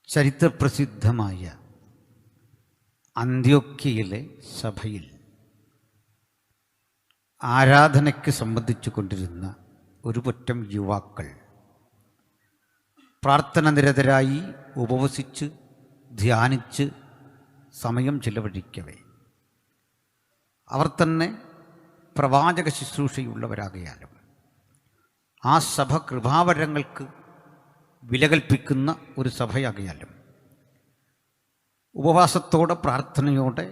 ചരിത്രപ്രസിദ്ധമായ അന്ത്യോക്യയിലെ സഭയിൽ ആരാധനയ്ക്ക് സംബന്ധിച്ചു കൊണ്ടിരുന്ന ഒരു പറ്റം യുവാക്കൾ പ്രാർത്ഥന നിരതരായി ഉപവസിച്ച് ധ്യാനിച്ച് സമയം ചിലവഴിക്കവേ അവർ തന്നെ പ്രവാചക ശുശ്രൂഷയുള്ളവരാകയാലും ആ സഭ കൃപാവരങ്ങൾക്ക് വില കൽപ്പിക്കുന്ന ഒരു സഭയാകയാലും ഉപവാസത്തോടെ പ്രാർത്ഥനയോടെ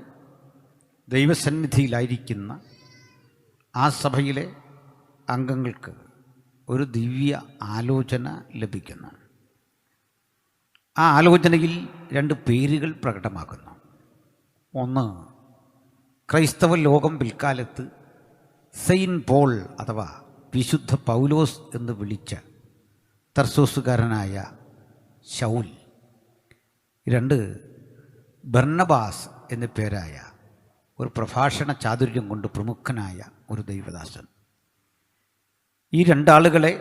ദൈവസന്നിധിയിലായിരിക്കുന്ന ആ സഭയിലെ അംഗങ്ങൾക്ക് ഒരു ദിവ്യ ആലോചന ലഭിക്കുന്നു. ആ ആലോചനയിൽ രണ്ട് പേരുകൾ പ്രകടമാകുന്നു. ഒന്ന്, ക്രൈസ്തവ ലോകം പിൽക്കാലത്ത് സെയിൻറ്റ് പോൾ അഥവാ വിശുദ്ധ പൗലോസ് എന്ന് വിളിച്ച തർസോസുകാരനായ ശൗൽ. രണ്ട്, ബർന്നബാസ് എന്ന പേരായ ഒരു പ്രഭാഷണ ചാതുര്യം കൊണ്ട് പ്രമുഖനായ ഒരു ദൈവദാസൻ. ഈ രണ്ടാളുകളെ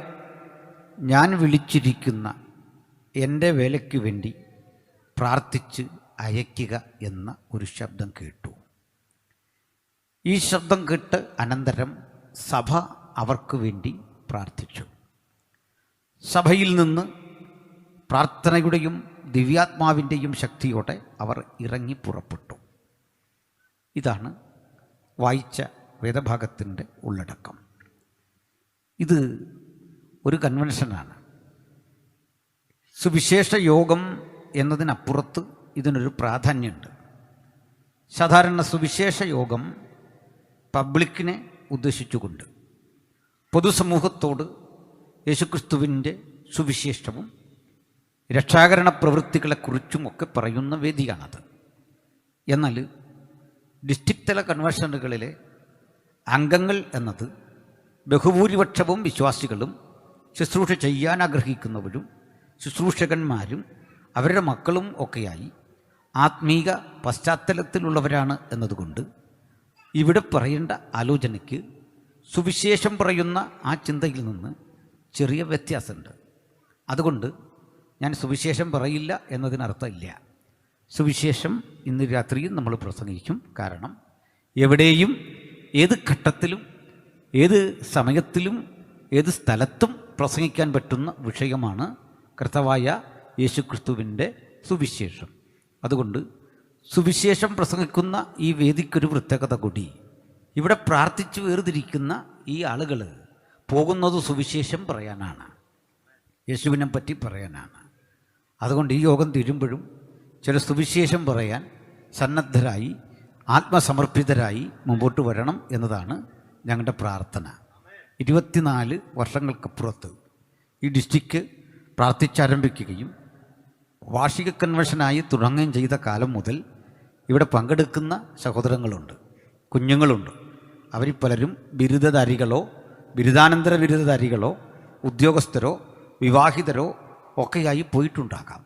ഞാൻ വിളിച്ചിരിക്കുന്ന എൻ്റെ വേലയ്ക്ക് വേണ്ടി പ്രാർത്ഥിച്ച് അയക്കുക എന്ന ഒരു ശബ്ദം കേട്ടു. ഈ ശബ്ദം കേട്ട് അനന്തരം സഭ അവർക്ക് വേണ്ടി പ്രാർത്ഥിച്ചു. സഭയിൽ നിന്ന് പ്രാർത്ഥനയുടെയും ദിവ്യാത്മാവിൻ്റെയും ശക്തിയോടെ അവർ ഇറങ്ങി പുറപ്പെട്ടു. ഇതാണ് വായിച്ച വേദഭാഗത്തിൻ്റെ ഉള്ളടക്കം. ഇത് ഒരു കൺവെൻഷനാണ്. സുവിശേഷ യോഗം എന്നതിനപ്പുറത്ത് ഇതിനൊരു പ്രാധാന്യമുണ്ട്. സാധാരണ സുവിശേഷ യോഗം പബ്ലിക്കിനെ ഉദ്ദേശിച്ചുകൊണ്ട് പൊതുസമൂഹത്തോട് യേശുക്രിസ്തുവിൻ്റെ സുവിശേഷവും രക്ഷാകരണ പ്രവൃത്തികളെക്കുറിച്ചുമൊക്കെ പറയുന്ന വേദിയാണത്. എന്നാൽ ഡിസ്ട്രിക്ട് തല കൺവെൻഷനുകളിലെ അംഗങ്ങൾ എന്നത് ബഹുഭൂരിപക്ഷവും വിശ്വാസികളും ശുശ്രൂഷ ചെയ്യാൻ ആഗ്രഹിക്കുന്നവരും ശുശ്രൂഷകന്മാരും അവരുടെ മക്കളും ഒക്കെയായി ആത്മീക പശ്ചാത്തലത്തിലുള്ളവരാണ് എന്നതുകൊണ്ട് ഇവിടെ പറയേണ്ട ആലോചനയ്ക്ക് സുവിശേഷം പറയുന്ന ആ ചിന്തയിൽ നിന്ന് ചെറിയ വ്യത്യാസമുണ്ട്. അതുകൊണ്ട് ഞാൻ സുവിശേഷം പറയില്ല എന്നതിനർത്ഥമില്ല. സുവിശേഷം ഇന്ന് രാത്രിയും നമ്മൾ പ്രസംഗിക്കും. കാരണം എവിടെയും ഏത് ഘട്ടത്തിലും ഏത് സമയത്തിലും ഏത് സ്ഥലത്തും പ്രസംഗിക്കാൻ പറ്റുന്ന വിഷയമാണ് കർത്താവായ യേശുക്രിസ്തുവിൻ്റെ സുവിശേഷം. അതുകൊണ്ട് സുവിശേഷം പ്രസംഗിക്കുന്ന ഈ വേദിക്കൊരു പ്രത്യേകത കൂടി. ഇവിടെ പ്രാർത്ഥിച്ച് വേർതിരിക്കുന്ന ഈ ആളുകൾ പോകുന്നത് സുവിശേഷം പറയാനാണ്, യേശുവിനെ പറ്റി പറയാനാണ്. അതുകൊണ്ട് ഈ യോഗം തീരുമ്പോഴും ചില സുവിശേഷം പറയാൻ സന്നദ്ധരായി ആത്മസമർപ്പിതരായി മുമ്പോട്ട് വരണം എന്നതാണ് ഞങ്ങളുടെ പ്രാർത്ഥന. 24 വർഷങ്ങൾക്കപ്പുറത്ത് ഈ ഡിസ്ട്രിക്റ്റ് പ്രാർത്ഥിച്ചാരംഭിക്കുകയും വാർഷിക കൺവെൻഷനായി തുടങ്ങുകയും ചെയ്ത കാലം മുതൽ ഇവിടെ പങ്കെടുക്കുന്ന സഹോദരങ്ങളുണ്ട്, കുഞ്ഞുങ്ങളുണ്ട്. അവരിൽ പലരും ബിരുദധാരികളോ ബിരുദാനന്തര ബിരുദധാരികളോ ഉദ്യോഗസ്ഥരോ വിവാഹിതരോ ഒക്കെയായി പോയിട്ടുണ്ടാകാം.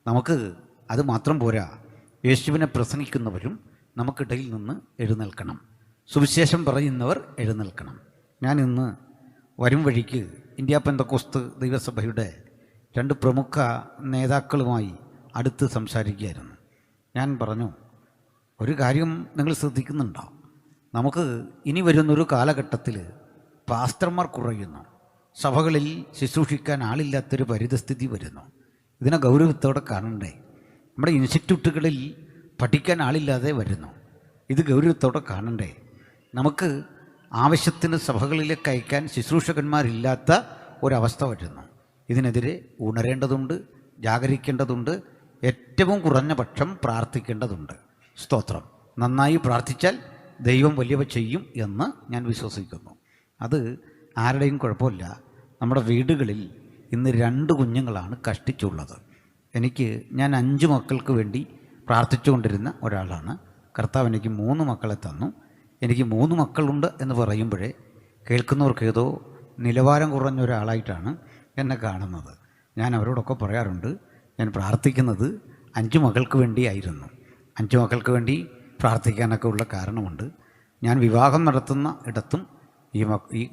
നമുക്ക് അത് മാത്രം പോരാ, യേശുവിനെ പ്രസംഗിക്കുന്നവരും നമുക്കിടയിൽ നിന്ന് എഴുന്നേൽക്കണം. സുവിശേഷം പറയുന്നവർ എഴുന്നേൽക്കണം. ഞാൻ ഇന്ന് വരും വഴിക്ക് ഇന്ത്യ പെന്തക്കോസ്ത് ദൈവസഭയുടെ 2 പ്രമുഖ നേതാക്കളുമായി അടുത്ത് സംസാരിക്കുകയായിരുന്നു. ഞാൻ പറഞ്ഞു, ഒരു കാര്യം നിങ്ങൾ ശ്രദ്ധിക്കുന്നുണ്ടോ? നമുക്ക് ഇനി വരുന്നൊരു കാലഘട്ടത്തിൽ പാസ്റ്റർമാർ കുറയുന്നു, സഭകളിൽ ശുശ്രൂഷിക്കാൻ ആളില്ലാത്തൊരു പരിതസ്ഥിതി വരുന്നു. ഇതിനെ ഗൗരവത്തോടെ കാണണ്ടേ? നമ്മുടെ ഇൻസ്റ്റിറ്റ്യൂട്ടുകളിൽ പഠിക്കാൻ ആളില്ലാതെ വരുന്നു. ഇത് ഗൗരവത്തോടെ കാണണ്ടേ? നമുക്ക് ആവശ്യത്തിന് സഭകളിലേക്ക് അയക്കാൻ ശുശ്രൂഷകന്മാരില്ലാത്ത ഒരവസ്ഥ വരുന്നു. ഇതിനെതിരെ ഉണരേണ്ടതുണ്ട്, ജാഗരിക്കേണ്ടതുണ്ട്, ഏറ്റവും കുറഞ്ഞ പക്ഷം പ്രാർത്ഥിക്കേണ്ടതുണ്ട്. സ്തോത്രം. നന്നായി പ്രാർത്ഥിച്ചാൽ ദൈവം വലിയവ ചെയ്യും എന്ന് ഞാൻ വിശ്വസിക്കുന്നു. അത് ആരുടെയും കുഴപ്പമില്ല. നമ്മുടെ വീടുകളിൽ ഇന്ന് 2 കുഞ്ഞുങ്ങളാണ് കഷ്ടിച്ചുള്ളത്. ഞാൻ 5 മക്കൾക്ക് വേണ്ടി പ്രാർത്ഥിച്ചുകൊണ്ടിരുന്ന ഒരാളാണ്. കർത്താവ് എനിക്ക് 3 മക്കളെ തന്നു. എനിക്ക് 3 മക്കളുണ്ട് എന്ന് പറയുമ്പോഴേ കേൾക്കുന്നവർക്ക് ഏതോ നിലവാരം കുറഞ്ഞ ഒരാളായിട്ടാണ് എന്നെ കാണുന്നത്. ഞാൻ അവരോടൊക്കെ പറയാറുണ്ട്, ഞാൻ പ്രാർത്ഥിക്കുന്നത് 5 മക്കൾക്ക് വേണ്ടിയായിരുന്നു. 5 മക്കൾക്ക് വേണ്ടി പ്രാർത്ഥിക്കാനൊക്കെ ഉള്ള കാരണമുണ്ട്. ഞാൻ വിവാഹം നടത്തുന്ന ഇടത്തും ഈ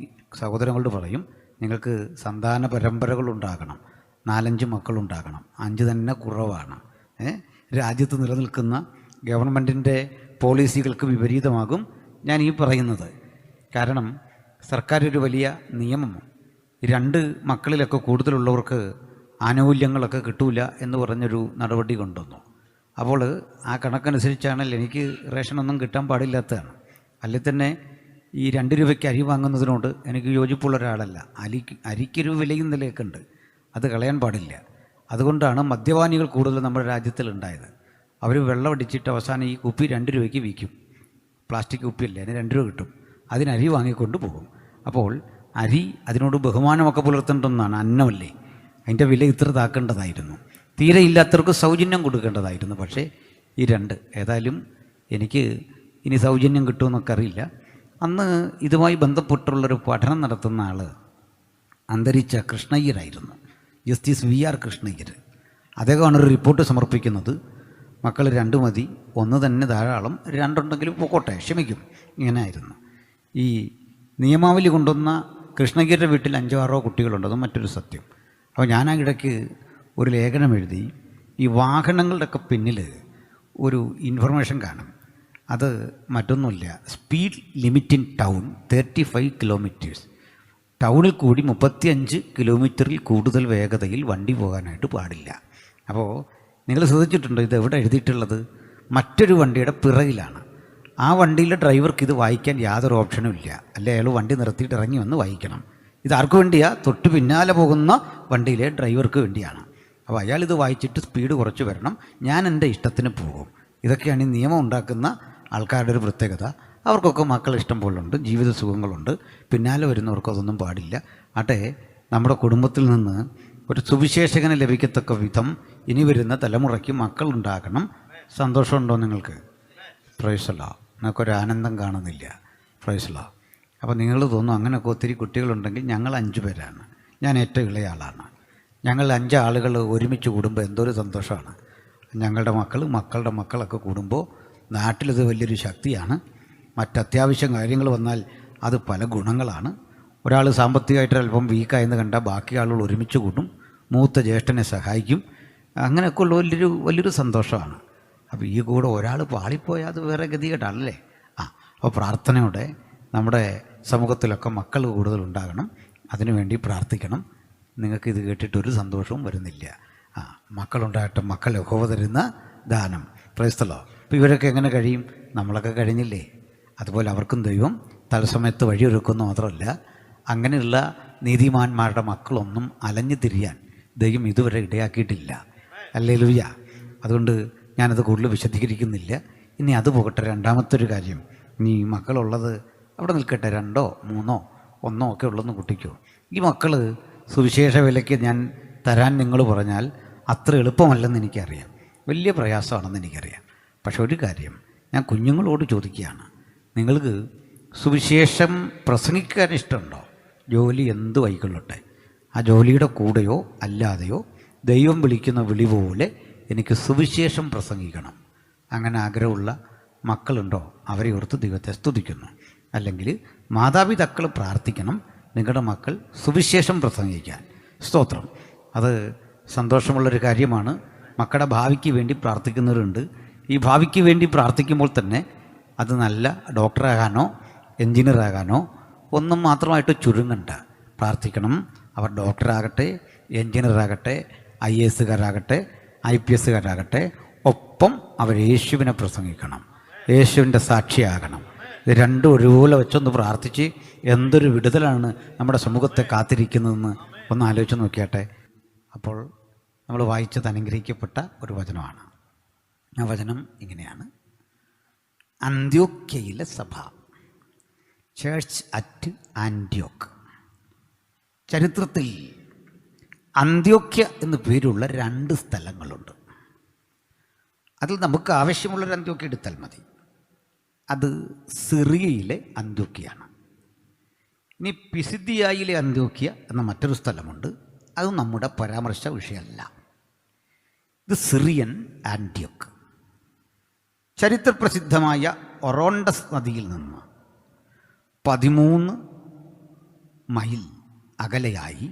സഹോദരങ്ങളോട് പറയും, നിങ്ങൾക്ക് സന്താന പരമ്പരകളുണ്ടാകണം. 4-5 മക്കളുണ്ടാകണം. 5 തന്നെ കുറവാണ്. രാജ്യത്ത് നിലനിൽക്കുന്ന ഗവൺമെൻറ്റിൻ്റെ പോളിസികൾക്ക് വിപരീതമാകും ഞാൻ ഈ പറയുന്നത്. കാരണം സർക്കാർ ഒരു വലിയ നിയമം 2 മക്കളിലൊക്കെ കൂടുതലുള്ളവർക്ക് ആനുകൂല്യങ്ങളൊക്കെ കിട്ടൂല എന്ന് പറഞ്ഞൊരു നടപടി കൊണ്ടുവന്നു. അപ്പോൾ ആ കണക്കനുസരിച്ചാണെങ്കിൽ എനിക്ക് റേഷനൊന്നും കിട്ടാൻ പാടില്ലാത്തതാണ്. അല്ലെങ്കിൽ തന്നെ ഈ 2 രൂപയ്ക്ക് അരി വാങ്ങുന്നതിനോട് എനിക്ക് യോജിപ്പുള്ള ഒരാളല്ല. അരിക്കൊരു വിലയും നിലയൊക്കെയുണ്ട്, അത് കളയാൻ പാടില്ല. അതുകൊണ്ടാണ് മദ്യപാനികൾ കൂടുതൽ നമ്മുടെ രാജ്യത്തിലുണ്ടായത്. അവർ വെള്ളം അടിച്ചിട്ട് അവസാനം ഈ കുപ്പി 2 രൂപയ്ക്ക് വിൽക്കും. പ്ലാസ്റ്റിക് കുപ്പിയല്ലേ, അതിന് 2 രൂപ കിട്ടും, അതിന് അരി വാങ്ങിക്കൊണ്ട് പോകും. അപ്പോൾ അരി അതിനോട് ബഹുമാനമൊക്കെ പുലർത്തേണ്ടതെന്നാണ്, അന്നമല്ലേ, അതിൻ്റെ വില ഇത്ര താക്കേണ്ടതായിരുന്നു. തീരെ ഇല്ലാത്തവർക്ക് സൗജന്യം കൊടുക്കേണ്ടതായിരുന്നു. പക്ഷേ ഈ 2 ഏതായാലും എനിക്ക് ഇനി സൗജന്യം കിട്ടുമെന്നൊക്കെ അറിയില്ല. അന്ന് ഇതുമായി ബന്ധപ്പെട്ടുള്ളൊരു പഠനം നടത്തുന്ന ആൾ അന്തരിച്ച കൃഷ്ണയ്യരായിരുന്നു, ജസ്റ്റിസ് VR കൃഷ്ണയ്യർ. അദ്ദേഹമാണ് ഒരു റിപ്പോർട്ട് സമർപ്പിക്കുന്നത്. മക്കൾ 2 മതി, 1 തന്നെ ധാരാളം, 2 ഉണ്ടെങ്കിലും പോക്കോട്ടെ, ക്ഷമിക്കും, ഇങ്ങനെ ആയിരുന്നു. ഈ നിയമാവലി കൊണ്ടുവന്ന കൃഷ്ണയ്യരുടെ വീട്ടിൽ 5-6 കുട്ടികളുണ്ട്, അതും മറ്റൊരു സത്യം. അപ്പോൾ ഞാൻ ആ ഇടയ്ക്ക് ഒരു ലേഖനം എഴുതി. ഈ വാഹനങ്ങളുടെയൊക്കെ പിന്നിൽ ഒരു ഇൻഫർമേഷൻ കാണും. അത് മറ്റൊന്നുമില്ല, speed limit in town 35 kilometres. ടൗണിൽ കൂടി 35 കിലോമീറ്ററിൽ കൂടുതൽ വേഗതയിൽ വണ്ടി പോകാനായിട്ട് പാടില്ല. അപ്പോൾ നിങ്ങൾ ശ്രദ്ധിച്ചിട്ടുണ്ടോ, ഇത് എവിടെ എഴുതിയിട്ടുള്ളത്? മറ്റൊരു വണ്ടിയുടെ പിറകിലാണ്. ആ വണ്ടിയിലെ ഡ്രൈവർക്ക് ഇത് വായിക്കാൻ യാതൊരു ഓപ്ഷനും ഇല്ല. അല്ലെ അയാൾ വണ്ടി നിർത്തിയിട്ട് ഇറങ്ങി വന്ന് വായിക്കണം. ഇത് ആർക്ക് വേണ്ടിയാണ്? തൊട്ട് പിന്നാലെ പോകുന്ന വണ്ടിയിലെ ഡ്രൈവർക്ക് വേണ്ടിയാണ്. അപ്പോൾ അയാൾ ഇത് വായിച്ചിട്ട് സ്പീഡ് കുറച്ച് വരണം, ഞാൻ എൻ്റെ ഇഷ്ടത്തിന് പോകും. ഇതൊക്കെയാണ് ഈ നിയമം ഉണ്ടാക്കുന്ന ആൾക്കാരുടെ ഒരു പ്രത്യേകത. അവർക്കൊക്കെ മക്കൾ ഇഷ്ടം പോലുണ്ട്, ജീവിത സുഖങ്ങളുണ്ട്, പിന്നാലെ വരുന്നവർക്ക് അതൊന്നും പാടില്ല. ആട്ടെ, നമ്മുടെ കുടുംബത്തിൽ നിന്ന് ഒരു സുവിശേഷകന് ലഭിക്കത്തക്ക വിധം ഇനി വരുന്ന തലമുറയ്ക്ക് മക്കളുണ്ടാകണം. സന്തോഷമുണ്ടോ നിങ്ങൾക്ക്? പ്രൈസ് അല്ലാഹ്. നിങ്ങൾക്കൊരു ആനന്ദം കാണുന്നില്ല. പ്രൈസ് അല്ലാഹ്. അപ്പോൾ നിങ്ങൾ തോന്നും അങ്ങനെയൊക്കെ ഒത്തിരി കുട്ടികളുണ്ടെങ്കിൽ. ഞങ്ങൾ 5 പേരാണ്, ഞാൻ ഏറ്റവും ഇളയ ആളാണ്. ഞങ്ങൾ 5 ആളുകൾ ഒരുമിച്ച് കൂടുമ്പോൾ എന്തൊരു സന്തോഷമാണ്. ഞങ്ങളുടെ മക്കളുടെ മക്കളൊക്കെ കൂടുമ്പോൾ നാട്ടിലിത് വലിയൊരു ശക്തിയാണ്. മറ്റത്യാവശ്യം കാര്യങ്ങൾ വന്നാൽ അത് പല ഗുണങ്ങളാണ്. ഒരാൾ സാമ്പത്തികമായിട്ട് അല്പം വീക്കായെന്ന് കണ്ടാൽ ബാക്കി ആളുകൾ ഒരുമിച്ച് കൂടും, മൂത്ത ജ്യേഷ്ഠനെ സഹായിക്കും. അങ്ങനെയൊക്കെ ഉള്ള വലിയൊരു സന്തോഷമാണ്. അപ്പോൾ ഈ കൂടെ ഒരാൾ പാളിപ്പോയാൽ അത് വേറെ ഗതികേടാണല്ലേ. അപ്പോൾ പ്രാർത്ഥനയോടെ നമ്മുടെ സമൂഹത്തിലൊക്കെ മക്കൾ കൂടുതലുണ്ടാകണം, അതിനുവേണ്ടി പ്രാർത്ഥിക്കണം. നിങ്ങൾക്കിത് കേട്ടിട്ടൊരു സന്തോഷവും വരുന്നില്ല. മക്കളുണ്ടാകട്ടെ, മക്കൾ യഹോവ തരുന്ന ദാനം. Price the Lord. അപ്പോൾ ഇവരൊക്കെ എങ്ങനെ കഴിയും? നമ്മളൊക്കെ കഴിഞ്ഞില്ലേ? അതുപോലെ അവർക്കും ദൈവം തത്സമയത്ത് വഴിയൊരുക്കുന്നു. മാത്രമല്ല, അങ്ങനെയുള്ള നീതിമാന്മാരുടെ മക്കളൊന്നും അലഞ്ഞു തിരിയാൻ ദൈവം ഇതുവരെ ഇടയാക്കിയിട്ടില്ല. ഹല്ലേലൂയ. അതുകൊണ്ട് ഞാനത് കൂടുതൽ വിശദീകരിക്കുന്നില്ല. ഇനി അത് പോകട്ടെ. രണ്ടാമത്തെ ഒരു കാര്യം, ഇനി മക്കളുള്ളത് അവിടെ നിൽക്കട്ടെ, 2, 3, 1 ഒക്കെ ഉള്ളതെന്ന് കുട്ടിക്കോ. ഈ മക്കൾ സുവിശേഷ വിലയ്ക്ക് ഞാൻ തരാൻ നിങ്ങൾ പറഞ്ഞാൽ അത്ര എളുപ്പമല്ലെന്ന് എനിക്കറിയാം, വലിയ പ്രയാസമാണെന്ന് എനിക്കറിയാം. പക്ഷെ ഒരു കാര്യം ഞാൻ കുഞ്ഞുങ്ങളോട് ചോദിക്കുകയാണ്, നിങ്ങൾക്ക് സുവിശേഷം പ്രസംഗിക്കാൻ ഇഷ്ടമുണ്ടോ? ജോലി എന്ത് വൈകൊള്ളട്ടെ, ആ ജോലിയുടെ കൂടെയോ അല്ലാതെയോ ദൈവം വിളിക്കുന്ന വിളി പോലെ എനിക്ക് സുവിശേഷം പ്രസംഗിക്കണം, അങ്ങനെ ആഗ്രഹമുള്ള മക്കളുണ്ടോ? അവരെ ഓർത്ത് ദൈവത്തെ സ്തുതിക്കുന്നു. അല്ലെങ്കിൽ മാതാപിതാക്കൾ പ്രാർത്ഥിക്കണം നിങ്ങളുടെ മക്കൾ സുവിശേഷം പ്രസംഗിക്കാൻ. സ്തോത്രം. അത് സന്തോഷമുള്ളൊരു കാര്യമാണ്. മക്കളുടെ ഭാവിക്ക് വേണ്ടി പ്രാർത്ഥിക്കുന്നവരുണ്ട്. ഈ ഭാവിക്ക് വേണ്ടി പ്രാർത്ഥിക്കുമ്പോൾ തന്നെ അത് നല്ല ഡോക്ടറാകാനോ എൻജിനീയറാകാനോ ഒന്നും മാത്രമായിട്ട് ചുരുങ്ങണ്ട. പ്രാർത്ഥിക്കണം അവർ ഡോക്ടറാകട്ടെ, എൻജിനീയറാകട്ടെ, IAS-കാരാകട്ടെ, IPS-കാരാകട്ടെ, ഒപ്പം അവർ യേശുവിനെ പ്രസംഗിക്കണം, യേശുവിൻ്റെ സാക്ഷിയാകണം. ഇത് 2 ഒരുപോലെ വെച്ചൊന്ന് പ്രാർത്ഥിച്ച് എന്തൊരു വിടുതലാണ് നമ്മുടെ സമൂഹത്തെ കാത്തിരിക്കുന്നതെന്ന് ഒന്ന് ആലോചിച്ച് നോക്കിയാട്ടെ. അപ്പോൾ നമ്മൾ വായിച്ചത് അനുഗ്രഹിക്കപ്പെട്ട ഒരു വചനമാണ്. ആ വചനം ഇങ്ങനെയാണ്: അന്ത്യോക്യയിലെ സഭ, ചേർച്ച് അറ്റ് ആൻറ്റിയോക്ക്. ചരിത്രത്തിൽ അന്ത്യോക്യ എന്ന് പേരുള്ള 2 സ്ഥലങ്ങളുണ്ട്. അതിൽ നമുക്ക് ആവശ്യമുള്ളൊരു അന്ത്യോക്യ എടുത്താൽ മതി. അത് സിറിയയിലെ അന്ത്യോക്യയാണ്. ഇനി പിസിദിയായിലെ അന്ത്യോക്യ എന്ന മറ്റൊരു സ്ഥലമുണ്ട്. അത് നമ്മുടെ പരാമർശ വിഷയമല്ല. ഇത് സിറിയൻ ആൻറ്റിയോക്ക്. ചരിത്രപ്രസിദ്ധമായ ഒറോണ്ടസ് നദിയിൽ നിന്ന് 13 മൈൽ അകലെയായി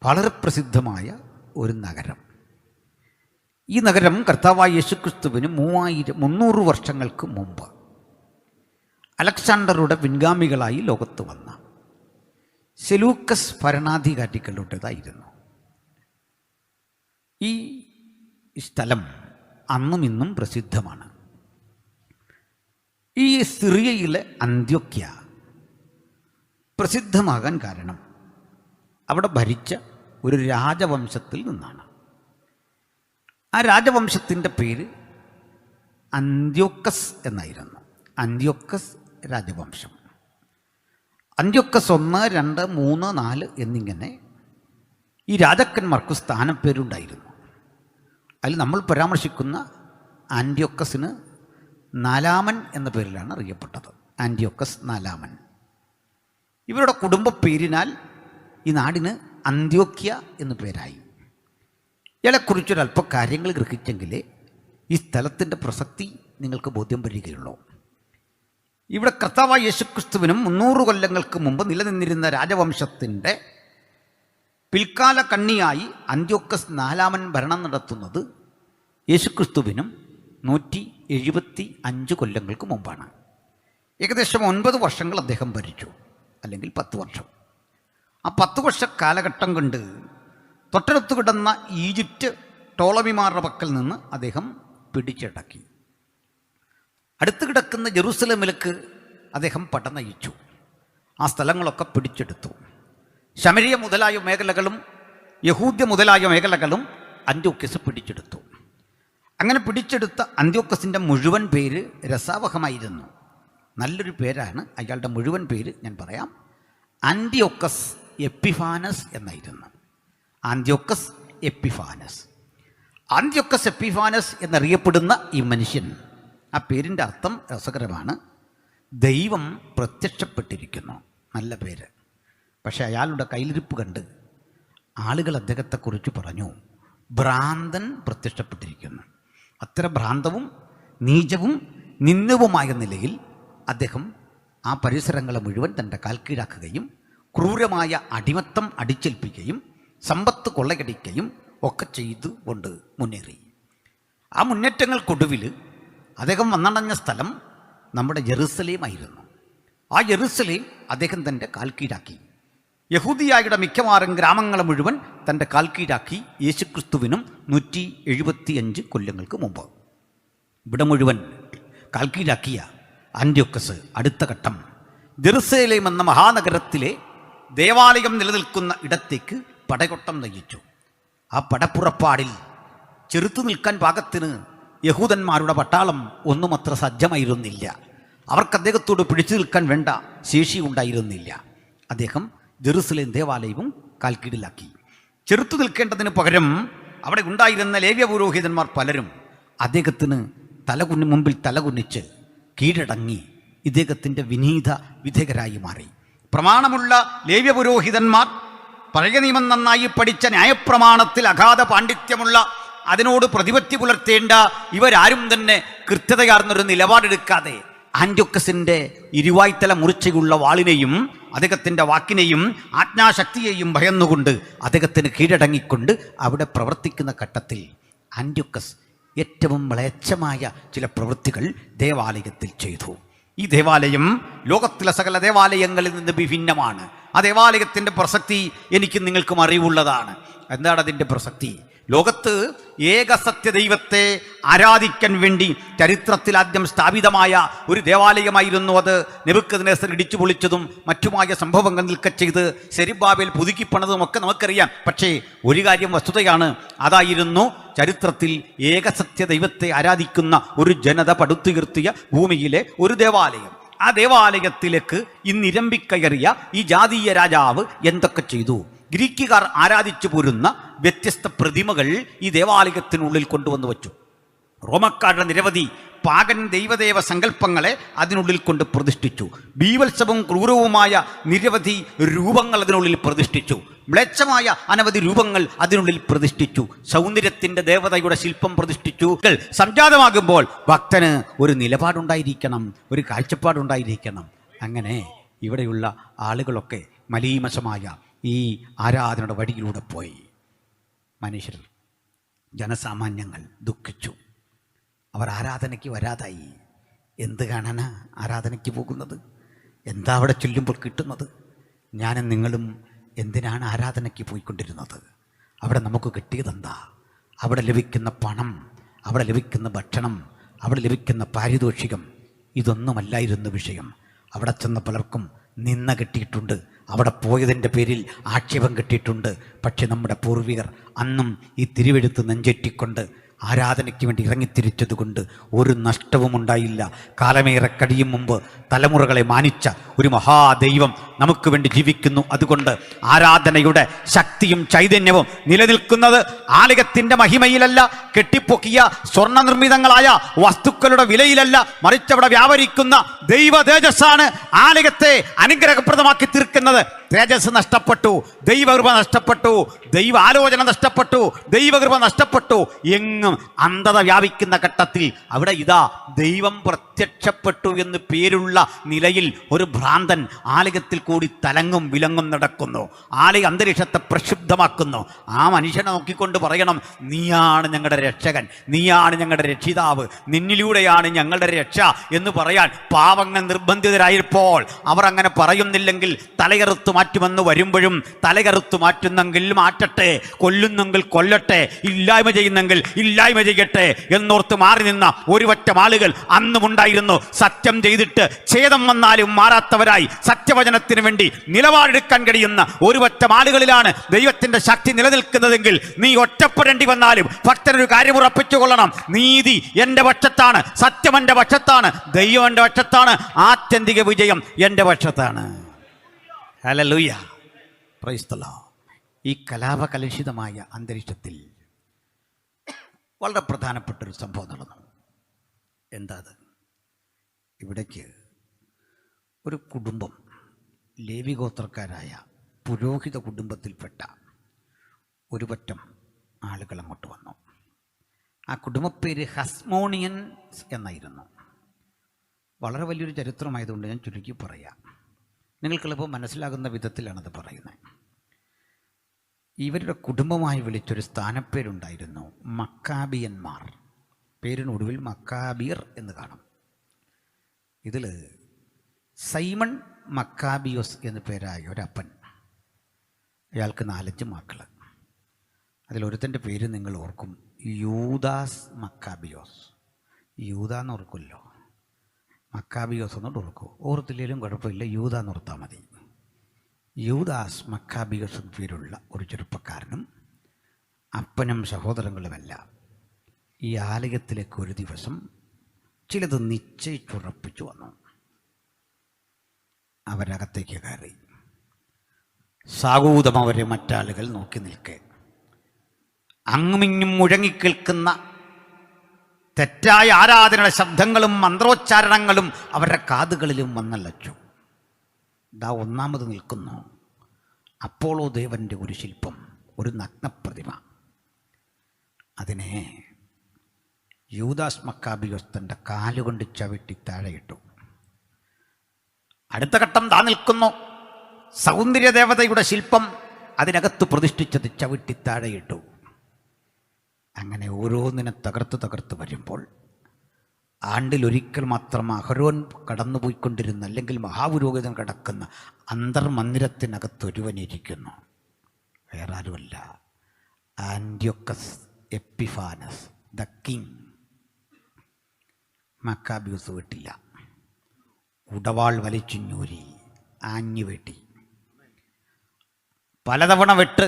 വളരെ പ്രസിദ്ധമായ ഒരു നഗരം. ഈ നഗരം കർത്താവായ യേശുക്രിസ്തുവിന് 300 വർഷങ്ങൾക്ക് മുമ്പ് അലക്സാണ്ടറുടെ പിൻഗാമികളായി ലോകത്ത് വന്ന സെലൂക്കസ് ഭരണാധികാരികളുടേതായിരുന്നു. ഈ സ്ഥലം അന്നും ഇന്നും പ്രസിദ്ധമാണ്. ഈ സിറിയയിലെ അന്ത്യോക്യ പ്രസിദ്ധമാകാൻ കാരണം അവിടെ ഭരിച്ച ഒരു രാജവംശത്തിൽ നിന്നാണ്. ആ രാജവംശത്തിൻ്റെ പേര് അന്ത്യോക്കസ് എന്നായിരുന്നു. അന്ത്യോക്കസ് രാജവംശം. അന്ത്യോക്കസ് 1, 2, 3, 4 എന്നിങ്ങനെ ഈ രാജാക്കന്മാർക്ക് സ്ഥാനപ്പേരുണ്ടായിരുന്നു. അതിൽ നമ്മൾ പരാമർശിക്കുന്ന ആൻറ്റിയോക്കസിന് 4-മൻ എന്ന പേരിലാണ് അറിയപ്പെട്ടത്. ആൻറ്റിയോക്കസ് 4-മൻ. ഇവരുടെ കുടുംബ പേരിനാൽ ഈ നാടിന് അന്ത്യോക്യ എന്നു പേരായി. ഇയാളെക്കുറിച്ചൊരല്പ കാര്യങ്ങൾ ഗ്രഹിച്ചെങ്കിലേ ഈ സ്ഥലത്തിൻ്റെ പ്രസക്തി നിങ്ങൾക്ക് ബോധ്യം വരികയുള്ളൂ. ഇവിടെ കർത്താവായ യേശുക്രിസ്തുവിനും 300 കൊല്ലങ്ങൾക്ക് മുമ്പ് നിലനിന്നിരുന്ന രാജവംശത്തിൻ്റെ പിൽക്കാല കണ്ണിയായി അന്ത്യോക്കസ് 4-മൻ ഭരണം നടത്തുന്നത് യേശുക്രിസ്തുവിനും 175 കൊല്ലങ്ങൾക്ക് മുമ്പാണ്. ഏകദേശം 9 വർഷങ്ങൾ അദ്ദേഹം ഭരിച്ചു, അല്ലെങ്കിൽ 10 വർഷം. ആ 10 വർഷ കാലഘട്ടം കൊണ്ട് തൊട്ടടുത്ത് കിടന്ന ഈജിപ്റ്റ് ടോളമിമാരുടെ പക്കൽ നിന്ന് അദ്ദേഹം പിടിച്ചടക്കി. അടുത്ത് കിടക്കുന്ന ജെറൂസലേമിലേക്ക് അദ്ദേഹം പട നയിച്ചു. ആ സ്ഥലങ്ങളൊക്കെ പിടിച്ചെടുത്തു. ശമരിയ മുതലായ മേഖലകളും യഹൂദ്യ മുതലായ മേഖലകളും അന്ത്യോക്കസ് പിടിച്ചെടുത്തു. അങ്ങനെ പിടിച്ചെടുത്ത അന്ത്യോക്കസിൻ്റെ മുഴുവൻ പേര് രസാവഹമായിരുന്നു. നല്ലൊരു പേരാണ്. അയാളുടെ മുഴുവൻ പേര് ഞാൻ പറയാം. ആൻറ്റിയോക്കസ് എപ്പിഫാനസ് എന്നായിരുന്നു. ആൻറ്റിയോക്കസ് എപ്പിഫാനസ്. ആൻറ്റിയോക്കസ് എപ്പിഫാനസ് എന്നറിയപ്പെടുന്ന ഈ മനുഷ്യൻ, ആ പേരിൻ്റെ അർത്ഥം രസകരമാണ്. ദൈവം പ്രത്യക്ഷപ്പെട്ടിരിക്കുന്നു. നല്ല പേര്. പക്ഷേ അയാളുടെ കയ്യിലിരിപ്പ് കണ്ട് ആളുകൾ അദ്ദേഹത്തെക്കുറിച്ച് പറഞ്ഞു, ഭ്രാന്തൻ പ്രത്യക്ഷപ്പെട്ടിരിക്കുന്നു. അത്ര ഭ്രാന്തവും നീചവും നിന്ദ്യവുമായ നിലയിൽ അദ്ദേഹം ആ പരിസരങ്ങളെ മുഴുവൻ തൻ്റെ കാൽക്കീഴാക്കുകയും ക്രൂരമായ അടിമത്തം അടിച്ചേൽപ്പിക്കുകയും സമ്പത്ത് കൊള്ളയടിക്കുകയും ഒക്കെ ചെയ്തുകൊണ്ട് മുന്നേറി. ആ മുന്നേറ്റങ്ങൾക്കൊടുവിൽ അദ്ദേഹം വന്നടഞ്ഞ സ്ഥലം നമ്മുടെ ജെറുസലേമായിരുന്നു. ആ ജെറുസലേം അദ്ദേഹം തൻ്റെ കാൽക്കീഴാക്കി. യഹൂദിയായുടെ മിക്കവാറും ഗ്രാമങ്ങളെ മുഴുവൻ തൻ്റെ കാൽക്കീഴാക്കി. യേശുക്രിസ്തുവിനും 175 കൊല്ലങ്ങൾക്ക് മുമ്പ് ഇവിടെ മുഴുവൻ കാൽക്കീഴാക്കിയ ആൻറ്റിയോക്കസ് അടുത്ത ഘട്ടം ജെറുസലേം എന്ന മഹാനഗരത്തിലെ ദേവാലയം നിലനിൽക്കുന്ന ഇടത്തേക്ക് പടയോട്ടം നയിച്ചു. ആ പടപ്പുറപ്പാടിൽ ചെറുത്തു നിൽക്കാൻ പാകത്തിന് യഹൂദന്മാരുടെ പട്ടാളം ഒന്നും അത്ര സജ്ജമായിരുന്നില്ല. അവർക്ക് അദ്ദേഹത്തോട് പിടിച്ചു നിൽക്കാൻ വേണ്ട ശേഷി ഉണ്ടായിരുന്നില്ല. അദ്ദേഹം ജെറുസലേം ദേവാലയവും കാൽക്കീഴിലാക്കി. ചെറുത്തു നിൽക്കേണ്ടതിന് പകരം അവിടെ ഉണ്ടായിരുന്ന ലേവ്യ പുരോഹിതന്മാർ പലരും അദ്ദേഹത്തിന് മുമ്പിൽ തലകുനിച്ച് കീഴടങ്ങി ഇദ്ദേഹത്തിൻ്റെ വിനീത വിധേയരായി മാറി. പ്രമാണമുള്ള ലേവ്യ പുരോഹിതന്മാർ, പഴയ നിയമം നന്നായി പഠിച്ച ന്യായപ്രമാണത്തിൽ അഗാധ പാണ്ഡിത്യമുള്ള, അതിനോട് പ്രതിപത്തി പുലർത്തേണ്ട ഇവരാരും തന്നെ കൃത്യതയാർന്നൊരു നിലപാടെടുക്കാതെ ആൻറ്റിയോക്കസിൻ്റെ ഇരുവായ്ത്തല മുറിച്ചുള്ള വാളിനെയും അദ്ദേഹത്തിൻ്റെ വാക്കിനെയും ആജ്ഞാശക്തിയെയും ഭയന്നുകൊണ്ട് അദ്ദേഹത്തിന് കീഴടങ്ങിക്കൊണ്ട് അവിടെ പ്രവർത്തിക്കുന്ന ഘട്ടത്തിൽ ആൻറ്റിയോക്കസ് ഏറ്റവും മ്ലേച്ഛമായ ചില പ്രവൃത്തികൾ ദേവാലയത്തിൽ ചെയ്തു. ഈ ദേവാലയം ലോകത്തിലെ സകല ദേവാലയങ്ങളിൽ നിന്ന് വിഭിന്നമാണ്. ആ ദേവാലയത്തിൻ്റെ പ്രസക്തി എനിക്കും നിങ്ങൾക്കും അറിവുള്ളതാണ്. എന്താണ് അതിൻ്റെ പ്രസക്തി? ലോകത്ത് ഏകസത്യ ദൈവത്തെ ആരാധിക്കാൻ വേണ്ടി ചരിത്രത്തിൽ ആദ്യം സ്ഥാപിതമായ ഒരു ദേവാലയമായിരുന്നു അത്. നെബൂഖദ്നേസർ ഇടിച്ചു പൊളിച്ചതും മറ്റുമായ സംഭവങ്ങൾ നിൽക്ക ചെയ്ത് സെരുബ്ബാബേൽ പുതുക്കിപ്പണതും ഒക്കെ നമുക്കറിയാം. പക്ഷേ ഒരു കാര്യം വസ്തുതയാണ്, അതായിരുന്നു ചരിത്രത്തിൽ ഏകസത്യ ദൈവത്തെ ആരാധിക്കുന്ന ഒരു ജനത പടുത്തുയർത്തിയ ഭൂമിയിലെ ഒരു ദേവാലയം. ആ ദേവാലയത്തിലേക്ക് ഇന്നിരമ്പിക്കയറിയ ഈ ജാതീയ രാജാവ് എന്തൊക്കെ ചെയ്തു? ഗ്രീക്കുകാർ ആരാധിച്ചു പോരുന്ന വ്യത്യസ്ത പ്രതിമകൾ ഈ ദേവാലയത്തിനുള്ളിൽ കൊണ്ടുവന്നു വച്ചു. റോമക്കാരുടെ നിരവധി പാഗൻ ദൈവദേവ സങ്കല്പങ്ങളെ അതിനുള്ളിൽ കൊണ്ട് പ്രതിഷ്ഠിച്ചു. ബീവത്സവും ക്രൂരവുമായ നിരവധി രൂപങ്ങൾ അതിനുള്ളിൽ പ്രതിഷ്ഠിച്ചു. മ്ലേച്ഛമായ അനവധി രൂപങ്ങൾ അതിനുള്ളിൽ പ്രതിഷ്ഠിച്ചു. സൗന്ദര്യത്തിൻ്റെ ദേവതയുടെ ശില്പം പ്രതിഷ്ഠിച്ചു. സംജാതമാകുമ്പോൾ ഭക്തന് ഒരു നിലപാടുണ്ടായിരിക്കണം, ഒരു കാഴ്ചപ്പാടുണ്ടായിരിക്കണം. അങ്ങനെ ഇവിടെയുള്ള ആളുകളൊക്കെ മലീമസമായ ഈ ആരാധനയുടെ വഴിയിലൂടെ പോയി. മനുഷ്യർ, ജനസാമാന്യങ്ങൾ ദുഃഖിച്ചു. അവർ ആരാധനയ്ക്ക് വരാതായി. എന്ത് കാണാനാ ആരാധനയ്ക്ക് പോകുന്നത്? എന്താ അവിടെ ചൊല്ലുമ്പോൾ കിട്ടുന്നത്? ഞാനും നിങ്ങളും എന്തിനാണ് ആരാധനയ്ക്ക് പോയിക്കൊണ്ടിരുന്നത്? അവിടെ നമുക്ക് കിട്ടിയതെന്താ? അവിടെ ലഭിക്കുന്ന പണം, അവിടെ ലഭിക്കുന്ന ഭക്ഷണം, അവിടെ ലഭിക്കുന്ന പാരിതോഷികം, ഇതൊന്നുമല്ലായിരുന്നു വിഷയം. അവിടെ ചെന്ന പലർക്കും നിന്ന കിട്ടിയിട്ടുണ്ട്, അവിടെ പോയതിൻ്റെ പേരിൽ ആക്ഷേപം കിട്ടിയിട്ടുണ്ട്. പക്ഷെ നമ്മുടെ പൂർവികർ അന്നും ഈ തിരുവെഴുത്ത് നെഞ്ചേറ്റിക്കൊണ്ട് ആരാധനയ്ക്ക് വേണ്ടി ഇറങ്ങിത്തിരിച്ചതുകൊണ്ട് ഒരു നഷ്ടവും ഉണ്ടായില്ല. കാലമേറെ കഴിയും മുമ്പ് തലമുറകളെ മാനിച്ച ഒരു മഹാദൈവം നമുക്ക് വേണ്ടി ജീവിക്കുന്നു. അതുകൊണ്ട് ആരാധനയുടെ ശക്തിയും ചൈതന്യവും നിലനിൽക്കുന്നത് ആലയത്തിൻ്റെ മഹിമയിലല്ല, കെട്ടിപ്പൊക്കിയ സ്വർണ്ണ നിർമ്മിതങ്ങളായ വസ്തുക്കളുടെ വിലയിലല്ല, മറിച്ച് അവിടെ വ്യാപരിക്കുന്ന ദൈവ തേജസ്സാണ് ആലയത്തെ അനുഗ്രഹപ്രദമാക്കി തീർക്കുന്നത്. തേജസ് നഷ്ടപ്പെട്ടു, ദൈവകൃപ നഷ്ടപ്പെട്ടു, ദൈവ ആലോചന നഷ്ടപ്പെട്ടു, ദൈവകൃപ നഷ്ടപ്പെട്ടു. എങ്ങും അന്ധത വ്യാപിക്കുന്ന ഘട്ടത്തിൽ അവിടെ ഇതാ ദൈവം പ്രത്യക്ഷപ്പെട്ടു എന്ന് പേരുള്ള നിലയിൽ ഒരു ഭ്രാന്തൻ ആലയത്തിൽ കൂടി തലങ്ങും വിലങ്ങും നടക്കുന്നു, ആലയ അന്തരീക്ഷത്തെ പ്രക്ഷുബ്ധമാക്കുന്നു. ആ മനുഷ്യനെ നോക്കിക്കൊണ്ട് പറയണം, നീയാണ് ഞങ്ങളുടെ രക്ഷകൻ, നീയാണ് ഞങ്ങളുടെ രക്ഷിതാവ്, നിന്നിലൂടെയാണ് ഞങ്ങളുടെ രക്ഷ എന്ന് പറയാൻ പാവങ്ങൾ നിർബന്ധിതരായപ്പോൾ അവർ അങ്ങനെ പറയുന്നില്ലെങ്കിൽ തലകറുത്തു മാറ്റുമെന്ന് വരുമ്പോഴും തലകറുത്തു മാറ്റുന്നെങ്കിൽ മാറ്റട്ടെ, കൊല്ലുന്നെങ്കിൽ കൊല്ലട്ടെ, ഇല്ലായ്മ ചെയ്യുന്നെങ്കിൽ ഇല്ലായ്മ ചെയ്യട്ടെ എന്നോർത്ത് മാറി നിന്ന ഒരുപറ്റം ആളുകൾ അന്നുമുണ്ടായിരുന്നു. സത്യം ചെയ്തിട്ട് ഛേദം വന്നാലും മാറാത്തവരായി സത്യവചനത്തിന് വേണ്ടി നിലപാടെടുക്കാൻ കഴിയുന്ന ഒരുപറ്റം ആളുകളിലാണ് ദൈവത്തിന്റെ ശക്തി നിലനിൽക്കുന്നതെങ്കിൽ നീ ഒറ്റപ്പെടേണ്ടി വന്നാലും ഭക്തനൊരു കാര്യം ഉറപ്പിച്ചു കൊള്ളണം, നീതി എൻ്റെ പക്ഷത്താണ്, സത്യം എൻ്റെ പക്ഷത്താണ്, ദൈവം എൻ്റെ പക്ഷത്താണ്, ആത്യന്തിക വിജയം എൻ്റെ പക്ഷത്താണ്. Hallelujah, praise the Lord. ഈ കലാപകലുഷിതമായ അന്തരീക്ഷത്തിൽ വളരെ പ്രധാനപ്പെട്ടൊരു സംഭവം നടന്നു. എന്താ അത്? ഇവിടേക്ക് ഒരു കുടുംബം, ലേവി ഗോത്രക്കാരായ പുരോഹിത കുടുംബത്തിൽപ്പെട്ട ഒരു പറ്റം ആളുകൾ അങ്ങോട്ട് വന്നു. ആ കുടുംബപ്പേര് ഹസ്മോണിയൻസ് എന്നായിരുന്നു. വളരെ വലിയൊരു ചരിത്രമായതുകൊണ്ട് ഞാൻ ചുരുക്കി പറയാം, നിങ്ങൾക്കെളുപ്പം മനസ്സിലാകുന്ന വിധത്തിലാണത് പറയുന്നത്. ഇവരുടെ കുടുംബമായി വിളിച്ചൊരു സ്ഥാനപ്പേരുണ്ടായിരുന്നു, മക്കാബിയന്മാർ. പേരിനൊടുവിൽ മക്കാബിയർ എന്ന് കാണും. ഇതിൽ സൈമൺ മക്കാബിയോസ് എന്നു പേരായ ഒരപ്പൻ, അയാൾക്ക് 4-5 മക്കൾ. അതിലൊരുത്തൻ്റെ പേര് നിങ്ങൾ ഓർക്കും, യൂദാസ് മക്കാബിയോസ്. യൂദ എന്ന് ഓർക്കുമല്ലോ, മക്കാബിയോസ് എന്നോട് ഓർക്കും. ഓർത്തില്ലെങ്കിലും കുഴപ്പമില്ല, യൂദ എന്ന് ഓർത്താൽ മതി. യൂദാസ് മക്കാബിയോസ് എന്ന പേരുള്ള ഒരു ചെറുപ്പക്കാരനും അപ്പനും സഹോദരങ്ങളുമെല്ലാം ഈ ആലയത്തിലേക്ക് ഒരു ദിവസം ചിലത് നിശ്ചയിച്ചുറപ്പിച്ചു വന്നു. അവരകത്തേക്ക് കയറി. സാഗൂതം അവരെ മറ്റാളുകൾ നോക്കി നിൽക്കെ അങ്ങുമിങ്ങും മുഴങ്ങിക്കേൾക്കുന്ന തെറ്റായ ആരാധനയുടെ ശബ്ദങ്ങളും മന്ത്രോച്ചാരണങ്ങളും അവരുടെ കാതുകളിലും വന്നല്ലച്ചു. ദാ ഒന്നാമത് നിൽക്കുന്നു അപ്പോളോ ദേവൻ്റെ ഒരു ശില്പം, ഒരു നഗ്നപ്രതിമ. അതിനെ യൂദാസ് മക്കാബിയോസ് തൻ്റെ കാലുകൊണ്ട് ചവിട്ടി താഴെയിട്ടു. അടുത്ത ഘട്ടം ദാ നിൽക്കുന്നു സൗന്ദര്യദേവതയുടെ ശില്പം, അതിനകത്ത് പ്രതിഷ്ഠിച്ചത് ചവിട്ടി താഴെയിട്ടു. അങ്ങനെ ഓരോന്നിനെ തകർത്ത് വരുമ്പോൾ ആണ്ടിലൊരിക്കൽ മാത്രം അഹരോൻ കടന്നുപോയിക്കൊണ്ടിരുന്ന, അല്ലെങ്കിൽ മഹാപുരോഹിതൻ കിടക്കുന്ന അന്തർമന്ദിരത്തിനകത്തൊരുവനിരിക്കുന്നു. വേറെ ആരുമല്ല, ആൻറ്റിയോക്കസ് എപ്പിഫാനസ് ദ കിങ്. മക്കാബിയോസ് വിട്ടില്ല, ഉടവാൾ വലിച്ചുഞ്ഞൂരി ആഞ്ഞു വെട്ടി. പലതവണ വെട്ട്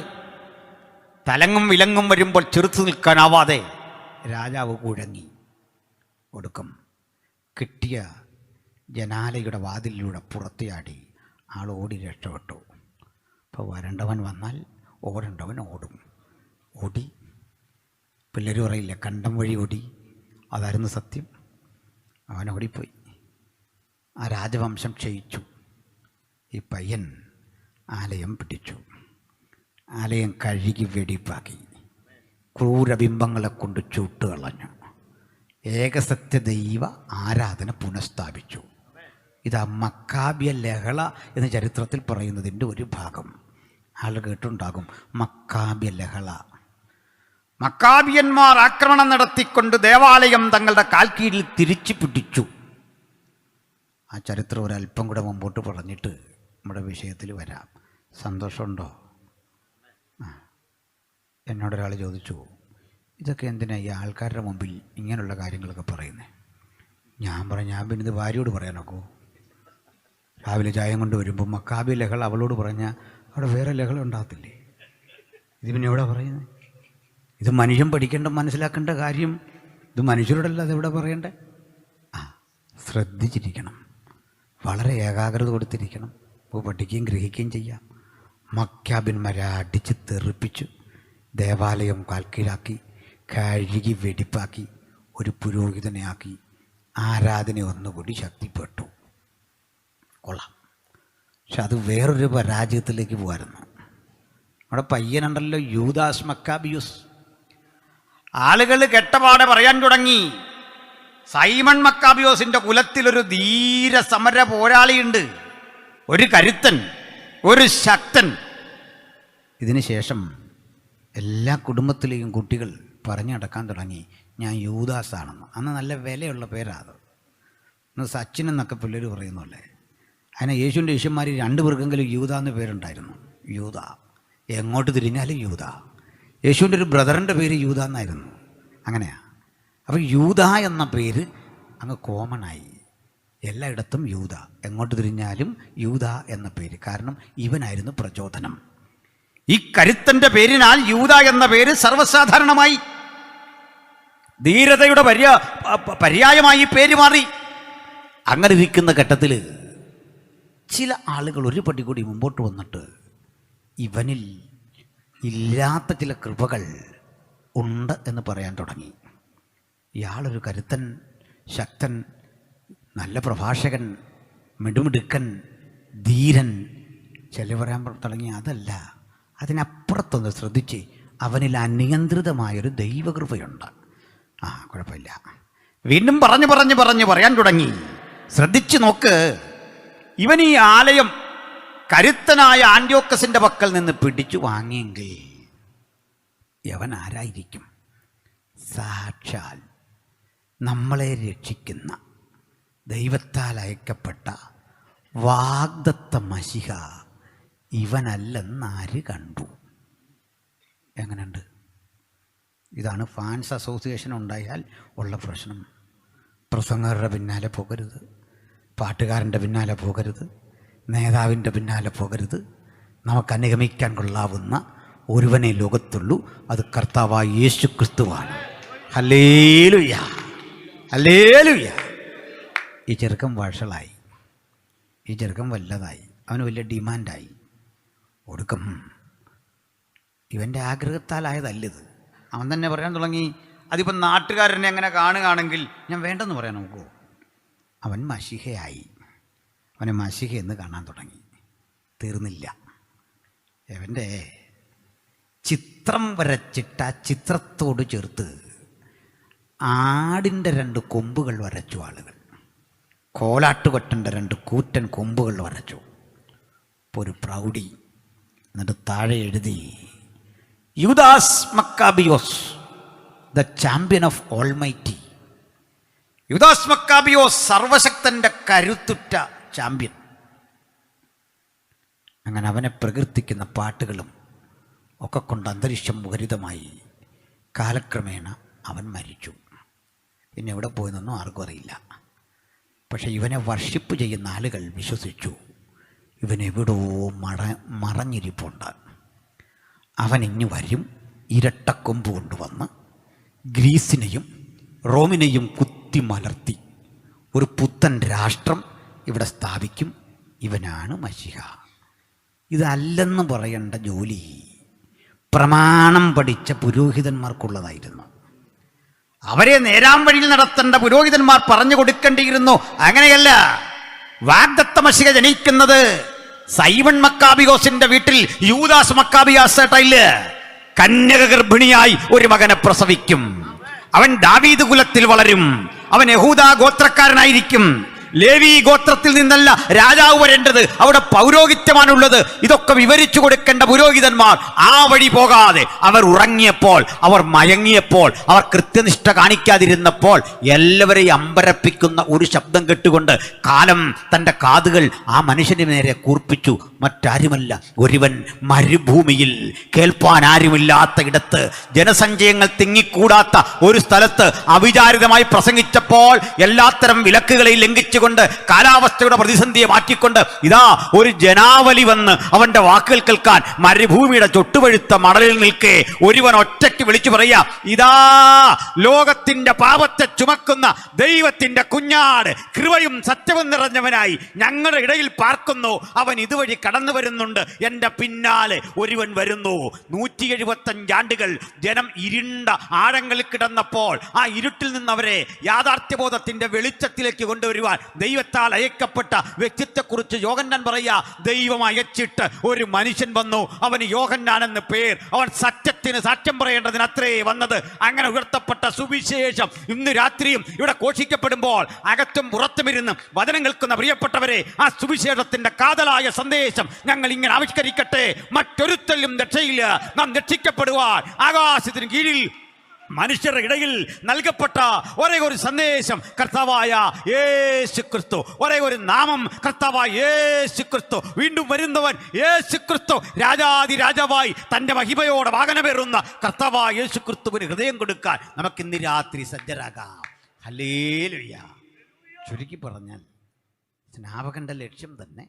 തലങ്ങും വിലങ്ങും വരുമ്പോൾ ചെറുത്തു നിൽക്കാനാവാതെ രാജാവ് കുഴങ്ങി. ഒടുക്കം കിട്ടിയ ജനാലയുടെ വാതിലിലൂടെ പുറത്തിയാടി ആൾ ഓടി രക്ഷപ്പെട്ടു. അപ്പോൾ വരണ്ടവൻ വന്നാൽ ഓടേണ്ടവൻ ഓടും. ഓടി, പിള്ളേർ പറയില്ല, കണ്ടം വഴി ഓടി, അതായിരുന്നു സത്യം. അവൻ ഓടിപ്പോയി. ആ രാജവംശം ക്ഷയിച്ചു. ഈ പയ്യൻ ആലയം പിടിച്ചു, ആലയം കഴുകി വെടിപ്പാക്കി, ക്രൂരബിംബങ്ങളെ കൊണ്ട് ചൂട്ടുകളഞ്ഞു, ഏകസത്യ ദൈവ ആരാധന പുനഃസ്ഥാപിച്ചു. ഇതാ മക്കാബിയ ലഹള എന്ന ചരിത്രത്തിൽ പറയുന്നതിൻ്റെ ഒരു ഭാഗം. ആൾ കേട്ടുണ്ടാകും, മക്കാബി ലഹള. മക്കാബിയന്മാർ ആക്രമണം നടത്തിക്കൊണ്ട് ദേവാലയം തങ്ങളുടെ കാൽക്കീഴിൽ തിരിച്ചു പിടിച്ചു. ആ ചരിത്രം ഒരല്പം കൂടെ മുമ്പോട്ട് പറഞ്ഞിട്ട് നമ്മുടെ വിഷയത്തിൽ വരാം. സന്തോഷമുണ്ടോ? എന്നോടൊരാൾ ചോദിച്ചു, ഇതൊക്കെ എന്തിനാ ഈ ആൾക്കാരുടെ മുമ്പിൽ ഇങ്ങനെയുള്ള കാര്യങ്ങളൊക്കെ പറയുന്നത്? ഞാൻ പറഞ്ഞു, ഞാൻ പിന്നെ ഇത് ഭാര്യയോട് പറയാനൊക്കൂ? രാവിലെ ചായം കൊണ്ട് വരുമ്പോൾ മക്കാബി ലഹള അവളോട് പറഞ്ഞാൽ അവിടെ വേറെ ലഹള ഉണ്ടാകത്തില്ലേ? ഇത് പിന്നെ എവിടെ പറയുന്നത്? ഇത് മനുഷ്യൻ പഠിക്കേണ്ട മനസ്സിലാക്കേണ്ട കാര്യം ഇത് മനുഷ്യരോടല്ല അത് എവിടെ പറയണ്ടേ? ശ്രദ്ധിച്ചിരിക്കണം, വളരെ ഏകാഗ്രത കൊടുത്തിരിക്കണം. ഇപ്പോൾ പഠിക്കുകയും ഗ്രഹിക്കുകയും ചെയ്യാം. മക്കാബിന്മാരെ അടിച്ച് തെറിപ്പിച്ചു, ദേവാലയം കാൽക്കീഴാക്കി, കഴുകി വെടിപ്പാക്കി, ഒരു പുരോഹിതനെ ആക്കി, ആരാധന ഒന്നുകൂടി ശക്തിപ്പെട്ടു. കൊള്ളാം. പക്ഷെ അത് വേറൊരു പരാജയത്തിലേക്ക് പോകായിരുന്നു. അവിടെ പയ്യനുണ്ടല്ലോ, യൂദാസ് മക്കാബിയൂസ്. ആളുകൾ കെട്ടപാടെ പറയാൻ തുടങ്ങി, സൈമൺ മക്കാബിയോസിന്റെ കുലത്തിലൊരു ധീര സമര പോരാളിയുണ്ട്, ഒരു കരുത്തൻ, ഒരു ശക്തൻ. ഇതിനുശേഷം എല്ലാ കുടുംബത്തിലെയും കുട്ടികൾ പറഞ്ഞു നടക്കാൻ തുടങ്ങി, ഞാൻ യൂദാസാണെന്ന്. അന്ന് നല്ല വിലയുള്ള പേരാണ്. ഇന്ന് സച്ചിൻ എന്നൊക്കെ പിള്ളേർ പറയുന്നല്ലേ. അതിനെ യേശുവിൻ്റെ ശിഷ്യന്മാർ 2 പേർക്കെങ്കിലും യൂദ എന്ന് പേരുണ്ടായിരുന്നു. യൂദ, എങ്ങോട്ട് തിരിഞ്ഞാലും യൂദ. യേശുവിൻ്റെ ഒരു ബ്രദറിൻ്റെ പേര് യൂദ എന്നായിരുന്നു. അങ്ങനെയാണ്. അപ്പോൾ യൂദ എന്ന പേര് അങ്ങ് കോമണായി. എല്ലായിടത്തും യൂദ, എങ്ങോട്ട് തിരിഞ്ഞാലും യൂദ എന്ന പേര്. കാരണം ഇവനായിരുന്നു പ്രചോദനം. ഈ കരുത്തൻ്റെ പേരിനാൽ യൂദ എന്ന പേര് സർവ്വസാധാരണമായി. ധീരതയുടെ പര്യായമായി പേര് മാറി. അങ്ങനെ ഇരിക്കുന്ന ഘട്ടത്തിൽ ചില ആളുകൾ ഒരു പടി കൂടി മുമ്പോട്ട് വന്നിട്ട് ഇവനിൽ ഇല്ലാത്ത ചില കൃപകൾ ഉണ്ട് എന്ന് പറയാൻ തുടങ്ങി. ഇയാളൊരു കരുത്തൻ, ശക്തൻ, നല്ല പ്രഭാഷകൻ, മിടുമിടുക്കൻ, ധീരൻ. ചില പറയാൻ തുടങ്ങി അതല്ല, അതിനപ്പുറത്തൊന്ന് ശ്രദ്ധിച്ച് അവനിൽ അനിയന്ത്രിതമായൊരു ദൈവകൃപയുണ്ട്. കുഴപ്പമില്ല. വീണ്ടും പറയാൻ തുടങ്ങി. ശ്രദ്ധിച്ചു നോക്ക്, ഇവൻ ഈ ആലയം കരുത്തനായ ആന്റിയോക്കസിന്റെ പക്കൽ നിന്ന് പിടിച്ചു വാങ്ങിയെങ്കിൽ യവൻ ആരായിരിക്കും? സാക്ഷാൽ നമ്മളെ രക്ഷിക്കുന്ന ദൈവത്താൽ അയക്കപ്പെട്ട വാഗ്ദത്ത മശിഹ ഇവനല്ലെന്നാര് കണ്ടു? എങ്ങനെയുണ്ട്? ഇതാണ് ഫാൻസ് അസോസിയേഷൻ ഉണ്ടായാൽ ഉള്ള പ്രശ്നം. പ്രസംഗരുടെ പിന്നാലെ പോകരുത്, പാട്ടുകാരൻ്റെ പിന്നാലെ പോകരുത്, നേതാവിൻ്റെ പിന്നാലെ പോകരുത്. നമുക്ക് അനുഗമിക്കാൻ കൊള്ളാവുന്ന ഒരുവനെ ലോകത്തുള്ളൂ, അത് കർത്താവായ യേശു ക്രിസ്തുവാണ്. Hallelujah, hallelujah. ഈ ചെറുക്കൻ വഷളായി, ഈ ചെറുക്കൻ വല്ലതായി, അവന് വലിയ ഡിമാൻഡായി. ഒടുക്കം ഇവൻ്റെ ആഗ്രഹത്താലായതല്ലത്. അവൻ തന്നെ പറയാൻ തുടങ്ങി, അതിപ്പം നാട്ടുകാരനെ അങ്ങനെ കാണുകയാണെങ്കിൽ ഞാൻ വേണ്ടെന്ന് പറയാൻ നോക്കുമോ? അവൻ മശിഹയായി. അവനെ മശിഹ എന്ന് കാണാൻ തുടങ്ങി. തീർന്നില്ല. അവൻ്റെ ചിത്രം വരച്ചിട്ട് ആ ചിത്രത്തോട് ചേർത്ത് ആടിൻ്റെ 2 കൊമ്പുകൾ വരച്ചു ആളുകൾ. കോലാട്ടുകൊറ്റൻ്റെ 2 കൂറ്റൻ കൊമ്പുകൾ വരച്ചു. ഇപ്പോൾ ഒരു പ്രൗഢി. എന്നിട്ട് താഴെ എഴുതി, യൂദാസ് മക്കാബിയോസ്, ദ ചാമ്പ്യൻ ഓഫ് ഓൾമൈറ്റി. യൂദാസ് മക്കാബിയോസ്, സർവശക്തൻ്റെ കരുത്തുറ്റ ചാമ്പ്യൻ. അങ്ങനെ അവനെ പ്രകീർത്തിക്കുന്ന പാട്ടുകളും ഒക്കെ കൊണ്ട് അന്തരീക്ഷം മുഖരിതമായി. കാലക്രമേണ അവൻ മരിച്ചു. പിന്നെ എവിടെ പോയെന്നൊന്നും ആർക്കും അറിയില്ല. പക്ഷെ ഇവനെ വർഷിപ്പ് ചെയ്യുന്ന ആളുകൾ വിശ്വസിച്ചു ഇവനെവിടോ മറഞ്ഞിരിപ്പുണ്ട്. അവൻ ഇനി വരും, ഇരട്ടക്കൊമ്പ് കൊണ്ടുവന്ന് ഗ്രീസിനെയും റോമിനെയും കുത്തി മലർത്തി ഒരു പുത്തൻ രാഷ്ട്രം ഇവിടെ സ്ഥാപിക്കും. ഇവനാണ് മശിഹ. ഇതല്ലെന്ന് പറയേണ്ട ജോലി പ്രമാണം പഠിച്ച പുരോഹിതന്മാർക്കുള്ളതായിരുന്നു. അവരെ നേരാം വഴിയിൽ നടത്തേണ്ട പുരോഹിതന്മാർ പറഞ്ഞു കൊടുക്കേണ്ടിയിരുന്നു. അങ്ങനെയല്ല. വാഗ്ദത്ത മശിഹ ജനിക്കുന്നത് സൈമൺ മക്കാബിയോസിന്റെ വീട്ടിൽ യൂദാസ് മക്കാബിയാസേട്ടയില് കന്യക ഗർഭിണിയായി ഒരു മകനെ പ്രസവിക്കും. അവൻ ദാവീദ് കുലത്തിൽ വളരും. അവൻ യഹൂദ ഗോത്രക്കാരനായിരിക്കും. ലേവി ഗോത്രത്തിൽ നിന്നല്ല രാജാവ് വരേണ്ടത്, അവിടെ പൗരോഹിത്യമാണുള്ളത്. ഇതൊക്കെ വിവരിച്ചു കൊടുക്കേണ്ട പുരോഹിതന്മാർ ആ വഴി പോകാതെ അവർ ഉറങ്ങിയപ്പോൾ, അവർ മയങ്ങിയപ്പോൾ, അവർ കൃത്യനിഷ്ഠ കാണിക്കാതിരുന്നപ്പോൾ എല്ലാവരെയും അമ്പരപ്പിക്കുന്ന ഒരു ശബ്ദം കേട്ടുകൊണ്ട് കാലം തൻ്റെ കാതുകൾ ആ മനുഷ്യന് നേരെ കൂർപ്പിച്ചു. മറ്റാരുമല്ല, ഒരുവൻ മരുഭൂമിയിൽ കേൾപ്പാൻ ആരുമില്ലാത്ത ഇടത്ത്, ജനസഞ്ചയങ്ങൾ തിങ്ങിക്കൂടാത്ത ഒരു സ്ഥലത്ത് അവിചാരിതമായി പ്രസംഗിച്ചപ്പോൾ എല്ലാത്തരം വിലക്കുകളെയും ലംഘിച്ചുകൊണ്ട് കാലാവസ്ഥയുടെ പ്രതിസന്ധിയെ മാറ്റിക്കൊണ്ട് ഇതാ ഒരു ജനാവലി വന്ന് അവന്റെ വാക്കുകൾ കേൾക്കാൻ മരുഭൂമിയുടെ ചൊട്ടുപഴുത്ത മണലിൽ നിൽക്കെ ഒരുവൻ ഒറ്റയ്ക്ക് വിളിച്ചു പറയാ, ഇതാ ലോകത്തിന്റെ പാപത്തെ ചുമക്കുന്ന ദൈവത്തിന്റെ കുഞ്ഞാട്, കൃപയും സത്യവും നിറഞ്ഞവനായി ഞങ്ങളുടെ ഇടയിൽ പാർക്കുന്നു. അവൻ ഇതുവഴി കടന്നു വരുന്നുണ്ട്, എന്റെ പിന്നാലെ ഒരുവൻ വരുന്നു. 175 ആണ്ടുകൾ ജനം ഇരുണ്ട ആഴങ്ങളിൽ കിടന്നപ്പോൾ ആ ഇരുട്ടിൽ നിന്ന് അവരെ യാഥാർത്ഥ്യബോധത്തിന്റെ വെളിച്ചത്തിലേക്ക് കൊണ്ടുവരുവാൻ ദൈവത്താൽ അയക്കപ്പെട്ട വ്യക്തിത്വത്തെക്കുറിച്ച് യോഹന്നാൻ പറയാ, ദൈവം അയച്ചിട്ട് ഒരു മനുഷ്യൻ വന്നു, അവന് യോഹന്നാൻ എന്ന് പേർ. അവൻ സത്യത്തിന് സാക്ഷ്യം പറയേണ്ടതിന് അത്രേ വന്നത്. അങ്ങനെ ഉയർത്തപ്പെട്ട സുവിശേഷം ഇന്ന് രാത്രിയും ഇവിടെ ഘോഷിക്കപ്പെടുമ്പോൾ അകത്തും പുറത്തുമിരുന്ന് വചനം കേൾക്കുന്ന പ്രിയപ്പെട്ടവരെ, ആ സുവിശേഷത്തിന്റെ കാതലായ സന്ദേശം ഞങ്ങൾ ഇങ്ങനെ ആവിഷ്കരിക്കട്ടെ. മറ്റൊരുത്തലും രക്ഷയില്ല. നാം രക്ഷിക്കപ്പെടുവാൻ ആകാശത്തിന് കീഴിൽ മനുഷ്യരുടെ ഇടയിൽ നൽകപ്പെട്ട ഒരേ ഒരു സന്ദേശം കർത്താവായ യേശു ക്രിസ്തു, ഒരേ ഒരു നാമം കർത്താവായ യേശു ക്രിസ്തു, വീണ്ടും വരുന്നവൻ യേശു ക്രിസ്തു, രാജാതി രാജാവായി തൻ്റെ മഹിമയോടെ വാഹനമേറുന്ന കർത്താവായ യേശു ക്രിസ്തുവിന് ഹൃദയം കൊടുക്കാൻ നമുക്കിന്ന് രാത്രി സജ്ജരാകാം. ഹല്ലേലൂയ. ചുരുക്കി പറഞ്ഞാൽ സ്നാപകന്റെ ലക്ഷ്യം തന്നെ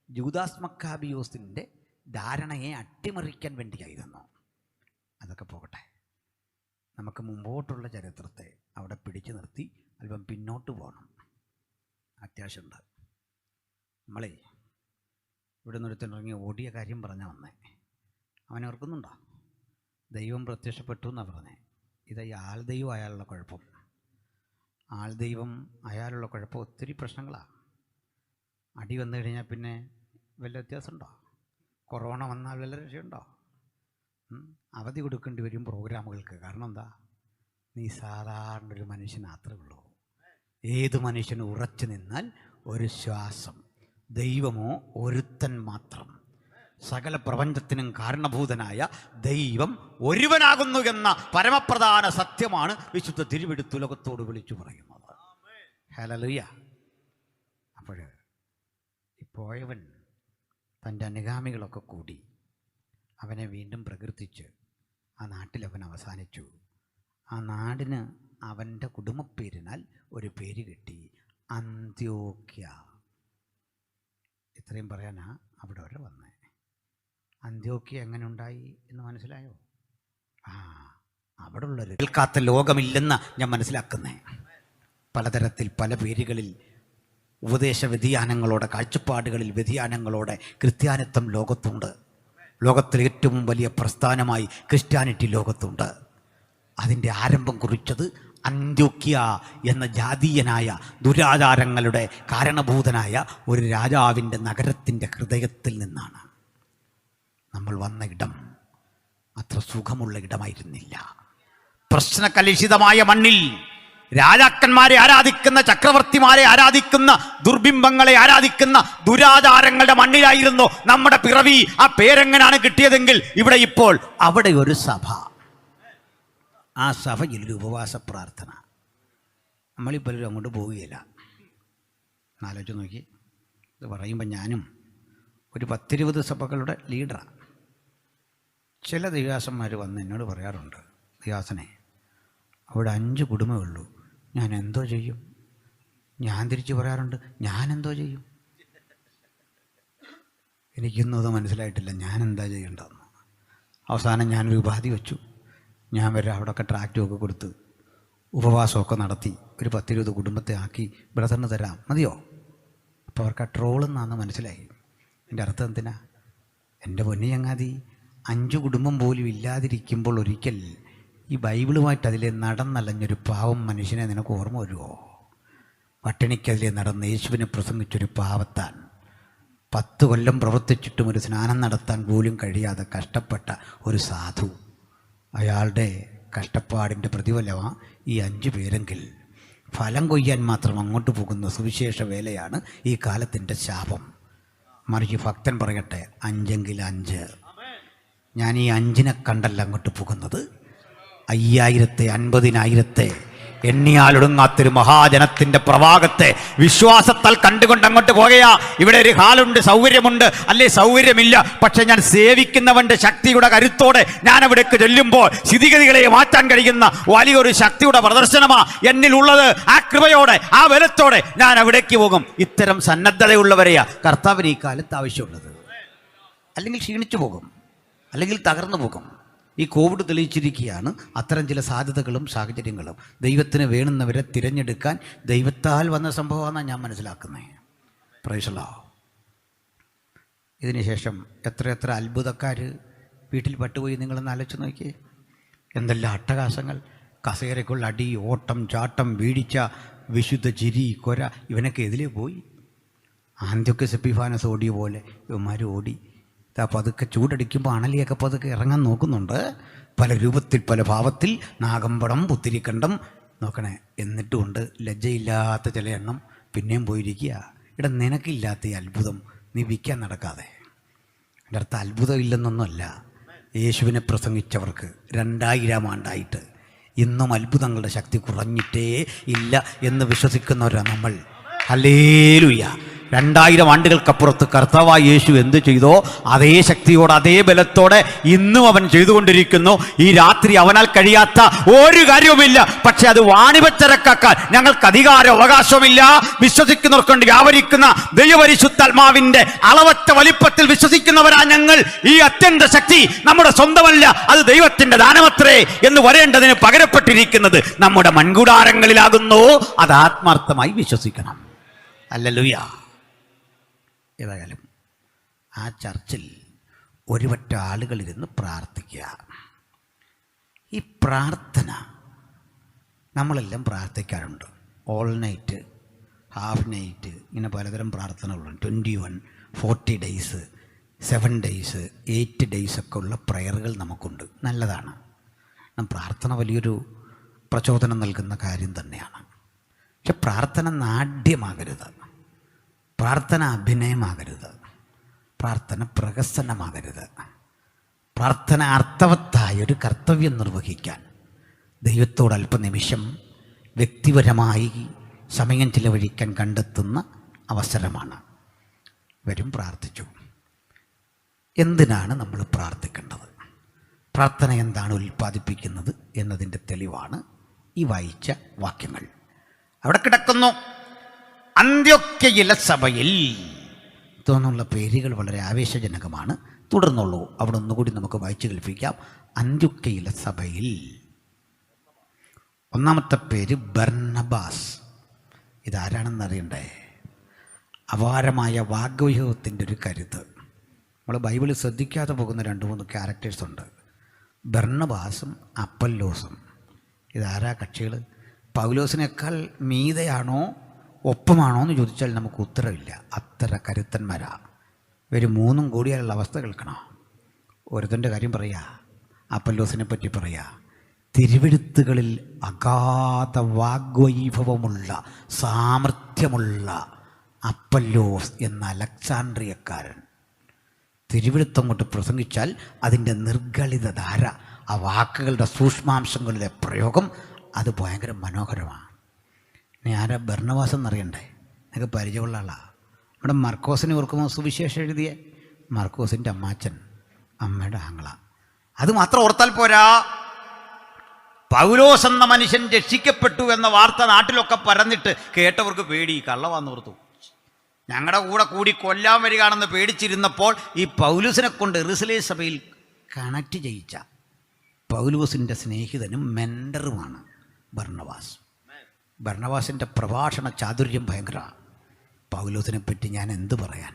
ജൂദാസ് മക്കാബിയോസിൻ്റെ ധാരണയെ അട്ടിമറിക്കാൻ വേണ്ടിയായിരുന്നു. അതൊക്കെ പോകട്ടെ, നമുക്ക് മുമ്പോട്ടുള്ള ചരിത്രത്തെ അവിടെ പിടിച്ചു നിർത്തി അല്പം പിന്നോട്ട് പോകണം. അത്യാവശ്യമുണ്ട്. നമ്മളെ ഇവിടെ നിന്നൊരുത്തിനിറങ്ങി ഓടിയ കാര്യം പറഞ്ഞാൽ വന്നേ, അവനെ ഓർക്കുന്നുണ്ടോ? ദൈവം പ്രത്യക്ഷപ്പെട്ടു എന്നാണ് പറഞ്ഞേ. ഇത് ഈ ആൾ ദൈവം അയാളുള്ള കുഴപ്പം. ആൾ ദൈവം അയാളുള്ള കുഴപ്പം ഒത്തിരി പ്രശ്നങ്ങളാണ്. അടി വന്നു കഴിഞ്ഞാൽ പിന്നെ വല്ല വ്യത്യാസമുണ്ടോ? കൊറോണ വന്നാൽ വല്ല രക്ഷയുണ്ടോ? അവധി കൊടുക്കേണ്ടി വരും പ്രോഗ്രാമുകൾക്ക്. കാരണം എന്താ? നീ സാധാരണ ഒരു മനുഷ്യൻ മാത്രമേ ഉള്ളൂ. ഏത് മനുഷ്യനും ഉറച്ചു നിന്നാൽ ഒരു ശ്വാസം, ദൈവമോ ഒരുത്തൻ മാത്രം. സകല പ്രപഞ്ചത്തിനും കാരണഭൂതനായ ദൈവം ഒരുവനാകുന്നു എന്ന പരമപ്രധാന സത്യമാണ് വിശുദ്ധ തിരുവെഴുത്ത് ലോകത്തോട് വിളിച്ചു പറയുന്നത്. ഹല്ലേലൂയ. അപ്പോൾ പോയവൻ തൻ്റെ അനുഗാമികളൊക്കെ കൂടി അവനെ വീണ്ടും പ്രകീർത്തിച്ച് ആ നാട്ടിൽ അവൻ അവസാനിച്ചു. ആ നാടിന് അവൻ്റെ കുടുംബപ്പേരിനാൽ ഒരു പേര് കിട്ടി, അന്ത്യോക്യ. ഇത്രയും പറയാനാ അവിടെ വരെ വന്നേ. അന്ത്യോക്യ എങ്ങനെ ഉണ്ടായി എന്ന് മനസ്സിലായോ? അവിടെ ഉള്ളൊരു കേൾക്കാത്ത ലോകമില്ലെന്ന് ഞാൻ മനസ്സിലാക്കുന്നേ. പലതരത്തിൽ പല പേരുകളിൽ ഉപദേശ വ്യതിയാനങ്ങളോടെ, കാഴ്ചപ്പാടുകളിൽ വ്യതിയാനങ്ങളോടെ ക്രിസ്ത്യാനിത്വം ലോകത്തുണ്ട്. ലോകത്തിലെ ഏറ്റവും വലിയ പ്രസ്ഥാനമായി ക്രിസ്ത്യാനിറ്റി ലോകത്തുണ്ട്. അതിൻ്റെ ആരംഭം കുറിച്ചത് അന്ത്യോക്യ എന്ന ജാതീയനായ ദുരാചാരങ്ങളുടെ കാരണഭൂതനായ ഒരു രാജാവിൻ്റെ നഗരത്തിൻ്റെ ഹൃദയത്തിൽ നിന്നാണ്. നമ്മൾ വന്ന ഇടം അത്ര സുഖമുള്ള ഇടമായിരുന്നില്ല. പ്രശ്നകലുഷിതമായ മണ്ണിൽ രാജാക്കന്മാരെ ആരാധിക്കുന്ന, ചക്രവർത്തിമാരെ ആരാധിക്കുന്ന, ദുർബിംബങ്ങളെ ആരാധിക്കുന്ന ദുരാചാരങ്ങളുടെ മണ്ണിലായിരുന്നു നമ്മുടെ പിറവി. ആ പേരെങ്ങനെയാണ് കിട്ടിയതെങ്കിൽ ഇവിടെ ഇപ്പോൾ അവിടെ ഒരു സഭ, ആ സഭയിൽ ഒരു ഉപവാസ പ്രാർത്ഥന. നമ്മളിപ്പോൾ അങ്ങോട്ട് പോവുകയില്ല. ആലോചിച്ച് നോക്കി. ഇത് പറയുമ്പോൾ ഞാനും ഒരു 10-20 സഭകളുടെ ലീഡറാണ്. ചില ദിവ്യാസന്മാർ വന്ന് എന്നോട് പറയാറുണ്ട്, ദിവ്യാസനെ അവിടെ 5 കുടുംബമേ ഉള്ളൂ, ഞാൻ എന്തോ ചെയ്യും? ഞാൻ തിരിച്ചു പറയാറുണ്ട്, ഞാനെന്തോ ചെയ്യും? എനിക്കൊന്നും അത് മനസ്സിലായിട്ടില്ല, ഞാൻ എന്താ ചെയ്യേണ്ടതെന്ന്. അവസാനം ഞാനൊരു ഉപാധി വെച്ചു. ഞാൻ വരെ അവിടെയൊക്കെ ട്രാക്റ്റുമൊക്കെ കൊടുത്ത് ഉപവാസമൊക്കെ നടത്തി ഒരു 10-20 കുടുംബത്തെ ആക്കി ബ്രദറിന് തരാം, മതിയോ? അപ്പോൾ അവർക്ക് ആ ട്രോളെന്നാന്ന് മനസ്സിലായി. എൻ്റെ അർത്ഥം എന്തിനാ? എൻ്റെ പൊന്നി ചങ്ങാതി, 5 കുടുംബം പോലും ഇല്ലാതിരിക്കുമ്പോൾ ഒരിക്കൽ ഈ ബൈബിളുമായിട്ട് അതിലെ നടന്നലഞ്ഞൊരു പാവം മനുഷ്യനെ നിനക്ക് ഓർമ്മ വരുമോ? പട്ടിണിക്കതിലെ നടന്ന് യേശുവിനെ പ്രസംഗിച്ചൊരു പാവത്താൻ 10 കൊല്ലം പ്രവർത്തിച്ചിട്ടും ഒരു സ്നാനം നടത്താൻ പോലും കഴിയാതെ കഷ്ടപ്പെട്ട ഒരു സാധു. അയാളുടെ കഷ്ടപ്പാടിൻ്റെ പ്രതിഫലമാണ് ഈ 5 പേരെങ്കിൽ ഫലം കൊയ്യാൻ മാത്രം അങ്ങോട്ട് പോകുന്ന സുവിശേഷ വേലയാണ് ഈ കാലത്തിൻ്റെ ശാപം. മറിച്ച് ഭക്തൻ പറയട്ടെ, 5 5. ഞാൻ ഈ 5 കണ്ടല്ല അങ്ങോട്ട് പോകുന്നത്. 5000 50,000 എണ്ണിയാലൊടുങ്ങാത്തൊരു മഹാജനത്തിൻ്റെ പ്രവാഹത്തെ വിശ്വാസത്താൽ കണ്ടുകൊണ്ട് അങ്ങോട്ട് പോകുകയാ. ഇവിടെ ഒരു ഹാളുണ്ട്, സൗകര്യമുണ്ട്, അല്ലേ സൗകര്യമില്ല, പക്ഷെ ഞാൻ സേവിക്കുന്നവൻ്റെ ശക്തിയുടെ കരുത്തോടെ ഞാൻ അവിടേക്ക് ചെല്ലുമ്പോൾ സ്ഥിതിഗതികളെ മാറ്റാൻ കഴിയുന്ന വലിയൊരു ശക്തിയുടെ പ്രദർശനമാ എന്നിലുള്ളത്. ആ കൃപയോടെ, ആ ബലത്തോടെ ഞാൻ അവിടേക്ക് പോകും. ഇത്തരം സന്നദ്ധതയുള്ളവരെയാ കർത്താവിന് ഈ കാലത്ത് ആവശ്യമുള്ളത്. അല്ലെങ്കിൽ ക്ഷീണിച്ചു പോകും, അല്ലെങ്കിൽ തകർന്നു പോകും. ഈ കോവിഡ് തെളിയിച്ചിരിക്കുകയാണ് അത്തരം ചില സാധ്യതകളും സാഹചര്യങ്ങളും. ദൈവത്തിന് വേണ്ടുന്നവരെ തിരഞ്ഞെടുക്കാൻ ദൈവത്താൽ വന്ന സംഭവമാണെന്നാണ് ഞാൻ മനസ്സിലാക്കുന്നത്. Price the Lord. ഇതിനുശേഷം എത്ര അത്ഭുതക്കാർ വീട്ടിൽ പട്ടുപോയി നിങ്ങളൊന്ന് ആലോചിച്ച് നോക്കിയേ. എന്തെല്ലാം അട്ടഹാസങ്ങൾ! കസേരക്കുള്ള അടി, ഓട്ടം, ചാട്ടം, വീഴ്ച, വിശുദ്ധ ചിരി, കൊര. ഇവനൊക്കെ എതിലേ പോയി? ആദ്യമൊക്കെ സെപ്പിഫാനസ് ഓടിയ പോലെ ഇവന്മാർ ഓടി. പതുക്കെ ചൂടടിക്കുമ്പോൾ അണലിയൊക്കെ പതുക്കെ ഇറങ്ങാൻ നോക്കുന്നുണ്ട്. പല രൂപത്തിൽ, പല ഭാവത്തിൽ, നാഗമ്പടം, പുത്തിരിക്കണ്ടം നോക്കണേ. എന്നിട്ടുമുണ്ട് ലജ്ജയില്ലാത്ത ചില എണ്ണം പിന്നെയും പോയിരിക്കുക. ഇവിടെ നിനക്കില്ലാത്ത ഈ അത്ഭുതം നീ വിൽക്കാൻ നടക്കാതെ. എൻ്റെ അടുത്ത് അത്ഭുതം ഇല്ലെന്നൊന്നുമല്ല. യേശുവിനെ പ്രസംഗിച്ചവർക്ക് 2000 ആണ്ടായിട്ട് ഇന്നും അത്ഭുതങ്ങളുടെ ശക്തി കുറഞ്ഞിട്ടേ ഇല്ല എന്ന് വിശ്വസിക്കുന്നവരാണ് നമ്മൾ. ഹല്ലേലൂയ. 2000 ആണ്ടുകൾക്കപ്പുറത്ത് കർത്താവായ യേശു എന്ത് ചെയ്തോ അതേ ശക്തിയോടെ, അതേ ബലത്തോടെ ഇന്നും അവൻ ചെയ്തുകൊണ്ടിരിക്കുന്നു. ഈ രാത്രി അവനാൽ കഴിയാത്ത ഒരു കാര്യവുമില്ല. പക്ഷെ അത് വാണിഭച്ചരക്കാക്കാൻ ഞങ്ങൾക്ക് അധികാര അവകാശമില്ല. വിശ്വസിക്കുന്നവർക്ക് കൊണ്ട് വ്യാപരിക്കുന്ന ദൈവപരിശുദ്ധാത്മാവിന്റെ അളവറ്റ വലിപ്പത്തിൽ വിശ്വസിക്കുന്നവരാ ഞങ്ങൾ. ഈ അത്യന്ത ശക്തി നമ്മുടെ സ്വന്തമല്ല, അത് ദൈവത്തിന്റെ ദാനമത്രേ എന്ന് വരേണ്ടതിന് പകരപ്പെട്ടിരിക്കുന്നത് നമ്മുടെ മൺകൂടാരങ്ങളിലാകുന്നു. അത് ആത്മാർത്ഥമായി വിശ്വസിക്കണം. ഹല്ലേലൂയ. ഏതായാലും ആ ചർച്ചിൽ ഒരുപറ്റ ആളുകളിരുന്ന് പ്രാർത്ഥിക്കുക. ഈ പ്രാർത്ഥന നമ്മളെല്ലാം പ്രാർത്ഥിക്കാറുണ്ട്. ഓൾ നൈറ്റ്, ഹാഫ് നൈറ്റ്, ഇങ്ങനെ പലതരം പ്രാർത്ഥനകളുണ്ട്. 21, 40 ഡേയ്സ്, 7 ഡേയ്സ്, 8 ഡേയ്സ് ഒക്കെ ഉള്ള പ്രയറുകൾ നമുക്കുണ്ട്. നല്ലതാണ്. പ്രാർത്ഥന വലിയൊരു പ്രചോദനം നൽകുന്ന കാര്യം തന്നെയാണ്. പക്ഷെ പ്രാർത്ഥന നാട്യമാകരുത്, പ്രാർത്ഥന അഭിനയമാകരുത്, പ്രാർത്ഥന പ്രഹസനമാകരുത്. പ്രാർത്ഥന അർത്ഥവത്തായൊരു കർത്തവ്യം നിർവഹിക്കാൻ ദൈവത്തോട് അല്പനിമിഷം വ്യക്തിപരമായി സമയം ചിലവഴിക്കാൻ കണ്ടെത്തുന്ന അവസരമാണ്. വരും പ്രാർത്ഥിച്ചു. എന്തിനാണ് നമ്മൾ പ്രാർത്ഥിക്കേണ്ടത്? പ്രാർത്ഥന എന്താണ് ഉൽപ്പാദിപ്പിക്കുന്നത് എന്നതിൻ്റെ തെളിവാണ് ഈ വായിച്ച വാക്യങ്ങൾ. അവിടെ കിടക്കുന്നു. അന്ത്യോക്യയിലെ സഭയിൽ തോന്നുള്ള പേരുകൾ വളരെ ആവേശജനകമാണ്. തുടർന്നുള്ളൂ. അവിടെ ഒന്നുകൂടി നമുക്ക് വായിച്ചു കേൾപ്പിക്കാം. അന്ത്യോക്യയിലെ സഭയിൽ ഒന്നാമത്തെ പേര് ബർന്നബാസ്. ഇതാരാണെന്നറിയണ്ടേ? അപാരമായ വാഗ്വ്യൂഹത്തിൻ്റെ ഒരു കരുത്ത്. നമ്മൾ ബൈബിളിൽ ശ്രദ്ധിക്കാതെ പോകുന്ന 2-3 ക്യാരക്ടേഴ്സ് ഉണ്ട്. ബർന്നബാസും അപ്പല്ലോസും. ഇതാരാ കക്ഷികൾ? പൗലോസിനേക്കാൾ മീതയാണോ ഒപ്പമാണോ എന്ന് ചോദിച്ചാൽ നമുക്ക് ഉത്തരവില്ല. അത്ര കരുത്തന്മാരാ ഇവർ. 3 കൂടിയാലുള്ള അവസ്ഥ കേൾക്കണം. ഒരുത്തൻ്റെ കാര്യം പറയുക, അപ്പല്ലോസിനെ പറ്റി പറയുക. തിരുവെഴുത്തുകളിൽ അഗാധ വാഗ്വൈഭവമുള്ള, സാമർഥ്യമുള്ള അപ്പല്ലോസ് എന്ന അലക്സാണ്ട്രിയക്കാരൻ. തിരുവെഴുത്തം കൊണ്ട് പ്രസംഗിച്ചാൽ അതിൻ്റെ നിർഗളിത ധാര, ആ വാക്കുകളുടെ സൂക്ഷ്മാംശങ്ങളുടെ പ്രയോഗം, അത് ഭയങ്കര മനോഹരമാണ്. ഇനി ആരാ ബർന്നബാസ് എന്നറിയണ്ടേ? നിങ്ങൾക്ക് പരിചയമുള്ള ആളാണ്. നമ്മുടെ മർക്കോസിനെ ഓർക്കുമ്പോൾ സുവിശേഷം എഴുതിയ മർക്കോസിൻ്റെ അമ്മാച്ചൻ, അമ്മയുടെ ആങ്ങള. അത് മാത്രം ഓർത്താൽ പോരാ. പൗലോസ് എന്ന മനുഷ്യൻ രക്ഷിക്കപ്പെട്ടു എന്ന വാർത്ത നാട്ടിലൊക്കെ പരന്നിട്ട് കേട്ടവർക്ക് പേടി. കള്ളവാന്നോർത്തു. ഞങ്ങളുടെ കൂടി കൊല്ലാൻ വരികയാണെന്ന് പേടിച്ചിരുന്നപ്പോൾ ഈ പൗലോസിനെ കൊണ്ട് യെരൂശലേം സഭയിൽ കണക്റ്റ് ചെയ്യിച്ച പൗലോസിൻ്റെ സ്നേഹിതനും മെൻഡറുമാണ് ബർന്നബാസ്. ബർന്നബാസിൻ്റെ പ്രഭാഷണ ചാതുര്യം ഭയങ്കര. പൗലോസിനെ പറ്റി ഞാൻ എന്ത് പറയാൻ?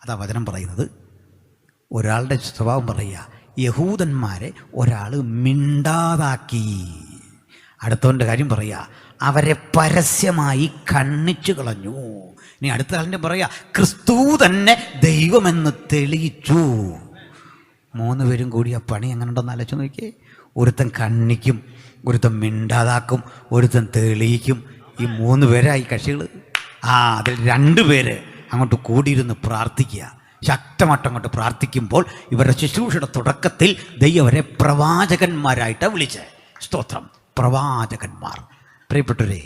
അതാ വചനം പറയുന്നത്. ഒരാളുടെ സ്വഭാവം പറയുക, യഹൂദന്മാരെ ഒരാൾ മിണ്ടാതാക്കി. അടുത്തവൻ്റെ കാര്യം പറയുക, അവരെ പരസ്യമായി കണ്ണിച്ചു കളഞ്ഞു. ഇനി അടുത്ത ആളിൻ്റെ പറയുക, ക്രിസ്തു തന്നെ ദൈവമെന്ന് തെളിയിച്ചു. 3 പേരും കൂടി ആ പണി എങ്ങനെ ഉണ്ടെന്ന് ആലോചിച്ച് നോക്കിയേ. ഒരുത്തൻ കണ്ണിക്കും, ഒരുത്തൻ മിണ്ടാതാക്കും, ഒരുത്തൻ തെളിയിക്കും. ഈ 3 പേരായി കക്ഷികൾ. അതിൽ 2 പേര് അങ്ങോട്ട് കൂടിയിരുന്ന് പ്രാർത്ഥിക്കുക. ശക്തമായിട്ട് അങ്ങോട്ട് പ്രാർത്ഥിക്കുമ്പോൾ ഇവരുടെ ശുശ്രൂഷയുടെ തുടക്കത്തിൽ ദൈവം അവരെ പ്രവാചകന്മാരായിട്ടാണ് വിളിച്ചത്. സ്തോത്രം. പ്രവാചകന്മാർ. പ്രിയപ്പെട്ടവരെ,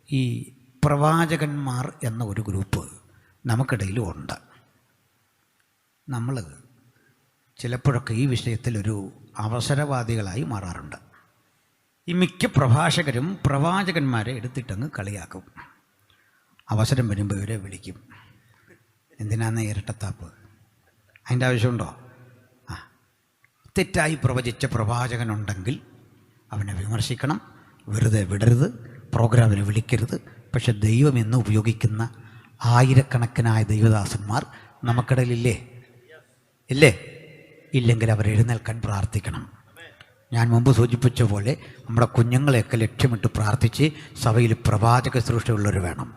ഈ പ്രവാചകന്മാർ എന്ന ഒരു ഗ്രൂപ്പ് നമുക്കിടയിലും ഉണ്ട്. നമ്മൾ ചിലപ്പോഴൊക്കെ ഈ വിഷയത്തിൽ ഒരു അവസരവാദികളായി മാറാറുണ്ട്. ഈ മിക്ക പ്രഭാഷകരും പ്രവാചകന്മാരെ എടുത്തിട്ടങ്ങ് കളിയാക്കും. അവസരം വരുമ്പോൾ ഇവരെ വിളിക്കും. എന്തിനാന്ന് ഇരട്ടത്താപ്പ്? അതിൻ്റെ ആവശ്യമുണ്ടോ? തെറ്റായി പ്രവചിച്ച പ്രവാചകനുണ്ടെങ്കിൽ അവനെ വിമർശിക്കണം, വെറുതെ വിടരുത്, പ്രോഗ്രാമിന് വിളിക്കരുത്. പക്ഷെ ദൈവം എന്ന് ഉപയോഗിക്കുന്ന ആയിരക്കണക്കിനായ ദൈവദാസന്മാർ നമുക്കിടയിലില്ലേ? ഇല്ലേ? ഇല്ലെങ്കിൽ അവർ എഴുന്നേൽക്കാൻ പ്രാർത്ഥിക്കണം. ഞാൻ മുമ്പ് സൂചിപ്പിച്ച പോലെ നമ്മുടെ കുഞ്ഞുങ്ങളെയൊക്കെ ലക്ഷ്യമിട്ട് പ്രാർത്ഥിച്ച് സഭയിൽ പ്രവാചക ശുശ്രൂഷയുള്ളവർ വേണം.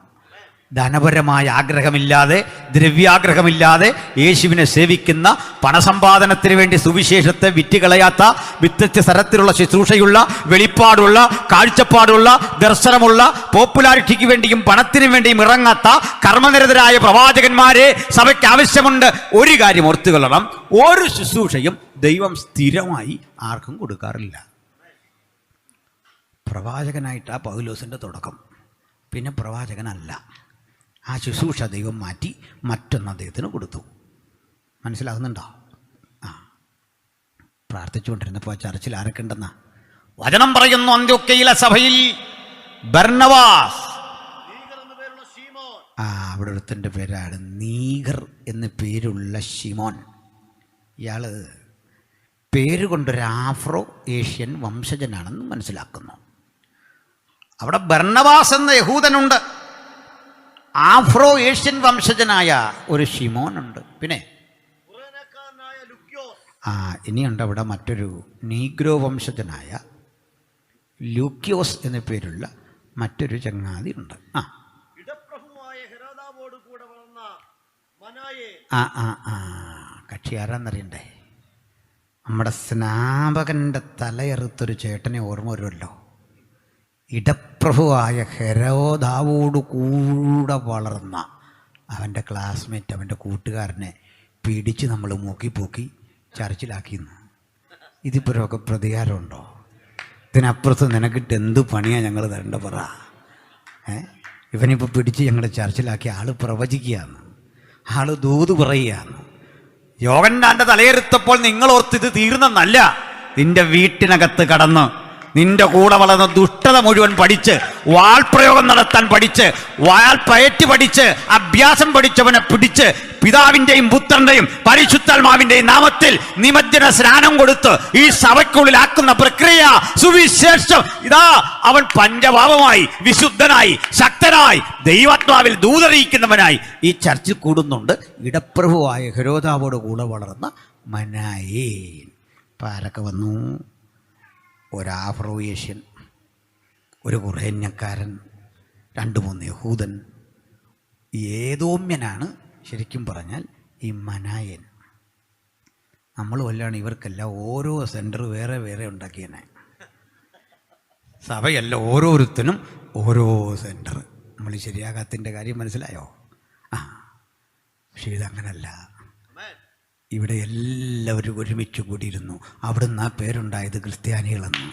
ധനപരമായ ആഗ്രഹമില്ലാതെ, ദ്രവ്യാഗ്രഹമില്ലാതെ യേശുവിനെ സേവിക്കുന്ന, പണസമ്പാദനത്തിന് വേണ്ടി സുവിശേഷത്തെ വിറ്റുകളയാത്ത, വ്യത്യസ്ത തരത്തിലുള്ള ശുശ്രൂഷയുള്ള, വെളിപ്പാടുള്ള, കാഴ്ചപ്പാടുള്ള, ദർശനമുള്ള, പോപ്പുലാരിറ്റിക്ക് വേണ്ടിയും പണത്തിനും വേണ്ടിയും ഇറങ്ങാത്ത കർമ്മനിരതരായ പ്രവാചകന്മാരെ സഭയ്ക്ക് ആവശ്യമുണ്ട്. ഒരു കാര്യം ഓർത്തുകൊള്ളണം, ഒരു ശുശ്രൂഷയും ദൈവം സ്ഥിരമായി ആർക്കും കൊടുക്കാറില്ല. പ്രവാചകനായിട്ടാ പൗലോസിൻ്റെ തുടക്കം, പിന്നെ പ്രവാചകനല്ല. ആ ശുശ്രൂഷ ദൈവം മാറ്റി മറ്റൊന്ന് അദ്ദേഹത്തിന് കൊടുത്തു. മനസ്സിലാകുന്നുണ്ടോ? പ്രാർത്ഥിച്ചുകൊണ്ടിരുന്നപ്പോൾ ചർച്ചിൽ ആരൊക്കെ ഉണ്ടെന്നാ വചനം പറയുന്നു. അന്ത്യോക്യയിലെ സഭയിൽ ബർന്നബാസ്, അവിടെ ഒരുത്തൻ്റെ പേരാണ് നീഗർ എന്ന് പേരുള്ള ശിമോൻ. ഇയാൾ പേരുകൊണ്ടൊരു ആഫ്രോ ഏഷ്യൻ വംശജനാണെന്ന് മനസ്സിലാക്കുന്നു. അവിടെ ബർന്നബാസ് എന്ന യഹൂദനുണ്ട്, ആഫ്രോ ഏഷ്യൻ വംശജനായ ഒരു ശിമോനുണ്ട്, പിന്നെ ഇനിയുണ്ട് അവിടെ മറ്റൊരു നീഗ്രോ വംശജനായ ലൂക്യോസ് എന്ന പേരുള്ള മറ്റൊരു ചങ്ങാതി ഉണ്ട്. കക്ഷി ആരാന്നറിയണ്ടേ? നമ്മുടെ സ്നാപകൻ്റെ തലയെറുത്തൊരു ചേട്ടനെ ഓർമ്മ വരുമല്ലോ. ഇടപ്രഭുവായ ഹെരോദാവോട് കൂടെ വളർന്ന അവൻ്റെ ക്ലാസ്മേറ്റ്, അവൻ്റെ കൂട്ടുകാരനെ പിടിച്ച് നമ്മൾ മൂക്കിപ്പോക്കി ചർച്ചിലാക്കിയെന്ന്. ഇതിപ്പോഴൊക്കെ പ്രതികാരമുണ്ടോ? ഇതിനപ്പുറത്ത് നിനക്കിട്ട് എന്ത് പണിയാണ് ഞങ്ങൾ തരേണ്ട പറ? ഇവനിപ്പോൾ പിടിച്ച് ഞങ്ങളുടെ ചർച്ചിലാക്കി. ആൾ പ്രവചിക്കുകയാണ്, ആൾ ദൂത് പറയുകയാണ്. യോഹന്നാന്റെ തലയെടുത്തപ്പോൾ നിങ്ങളോർത്ത് ഇത് തീർന്നെന്നല്ല. നിന്റെ വീട്ടിനകത്ത് കടന്ന് നിന്റെ കൂടെ വളർന്ന ദുഷ്ടത മുഴുവൻ പഠിച്ച്, വാൾപ്രയോഗം നടത്താൻ പഠിച്ച്, വാൾ പയറ്റ് പഠിച്ച്, അഭ്യാസം പഠിച്ചവനെ പിടിച്ച് പിതാവിൻ്റെയും പുത്രൻ്റെയും പരിശുദ്ധാത്മാവിൻ്റെയും നാമത്തിൽ നിമജ്ജന സ്നാനം കൊടുത്ത് ഈ സഭയ്ക്കുള്ളിലാക്കുന്ന പ്രക്രിയ, സുവിശേഷം, ഇതാ അവൻ പഞ്ചപാപമായി, വിശുദ്ധനായി, ശക്തനായി, ദൈവാത്മാവിൽ ദൂതറിയിക്കുന്നവനായി ഈ ചർച്ചിൽ കൂടുന്നുണ്ട്. ഇടപ്രഭുവായ ഹെരോദാവോട് കൂടെ വളർന്ന മനായേൻ. ഇപ്പം ആരൊക്കെ വന്നു? ഒരാഫ്രോ ഏഷ്യൻ, ഒരു കുറേന്യക്കാരൻ, 2-3 യഹൂദൻ. ഏതോമ്യനാണ് ശരിക്കും പറഞ്ഞാൽ ഈ മനായൻ. നമ്മൾ വല്ലാണ് ഇവർക്കെല്ലാം ഓരോ സെൻറ്റർ വേറെ വേറെ ഉണ്ടാക്കിയനെ. സഭയല്ല, ഓരോരുത്തരും ഓരോ സെൻറ്റർ. നമ്മൾ ശരിയാകാത്തതിൻ്റെ കാര്യം മനസ്സിലായോ? പക്ഷേ ഇതങ്ങനല്ല. ഇവിടെ എല്ലാവരും ഒരുമിച്ച് കൂടിയിരുന്നു. അവിടുന്ന് ആ പേരുണ്ടായത് ക്രിസ്ത്യാനികളെന്ന്.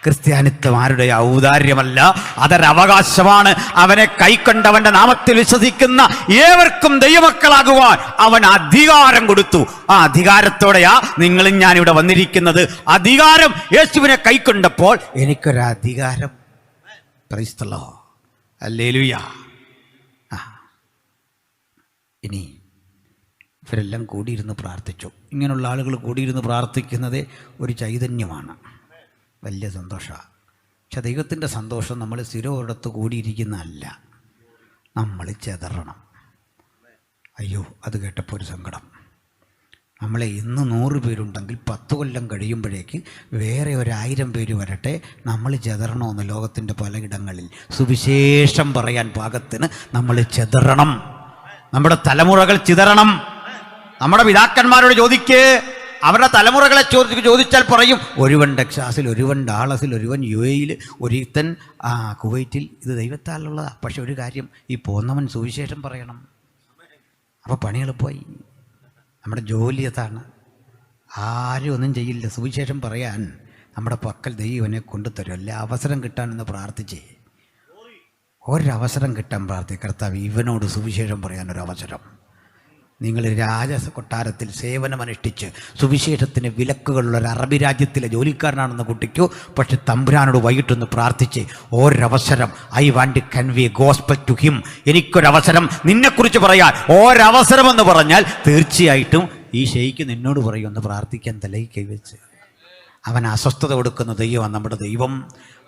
ക്രിസ്ത്യാനിത്വം ആരുടെ ഔദാര്യമല്ല, അതൊരവകാശമാണ്. അവനെ കൈക്കൊണ്ടവന്റെ നാമത്തിൽ വിശ്വസിക്കുന്ന ഏവർക്കും ദൈവമക്കളാകുവാൻ അവൻ അധികാരം കൊടുത്തു. ആ അധികാരത്തോടെയാ നിങ്ങളും ഞാനിവിടെ വന്നിരിക്കുന്നത്. അധികാരം യേശുവിനെ കൈക്കൊണ്ടപ്പോൾ എനിക്കൊരധികാരം. Praise the Lord, hallelujah. ഇനി ഇവരെല്ലാം കൂടിയിരുന്ന് പ്രാർത്ഥിച്ചു. ഇങ്ങനെയുള്ള ആളുകൾ കൂടിയിരുന്ന് പ്രാർത്ഥിക്കുന്നത് ഒരു ചൈതന്യമാണ്, വലിയ സന്തോഷമാണ്. പക്ഷെ ദൈവത്തിൻ്റെ സന്തോഷം നമ്മൾ സ്ഥിരം ഒരിടത്ത് കൂടിയിരിക്കുന്നതല്ല, നമ്മൾ ചെതറണം. അയ്യോ, അത് കേട്ടപ്പോൾ ഒരു സങ്കടം. നമ്മളെ ഇന്ന് 100 പേരുണ്ടെങ്കിൽ 10 കൊല്ലം കഴിയുമ്പോഴേക്ക് വേറെ 1000 പേര് വരട്ടെ, നമ്മൾ ചെതറണമെന്ന്. ലോകത്തിൻ്റെ പലയിടങ്ങളിൽ സുവിശേഷം പറയാൻ പാകത്തിന് നമ്മൾ ചെതറണം. നമ്മുടെ തലമുറകൾ ചിതറണം. നമ്മുടെ പിതാക്കന്മാരോട് ചോദിക്ക്, അവരുടെ തലമുറകളെ ചോദിച്ചാൽ പറയും, ഒരുവൻ ടെക്സാസിൽ, ഒരുവൻ ഡാളസിൽ, ഒരുവൻ UAE, ഒരുത്തൻ കുവൈറ്റിൽ. ഇത് ദൈവത്താലുള്ളതാണ്. പക്ഷെ ഒരു കാര്യം, ഈ പോന്നവൻ സുവിശേഷം പറയണം. അപ്പോൾ പണി എളുപ്പമായി. നമ്മുടെ ജോലി അതാണ്. ആരും ഒന്നും ചെയ്യില്ല. സുവിശേഷം പറയാൻ നമ്മുടെ പക്കൽ ദൈവനെ കൊണ്ടുതരും. അല്ല അവസരം കിട്ടാനെന്ന് പ്രാർത്ഥിച്ചേ. ഒരവസരം കിട്ടാൻ കർത്താവ് ഇവനോട് സുവിശേഷം പറയാനൊരവസരം. നിങ്ങൾ രാജകൊട്ടാരത്തിൽ സേവനമനുഷ്ഠിച്ച് സുവിശേഷത്തിന് വിലക്കുകളുള്ള ഒരു അറബി രാജ്യത്തിലെ ജോലിക്കാരനാണെന്ന കുട്ടിക്കോ, പക്ഷെ തമ്പുരാനോട് വൈകിട്ടൊന്ന് പ്രാർത്ഥിച്ച് ഒരവസരം, I want to convey gospel to him, എനിക്കൊരവസരം നിന്നെക്കുറിച്ച് പറയാൻ. ഒരവസരമെന്ന് പറഞ്ഞാൽ തീർച്ചയായിട്ടും ഈ ഷെയ്ക്ക് നിന്നോട് പറയും ഒന്ന് പ്രാർത്ഥിക്കാൻ തലയിൽ കൈവച്ച്. അവൻ അസ്വസ്ഥത കൊടുക്കുന്ന ദൈവമാണ് നമ്മുടെ ദൈവം.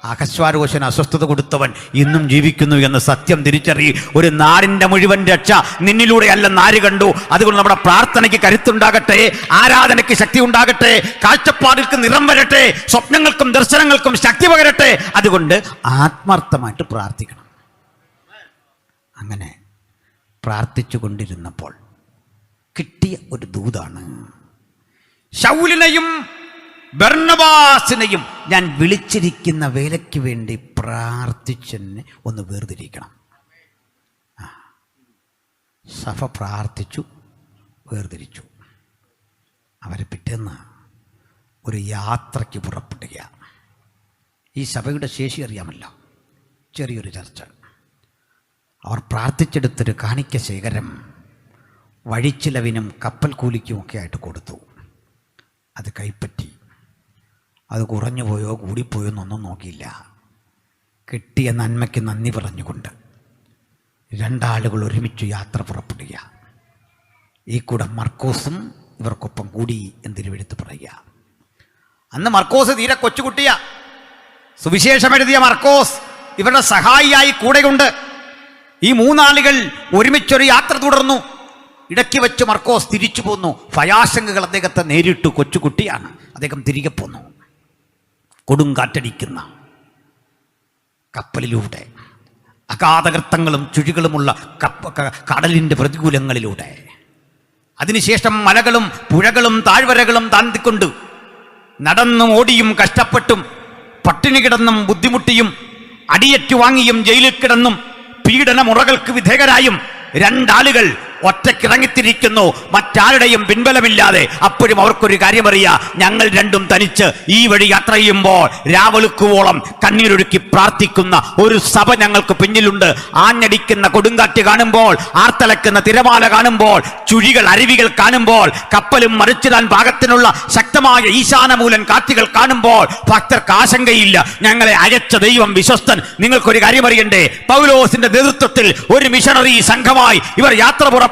അഹശ്വാരോശന് അസ്വസ്ഥത കൊടുത്തവൻ ഇന്നും ജീവിക്കുന്നു എന്ന സത്യം തിരിച്ചറിയി. ഒരു നാടിൻ്റെ മുഴുവൻ രക്ഷ നിന്നിലൂടെ അല്ലെന്ന് ആര് കണ്ടു? അതുകൊണ്ട് നമ്മുടെ പ്രാർത്ഥനയ്ക്ക് കരുത്തുണ്ടാകട്ടെ, ആരാധനയ്ക്ക് ശക്തി ഉണ്ടാകട്ടെ, കാഴ്ചപ്പാടുകൾക്ക് നിറം വരട്ടെ, സ്വപ്നങ്ങൾക്കും ദർശനങ്ങൾക്കും ശക്തി പകരട്ടെ. അതുകൊണ്ട് ആത്മാർത്ഥമായിട്ട് പ്രാർത്ഥിക്കണം. അങ്ങനെ പ്രാർത്ഥിച്ചു കൊണ്ടിരുന്നപ്പോൾ കിട്ടിയ ഒരു ദൂതാണ്. ശൗലിനെയും ബർന്നബാസിനെയും ഞാൻ വിളിച്ചിരിക്കുന്ന വേലയ്ക്ക് വേണ്ടി പ്രാർത്ഥിച്ചെന്നെ ഒന്ന് വേർതിരിക്കണം. സഭ പ്രാർത്ഥിച്ചു, വേർതിരിച്ചു. അവരെ പിറ്റേന്ന് ഒരു യാത്രയ്ക്ക് പുറപ്പെടുക. ഈ സഭയുടെ ശേഷി അറിയാമല്ലോ, ചെറിയൊരു ചർച്ച. അവർ പ്രാർത്ഥിച്ചെടുത്തൊരു കാണിക്ക ശേഖരം വഴിച്ചിലവിനും കപ്പൽ കൂലിക്കുമൊക്കെ ആയിട്ട് കൊടുത്തു. അത് കൈപ്പറ്റി. അത് കുറഞ്ഞു പോയോ കൂടിപ്പോയോ എന്നൊന്നും നോക്കിയില്ല. കിട്ടിയ നന്മയ്ക്ക് നന്ദി പറഞ്ഞുകൊണ്ട് രണ്ടാളുകൾ ഒരുമിച്ച് യാത്ര പുറപ്പെടുക. ഈ കൂടെ മർക്കോസും ഇവർക്കൊപ്പം കൂടി എന്തിരുവെടുത്ത് പറയുക. അന്ന് മർക്കോസ് തീരെ കൊച്ചുകുട്ടിയാ. സുവിശേഷം എഴുതിയ മർക്കോസ് ഇവരുടെ സഹായിയായി കൂടെയുണ്ട്. ഈ മൂന്നാളുകൾ ഒരുമിച്ചൊരു യാത്ര തുടർന്നു. ഇടയ്ക്ക് വെച്ച് മർക്കോസ് തിരിച്ചു പോന്നു. ഭയാശങ്കകൾ അദ്ദേഹത്തെ നേരിട്ടു. കൊച്ചുകുട്ടിയാണ്. അദ്ദേഹം തിരികെ പോന്നു. കൊടുങ്കാറ്റടിക്കുന്ന കപ്പലിലൂടെ, അഗാധകൃത്തങ്ങളും ചുഴികളുമുള്ള കടലിൻ്റെ പ്രതികൂലങ്ങളിലൂടെ, അതിനുശേഷം മലകളും പുഴകളും താഴ്വരകളും താണ്ടിക്കൊണ്ട് നടന്നും ഓടിയും കഷ്ടപ്പെട്ടും പട്ടിണി കിടന്നും ബുദ്ധിമുട്ടിയും അടിയറ്റു വാങ്ങിയും ജയിലിൽ കിടന്നും പീഡനമുറകൾക്ക് വിധേയരായും രണ്ടാളുകൾ ഒറ്റക്കിറങ്ങിത്തിരിക്കുന്നു, മറ്റാരുടെയും പിൻബലമില്ലാതെ. അപ്പോഴും അവർക്കൊരു കാര്യം അറിയാം, ഞങ്ങൾ രണ്ടും തനിച്ച് ഈ വഴി യാത്ര ചെയ്യുമ്പോൾ രാവളുക്കുവോളം കണ്ണീരൊഴുക്കി പ്രാർത്ഥിക്കുന്ന ഒരു സഭ ഞങ്ങൾക്ക് പിന്നിലുണ്ട്. ആഞ്ഞടിക്കുന്ന കൊടുങ്കാറ്റ് കാണുമ്പോൾ, ആർത്തലക്കുന്ന തിരമാല കാണുമ്പോൾ, ചുഴികൾ അരുവികൾ കാണുമ്പോൾ, കപ്പലും മറിച്ചിടാൻ പാകത്തിനുള്ള ശക്തമായ ഈശാനമൂലൻ കാറ്റുകൾ കാണുമ്പോൾ ഭക്തർക്ക് ആശങ്കയില്ല. ഞങ്ങളെ അയച്ച ദൈവം വിശ്വസ്തൻ. നിങ്ങൾക്കൊരു കാര്യം അറിയണ്ടേ, പൗലോസിന്റെ നേതൃത്വത്തിൽ ഒരു മിഷണറി സംഘമായി ഇവർ യാത്ര പുറപ്പെട്ടു.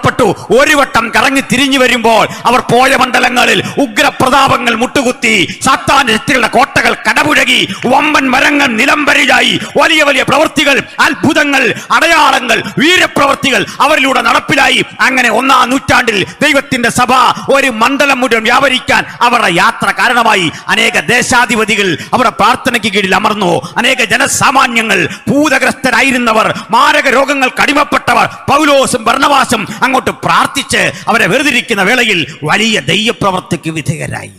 ഒരു വട്ടം കറങ്ങി തിരിഞ്ഞു വരുമ്പോൾ അവർ പോയ മണ്ഡലങ്ങളിൽ ഉഗ്രപ്രതാപങ്ങൾ മുട്ടുകുത്തി, സാത്താന്റെ ശക്തികളുടെ കോട്ടകൾ കടപുഴകി, വമ്പൻ മരങ്ങൾ നിലംപരിയായി, വലിയ വലിയ പ്രവൃത്തികൾ, അത്ഭുതങ്ങൾ, അടയാളങ്ങൾ, വീരപ്രവൃത്തികൾ അവരിലൂടെ നടപ്പിലായി. അങ്ങനെ 1-ാം നൂറ്റാണ്ടിൽ ദൈവത്തിന്റെ സഭ ഒരു മണ്ഡലം മുഴുവൻ വ്യാപരിക്കാൻ അവരുടെ യാത്ര കാരണമായി. അനേക ദേശാധിപതികൾ അവരുടെ പ്രാർത്ഥനയ്ക്ക് കീഴിൽ അമർന്നു. അനേക ജനസാമാന്യങ്ങൾ, ഭൂതഗ്രസ്തരായിരുന്നവർ, മാരക രോഗങ്ങൾക്ക് അടിമപ്പെട്ടവർ, പൗലോസും ബർന്നബാസും അങ്ങോട്ട് പ്രാർത്ഥിച്ച് അവരെ വേർതിരിക്കുന്ന വേളയിൽ വലിയ ദൈവപ്രവൃത്തിക്ക് വിധേയരായി.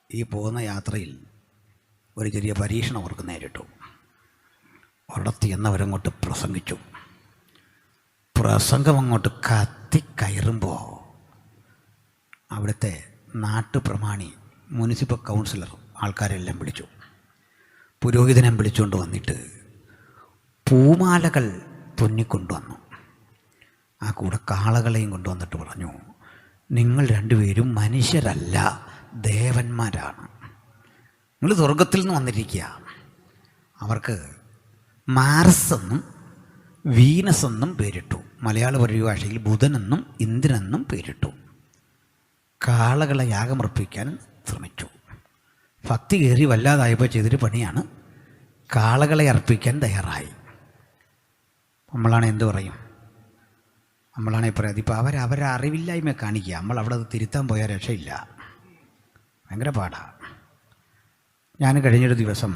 ഈ പോകുന്ന യാത്രയിൽ ഒരു ചെറിയ പരീക്ഷണം അവർക്ക് നേരിട്ടു. ഒരിടത്ത് എന്നവരങ്ങോട്ട് പ്രസംഗിച്ചു. പ്രസംഗം അങ്ങോട്ട് കത്തിക്കയറുമ്പോൾ അവിടുത്തെ നാട്ടുപ്രമാണി, മുനിസിപ്പൽ കൗൺസിലർ ആൾക്കാരെല്ലാം വിളിച്ചു. പുരോഹിതനെ വിളിച്ചുകൊണ്ട് വന്നിട്ട് പൂമാലകൾ തുന്നിക്കൊണ്ടുവന്നു. ആ കൂടെ കാളകളെയും കൊണ്ടുവന്നിട്ട് പറഞ്ഞു, നിങ്ങൾ രണ്ടുപേരും മനുഷ്യരല്ല, ദേവന്മാരാണ്. നിങ്ങൾ സ്വർഗത്തിൽ നിന്ന് വന്നിരിക്കുക. അവർക്ക് മാർസ് എന്നും വീനസ് എന്നും പേരിട്ടു. മലയാള പരിഭാഷയിൽ ബുധനെന്നും ഇന്ദ്രനെന്നും പേരിട്ടു. കാളകളെ യാഗമർപ്പിക്കാൻ ശ്രമിച്ചു. ഭക്തി കയറി വല്ലാതായപ്പോൾ ചെയ്തൊരു പണിയാണ്, കാളകളെ അർപ്പിക്കാൻ തയ്യാറായി. നമ്മളാണ് എന്തു പറയും? നമ്മളാണെങ്കിൽ പറയാം, ഇപ്പോൾ അവരെ അറിവില്ലായ്മ കാണിക്കുക. നമ്മൾ അവിടെ അത് തിരുത്താൻ പോയാൽ രക്ഷയില്ല, ഭയങ്കര പാടാണ്. ഞാൻ കഴിഞ്ഞൊരു ദിവസം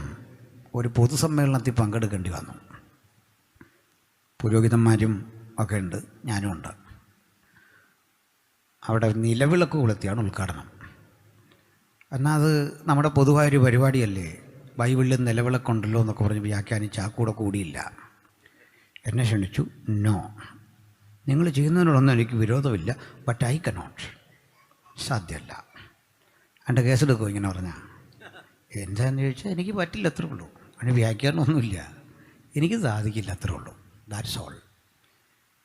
ഒരു പൊതുസമ്മേളനത്തിൽ പങ്കെടുക്കേണ്ടി വന്നു. പുരോഹിതന്മാരും ഒക്കെ ഉണ്ട്, ഞാനും ഉണ്ട്. അവിടെ നിലവിളക്ക് കൊളുത്തിയാണ് ഉദ്ഘാടനം. എന്നാൽ അത് നമ്മുടെ പൊതുവായൊരു പരിപാടിയല്ലേ, ബൈബിളിൽ നിലവിളക്കുണ്ടല്ലോ എന്നൊക്കെ പറഞ്ഞ് വ്യാഖ്യാനിച്ച് ആ കൂടെ കൂടിയില്ല. എന്നെ ക്ഷണിച്ചു. നോ, നിങ്ങൾ ചെയ്യുന്നതിനോടൊന്നും എനിക്ക് വിരോധമില്ല, ബട്ട് ഐ കനോട്ട്, സാധ്യമല്ല. എൻ്റെ കേസെടുക്കുമോ ഇങ്ങനെ പറഞ്ഞാൽ? എന്താണെന്ന് ചോദിച്ചാൽ എനിക്ക് പറ്റില്ല, അത്രേ ഉള്ളൂ. അതിന് വ്യാഖ്യാനമൊന്നുമില്ല, എനിക്ക് സാധിക്കില്ല, അത്രേ ഉള്ളൂ. That's all.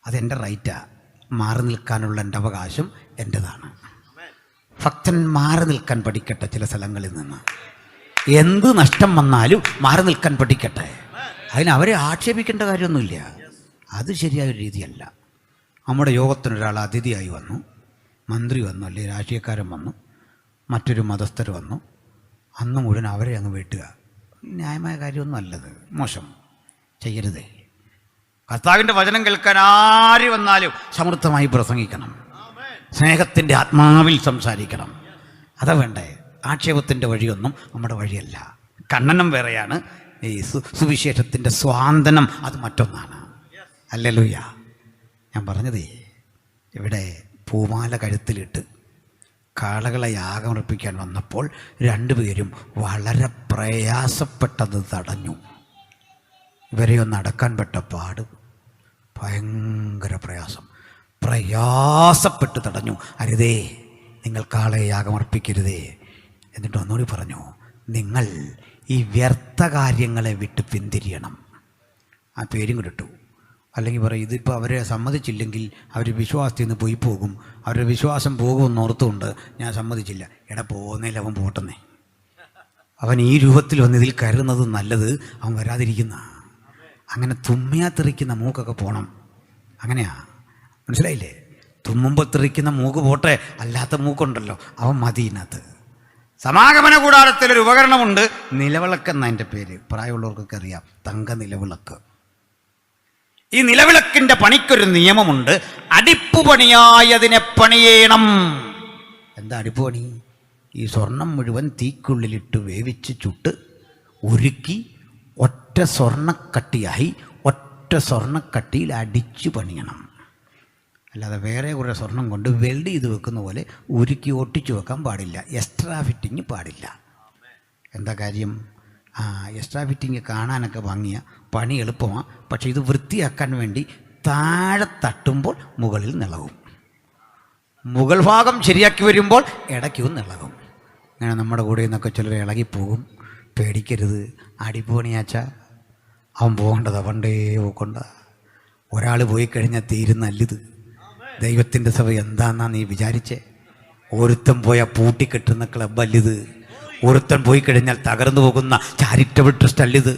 അതെൻ്റെ റൈറ്റാണ്. മാറി നിൽക്കാനുള്ള എൻ്റെ അവകാശം എൻ്റെതാണ്. ഭക്തൻ മാറി നിൽക്കാൻ പഠിക്കട്ടെ. ചില സ്ഥലങ്ങളിൽ നിന്ന് എന്ത് നഷ്ടം വന്നാലും മാറി നിൽക്കാൻ പഠിക്കട്ടെ. അതിന് അവരെ ആക്ഷേപിക്കേണ്ട കാര്യമൊന്നുമില്ല. അത് ശരിയായ രീതിയല്ല. നമ്മുടെ യോഗത്തിനൊരാൾ അതിഥിയായി വന്നു, മന്ത്രി വന്നു, അല്ലെങ്കിൽ രാഷ്ട്രീയക്കാരൻ വന്നു, മറ്റൊരു മതസ്ഥർ വന്നു, അന്ന് മുഴുവൻ അവരെ അങ്ങ് വെട്ടുക ന്യായമായ കാര്യമൊന്നും അല്ലത്. മോശം, ചെയ്യരുതേ. കർത്താവിൻ്റെ വചനം കേൾക്കാൻ ആര് വന്നാലും സമൃദ്ധമായി പ്രസംഗിക്കണം, സ്നേഹത്തിൻ്റെ ആത്മാവിൽ സംസാരിക്കണം. അതാ വേണ്ടേ. ആക്ഷേപത്തിൻ്റെ വഴിയൊന്നും നമ്മുടെ വഴിയല്ല. കണ്ണനം വേറെയാണ്, ഈ സുവിശേഷത്തിൻ്റെ സ്വാന്തനം അത് മറ്റൊന്നാണ്. ഹല്ലേലൂയ. ഞാൻ പറഞ്ഞതേ, ഇവിടെ പൂമാല കഴുത്തിലിട്ട് കാളകളെ യാഗമർപ്പിക്കാൻ വന്നപ്പോൾ രണ്ടുപേരും വളരെ പ്രയാസപ്പെട്ടത് തടഞ്ഞു. ഇവരെ ഒന്ന് അടക്കാൻ പെട്ട പാട്, ഭയങ്കര പ്രയാസപ്പെട്ട് തടഞ്ഞു. അരുതേ, നിങ്ങൾ കാളയെ യാഗമർപ്പിക്കരുതേ. എന്നിട്ട് ഒന്നുകൂടി പറഞ്ഞു, നിങ്ങൾ ഈ വ്യർത്ഥ കാര്യങ്ങളെ വിട്ട് പിന്തിരിയണം. ആ പേരും കൂടെ ഇട്ടു. അല്ലെങ്കിൽ പറയും, ഇതിപ്പോൾ അവരെ സമ്മതിച്ചില്ലെങ്കിൽ അവർ വിശ്വാസത്തിൽ നിന്ന് പോയി പോകും, അവരുടെ വിശ്വാസം പോകുമെന്ന് ഓർത്തുകൊണ്ട് ഞാൻ സമ്മതിച്ചില്ല. എടാ, പോകുന്നതിൽ അവൻ പോട്ടെന്നേ. അവൻ ഈ രൂപത്തിൽ വന്ന് ഇതിൽ കയറുന്നത് നല്ലത്, അവൻ വരാതിരിക്കുന്ന. അങ്ങനെ തുമ്മിയാ തെറിക്കുന്ന മൂക്കൊക്കെ പോകണം. അങ്ങനെയാ, മനസ്സിലായില്ലേ? തുമ്മുമ്പോൾ തെറിക്കുന്ന മൂക്ക് പോട്ടെ, അല്ലാത്ത മൂക്കുണ്ടല്ലോ, അവൻ മതി. ഇതിനകത്ത് സമാഗമന കൂടാരത്തിലൊരു ഉപകരണമുണ്ട്, നിലവിളക്കെന്ന എൻ്റെ പേര്. പ്രായമുള്ളവർക്കൊക്കെ അറിയാം, തങ്ക നിലവിളക്ക്. ഈ നിലവിളക്കിൻ്റെ പണിക്കൊരു നിയമമുണ്ട്. അടിപ്പു പണിയായി അതിനെ പണിയണം. എന്താ അടിപ്പു പണി? ഈ സ്വർണം മുഴുവൻ തീക്കുള്ളിലിട്ട് വേവിച്ച് ചുട്ട് ഉരുക്കി ഒറ്റ സ്വർണ്ണക്കട്ടിയായി ഒറ്റ സ്വർണ്ണക്കട്ടിയിൽ അടിച്ചു പണിയണം. അല്ലാതെ വേറെ കുറേ സ്വർണം കൊണ്ട് വെൽഡ് ചെയ്ത് വെക്കുന്ന പോലെ ഉരുക്കി ഒട്ടിച്ചു വെക്കാൻ പാടില്ല. എക്സ്ട്രാ ഫിറ്റിങ് പാടില്ല. എന്താ കാര്യം? എക്സ്ട്രാ ഫിറ്റിങ് കാണാനൊക്കെ ഭംഗിയ, പണി എളുപ്പമാണ്. പക്ഷേ ഇത് വൃത്തിയാക്കാൻ വേണ്ടി താഴെ തട്ടുമ്പോൾ മുകളിൽ നിളകും, മുകൾ ഭാഗം ശരിയാക്കി വരുമ്പോൾ ഇടയ്ക്കും നിളകും. അങ്ങനെ നമ്മുടെ കൂടെ നിന്നൊക്കെ ചിലർ ഇളകിപ്പോകും. പേടിക്കരുത്. അടിപ്പണിയാച്ച അവൻ പോകേണ്ടതാ, പണ്ടേ പോക്കണ്ട. ഒരാൾ പോയി കഴിഞ്ഞാൽ തീരുന്നല്ലിത്. ദൈവത്തിൻ്റെ സഭ എന്താന്നാ നീ വിചാരിച്ചേ? ഒരുത്തൻ പോയാൽ പൂട്ടിക്കെട്ടുന്ന ക്ലബ്ബല്ലിത്. ഒരുത്തൻ പോയി കഴിഞ്ഞാൽ തകർന്നു പോകുന്ന ചാരിറ്റബിൾ ട്രസ്റ്റ് അല്ലിത്.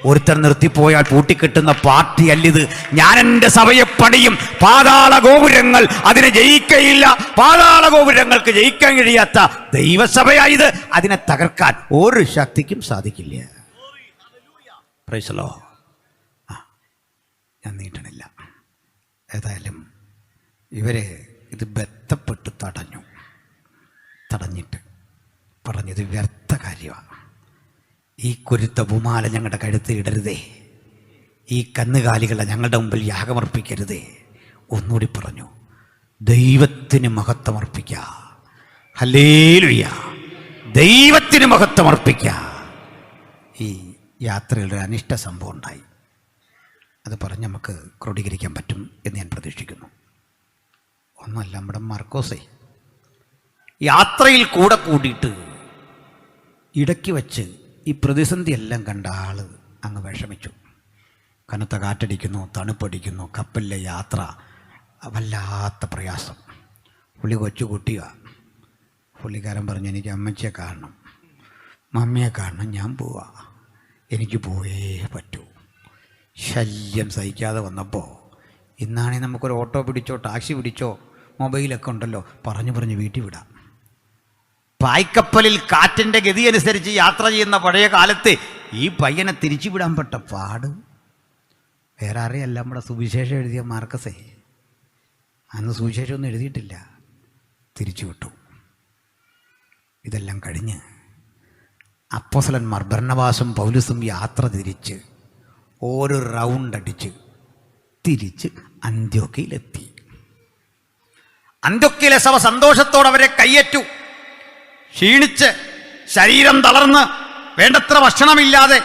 ഒരുത്തൻ നിർത്തിപ്പോയാൽ പൂട്ടിക്കെട്ടുന്ന പാർട്ടി അല്ലിത്. ഞാൻ എൻ്റെ സഭയെ പണിയും. പാതാള ഗോപുരങ്ങൾ അതിനെ ജയിക്കയില്ല. പാതാള ഗോപുരങ്ങൾക്ക് ജയിക്കാൻ കഴിയാത്ത ദൈവസഭയായത്. അതിനെ തകർക്കാൻ ഒരു ശക്തിക്കും സാധിക്കില്ല. Price the Lord. ഞാൻ നീട്ടണില്ല. ഏതായാലും ഇവരെ ഇത് ബന്ധപ്പെട്ട് തടഞ്ഞിട്ട് പറഞ്ഞത് വ്യർത്ഥ കാര്യമാണ്. ഈ കുരുത്ത പൂമാല ഞങ്ങളുടെ കഴുത്തിൽ ഇടരുതേ. ഈ കന്നുകാലികളെ ഞങ്ങളുടെ മുമ്പിൽ യാഗമർപ്പിക്കരുതേ. ഒന്നുകൂടി പറഞ്ഞു, ദൈവത്തിന് മഹത്വമർപ്പിക്കുക. ഹല്ലേലൂയ. ദൈവത്തിന് മഹത്വമർപ്പിക്കുക. ഈ യാത്രയിൽ ഒരു അനിഷ്ട സംഭവം ഉണ്ടായി. അത് പറഞ്ഞ് നമുക്ക് ക്രോഡീകരിക്കാൻ പറ്റും എന്ന് ഞാൻ പ്രതീക്ഷിക്കുന്നു. ഒന്നല്ല, നമ്മുടെ മർക്കോസേ യാത്രയിൽ കൂടെ കൂടിയിട്ട് ഇടയ്ക്ക് വച്ച് ഈ പ്രതിസന്ധി എല്ലാം കണ്ട ആൾ അങ്ങ് വിഷമിച്ചു. കനത്ത കാറ്റടിക്കുന്നു, തണുപ്പടിക്കുന്നു, കപ്പലിലെ യാത്ര വല്ലാത്ത പ്രയാസം. പുള്ളി കൊച്ചു കുട്ടിയാണ്. പുള്ളിക്കാരൻ പറഞ്ഞു, എനിക്ക് അമ്മച്ചിയെ കാണണം, മമ്മിയെ കാണണം, ഞാൻ പോവാ, എനിക്ക് പോയേ പറ്റൂ. ശല്യം സഹിക്കാതെ വന്നപ്പോൾ ഇന്നാണെങ്കിൽ നമുക്കൊരു ഓട്ടോ പിടിച്ചോ ടാക്സി പിടിച്ചോ മൊബൈലൊക്കെ ഉണ്ടല്ലോ, പറഞ്ഞ് വീട്ടിൽ വിടാം. പായ്ക്കപ്പലിൽ കാറ്റിൻ്റെ ഗതി അനുസരിച്ച് യാത്ര ചെയ്യുന്ന പഴയ കാലത്ത് ഈ പയ്യനെ തിരിച്ചു വിടാൻ പെട്ട പാട് വേറെ ആരെയല്ല, നമ്മുടെ സുവിശേഷം എഴുതിയ മാർക്കസേ. അന്ന് സുവിശേഷമൊന്നും എഴുതിയിട്ടില്ല, തിരിച്ചു വിട്ടു. ഇതെല്ലാം കഴിഞ്ഞ് അപ്പോസ്തലന്മാർ ബർന്നബാസും പൗലോസും യാത്ര തിരിച്ച് ഒരു റൗണ്ട് അടിച്ച് തിരിച്ച് അന്ത്യോക്യയിലെത്തി. അന്ത്യൊക്യയിലെ സഭ സന്തോഷത്തോടെ അവരെ കയ്യേറ്റു. ക്ഷീണിച്ച് ശരീരം തളർന്ന് വേണ്ടത്ര ഭക്ഷണമില്ലാതെ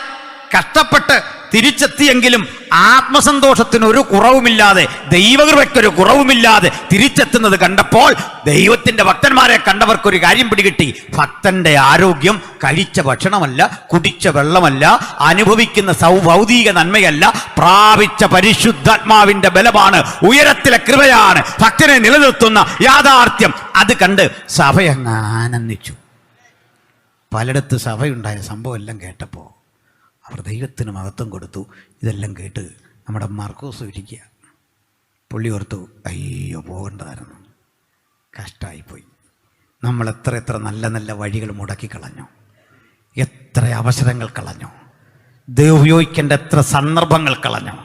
കഷ്ടപ്പെട്ട് തിരിച്ചെത്തിയെങ്കിലും ആത്മസന്തോഷത്തിന് ഒരു കുറവുമില്ലാതെ, ദൈവകൃപയ്ക്കൊരു കുറവുമില്ലാതെ തിരിച്ചെത്തുന്നത് കണ്ടപ്പോൾ ദൈവത്തിന്റെ ഭക്തന്മാരെ കണ്ടവർക്കൊരു കാര്യം പിടികിട്ടി. ഭക്തന്റെ ആരോഗ്യം കഴിച്ച ഭക്ഷണമല്ല, കുടിച്ച വെള്ളമല്ല, അനുഭവിക്കുന്ന ഭൗതിക നന്മയല്ല, പ്രാപിച്ച പരിശുദ്ധാത്മാവിന്റെ ബലമാണ്, ഉയരത്തിലെ കൃപയാണ് ഭക്തനെ നിലനിർത്തുന്ന യാഥാർത്ഥ്യം. അത് കണ്ട് സഭയങ്ങ് ആനന്ദിച്ചു. പലയിടത്ത് സഭയുണ്ടായ സംഭവം എല്ലാം കേട്ടപ്പോൾ അവർ ദൈവത്തിന് മഹത്വം കൊടുത്തു. ഇതെല്ലാം കേട്ട് നമ്മുടെ മാർക്കോസ് ഇരിക്കുക. പുള്ളി ഓർത്തു, അയ്യോ പോകേണ്ടതായിരുന്നു, കഷ്ടമായിപ്പോയി. നമ്മൾ എത്ര നല്ല നല്ല വഴികൾ മുടക്കിക്കളഞ്ഞു, എത്ര അവസരങ്ങൾ കളഞ്ഞു, ദൈവം ഉപയോഗിക്കേണ്ട എത്ര സന്ദർഭങ്ങൾ കളഞ്ഞു.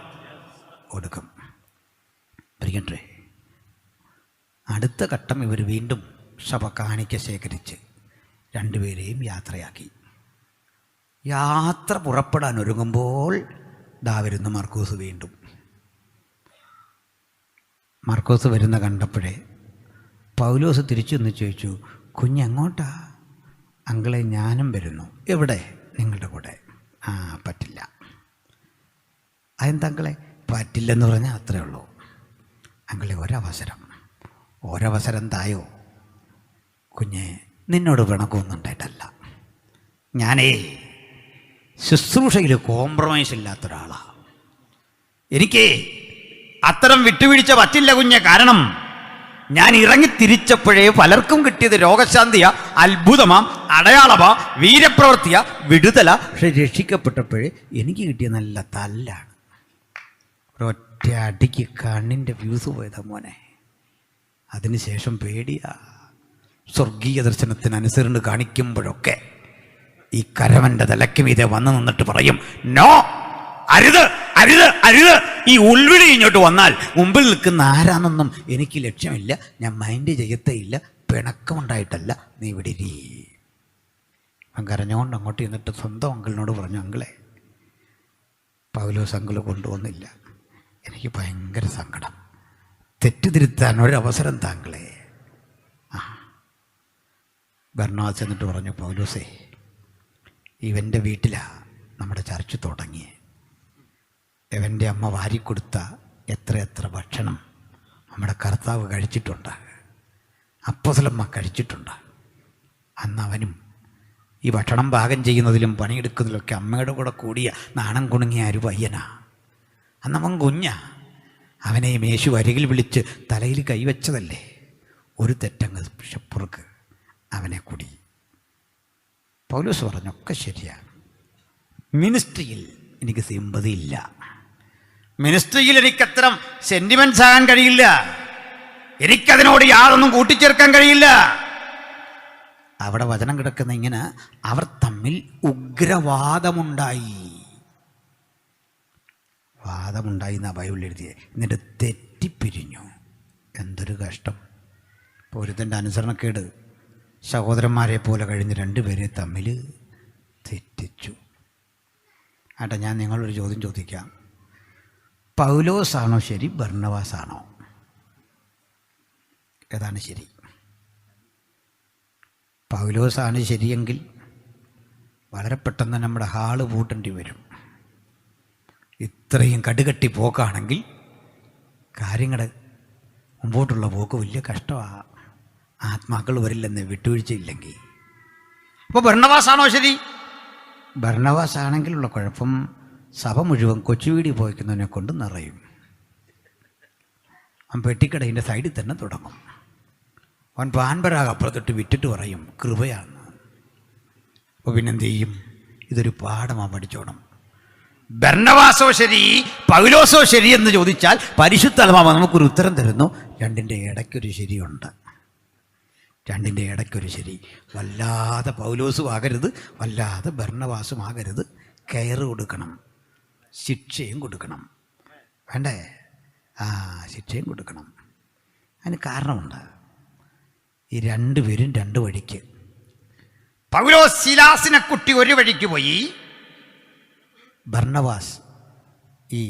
കൊടുക്കും പ്രിയണ്ടേ. അടുത്ത ഘട്ടം ഇവർ വീണ്ടും സഭ കാണിക്ക ശേഖരിച്ച് രണ്ടുപേരെയും യാത്രയാക്കി. യാത്ര പുറപ്പെടാൻ ഒരുങ്ങുമ്പോൾ ദാ വരുന്നു മാർക്കോസ്. വീണ്ടും മാർക്കോസ് വരുന്ന കണ്ടപ്പോഴേ പൗലോസ് തിരിച്ചു നിന്ന് ചോദിച്ചു, കുഞ്ഞെങ്ങോട്ടാ? അങ്കിളെ ഞാനും വരുന്നു. എവിടെ? നിങ്ങളുടെ കൂടെ. പറ്റില്ല. അതെന്താ അങ്കിളെ? പറ്റില്ലെന്ന് പറഞ്ഞാൽ അത്രേ ഉള്ളൂ. അങ്കിളെ ഒരവസരം തായോ. കുഞ്ഞെ, നിന്നോട് പിണക്കമൊന്നും ഉണ്ടായിട്ടല്ല. ഞാനേ ശുശ്രൂഷയിൽ കോംപ്രമൈസ് ഇല്ലാത്ത ഒരാളാണ്. എനിക്ക് അത്തരം വിട്ടുവീഴ്ച പറ്റില്ല കുഞ്ഞെ. കാരണം ഞാൻ ഇറങ്ങിത്തിരിച്ചപ്പോഴേ പലർക്കും കിട്ടിയത് രോഗശാന്തിയാ, അത്ഭുതമാ, അടയാളമാ, വീരപ്രവൃത്തിയാ, വിടുതല. പക്ഷെ രക്ഷിക്കപ്പെട്ടപ്പോഴേ എനിക്ക് കിട്ടിയ നല്ല തല്ലാണ്. ഒരൊറ്റ അടിക്ക് കണ്ണിൻ്റെ ഫ്യൂസ് പോയതാ മോനെ. അതിനുശേഷം പേടിയാ. സ്വർഗീയ ദർശനത്തിന് അനുസരണ കാണിക്കുമ്പോഴൊക്കെ ഈ കരവൻ്റെ തലയ്ക്ക് മീതെ വന്നു നിന്നിട്ട് പറയും, നോ, അരുത് അരുത് അരുത്. ഈ ഉൾവിളി ഇങ്ങോട്ട് വന്നാൽ മുമ്പിൽ നിൽക്കുന്ന ആരാന്നൊന്നും എനിക്ക് ലക്ഷ്യമില്ല, ഞാൻ മൈൻഡ് ചെയ്യത്തേയില്ല. പിണക്കമുണ്ടായിട്ടല്ല, നീ ഇവിടെ ഇരീ. അവൻ കരഞ്ഞുകൊണ്ട് അങ്ങോട്ട് ചെന്നിട്ട് സ്വന്തം അങ്കിളിനോട് പറഞ്ഞു, അങ്കിളെ, പൗലോസ് അങ്കിള് കൊണ്ടുവന്നില്ല, എനിക്ക് ഭയങ്കര സങ്കടം, തെറ്റുതിരുത്താൻ ഒരവസരം താങ്കളെ. ബർണബാസ് എന്നിട്ട് പറഞ്ഞു, പൗലോസേ, ഇവൻ്റെ വീട്ടിലാണ് നമ്മുടെ ചർച്ച് തുടങ്ങിയേ. ഇവൻ്റെ അമ്മ വാരിക്കൊടുത്ത എത്ര ഭക്ഷണം നമ്മുടെ കർത്താവ് കഴിച്ചിട്ടുണ്ട്, അപ്പോസ്തലന്മാർ കഴിച്ചിട്ടുണ്ട്. അന്ന് അവനും ഈ ഭക്ഷണം പാകം ചെയ്യുന്നതിലും പണിയെടുക്കുന്നതിലൊക്കെ അമ്മയുടെ കൂടെ കൂടിയ നാണം കുണുങ്ങിയ ഒരു പയ്യനാ. അന്നവൻ കുഞ്ഞാ. അവനെയും യേശു അരികിൽ വിളിച്ച് തലയിൽ കൈവച്ചതല്ലേ. ഒരു തെറ്റങ്ങ് പുറക്ക് അവനെ കൂടി. പൗലോസ് പറഞ്ഞൊക്കെ ശരിയാണ്. മിനിസ്ട്രിയിൽ എനിക്ക് സിമ്പതിയില്ല, മിനിസ്ട്രിയിൽ എനിക്കത്തരം സെന്റിമെന്റ്സ് ആകാൻ കഴിയില്ല, എനിക്കതിനോട് യാതൊന്നും കൂട്ടിച്ചേർക്കാൻ കഴിയില്ല. അവിടെ വചനം കിടക്കുന്ന ഇങ്ങനെ, അവർ തമ്മിൽ ഉഗ്രവാദമുണ്ടായി. വാദമുണ്ടായി എന്നാ ബൈബിളിൽ എഴുതിയത്. എന്നിട്ട് തെറ്റിപ്പിരിഞ്ഞു. എന്തൊരു കഷ്ടം. ഇപ്പോൾ ഒരുത്തൻ്റെ അനുസരണക്കേട് സഹോദരന്മാരെ പോലെ കഴിഞ്ഞ് രണ്ടുപേരെ തമ്മിൽ തെറ്റിച്ചു. ആട്ടെ, ഞാൻ നിങ്ങളൊരു ചോദ്യം ചോദിക്കാം. പൗലോസാണോ ശരി, ബർണബാസാണോ? ഏതാണ് ശരി? പൗലോസാണ് ശരിയെങ്കിൽ വളരെ പെട്ടെന്ന് നമ്മുടെ ഹാള് പൂട്ടേണ്ടി വരും. ഇത്രയും കടുകട്ടി പോക്കാണെങ്കിൽ കാര്യങ്ങളുടെ മുമ്പോട്ടുള്ള പോക്ക് വലിയ കഷ്ടമാണ്. ആത്മാക്കൾ വരില്ലെന്ന് വിട്ടുവീഴ്ചയില്ലെങ്കിൽ. അപ്പോൾ ബർണബാസാണോ ശരി? ബർണബാസ് ആണെങ്കിലുള്ള കുഴപ്പം, സഭ മുഴുവൻ കൊച്ചുവീടി പോയിക്കുന്നതിനെ കൊണ്ട് നിറയും. അവൻ പെട്ടിക്കടയിൻ്റെ സൈഡിൽ തന്നെ തുടങ്ങും. അവൻ പാൻപരാഗ് അപ്പുറത്തിട്ട് വിറ്റിട്ട് പറയും കൃപയാണ്. അപ്പോൾ പിന്നെന്ത് ചെയ്യും? ഇതൊരു പാഠമാണ്, പഠിച്ചോണം. ബർണബാസോ ശരി, പൗലോസോ ശരി എന്ന് ചോദിച്ചാൽ പരിശുദ്ധാത്മാവ് നമുക്കൊരു ഉത്തരം തരുന്നു. രണ്ടിൻ്റെ ഇടയ്ക്കൊരു ശരിയുണ്ട്. രണ്ടിൻ്റെ ഇടയ്ക്കൊരു ശരി. വല്ലാതെ പൗലോസും ആകരുത്, വല്ലാതെ ബർണബാസും ആകരുത്. കെയർ കൊടുക്കണം, ശിക്ഷയും കൊടുക്കണം. വേണ്ടേ? ശിക്ഷയും കൊടുക്കണം. അതിന് കാരണമുണ്ട്. ഈ രണ്ടുപേരും രണ്ട് വഴിക്ക്. പൗലോസ് ശീലാസിനെ കുട്ടി ഒരു വഴിക്ക് പോയി, ബർണബാസ് ഈ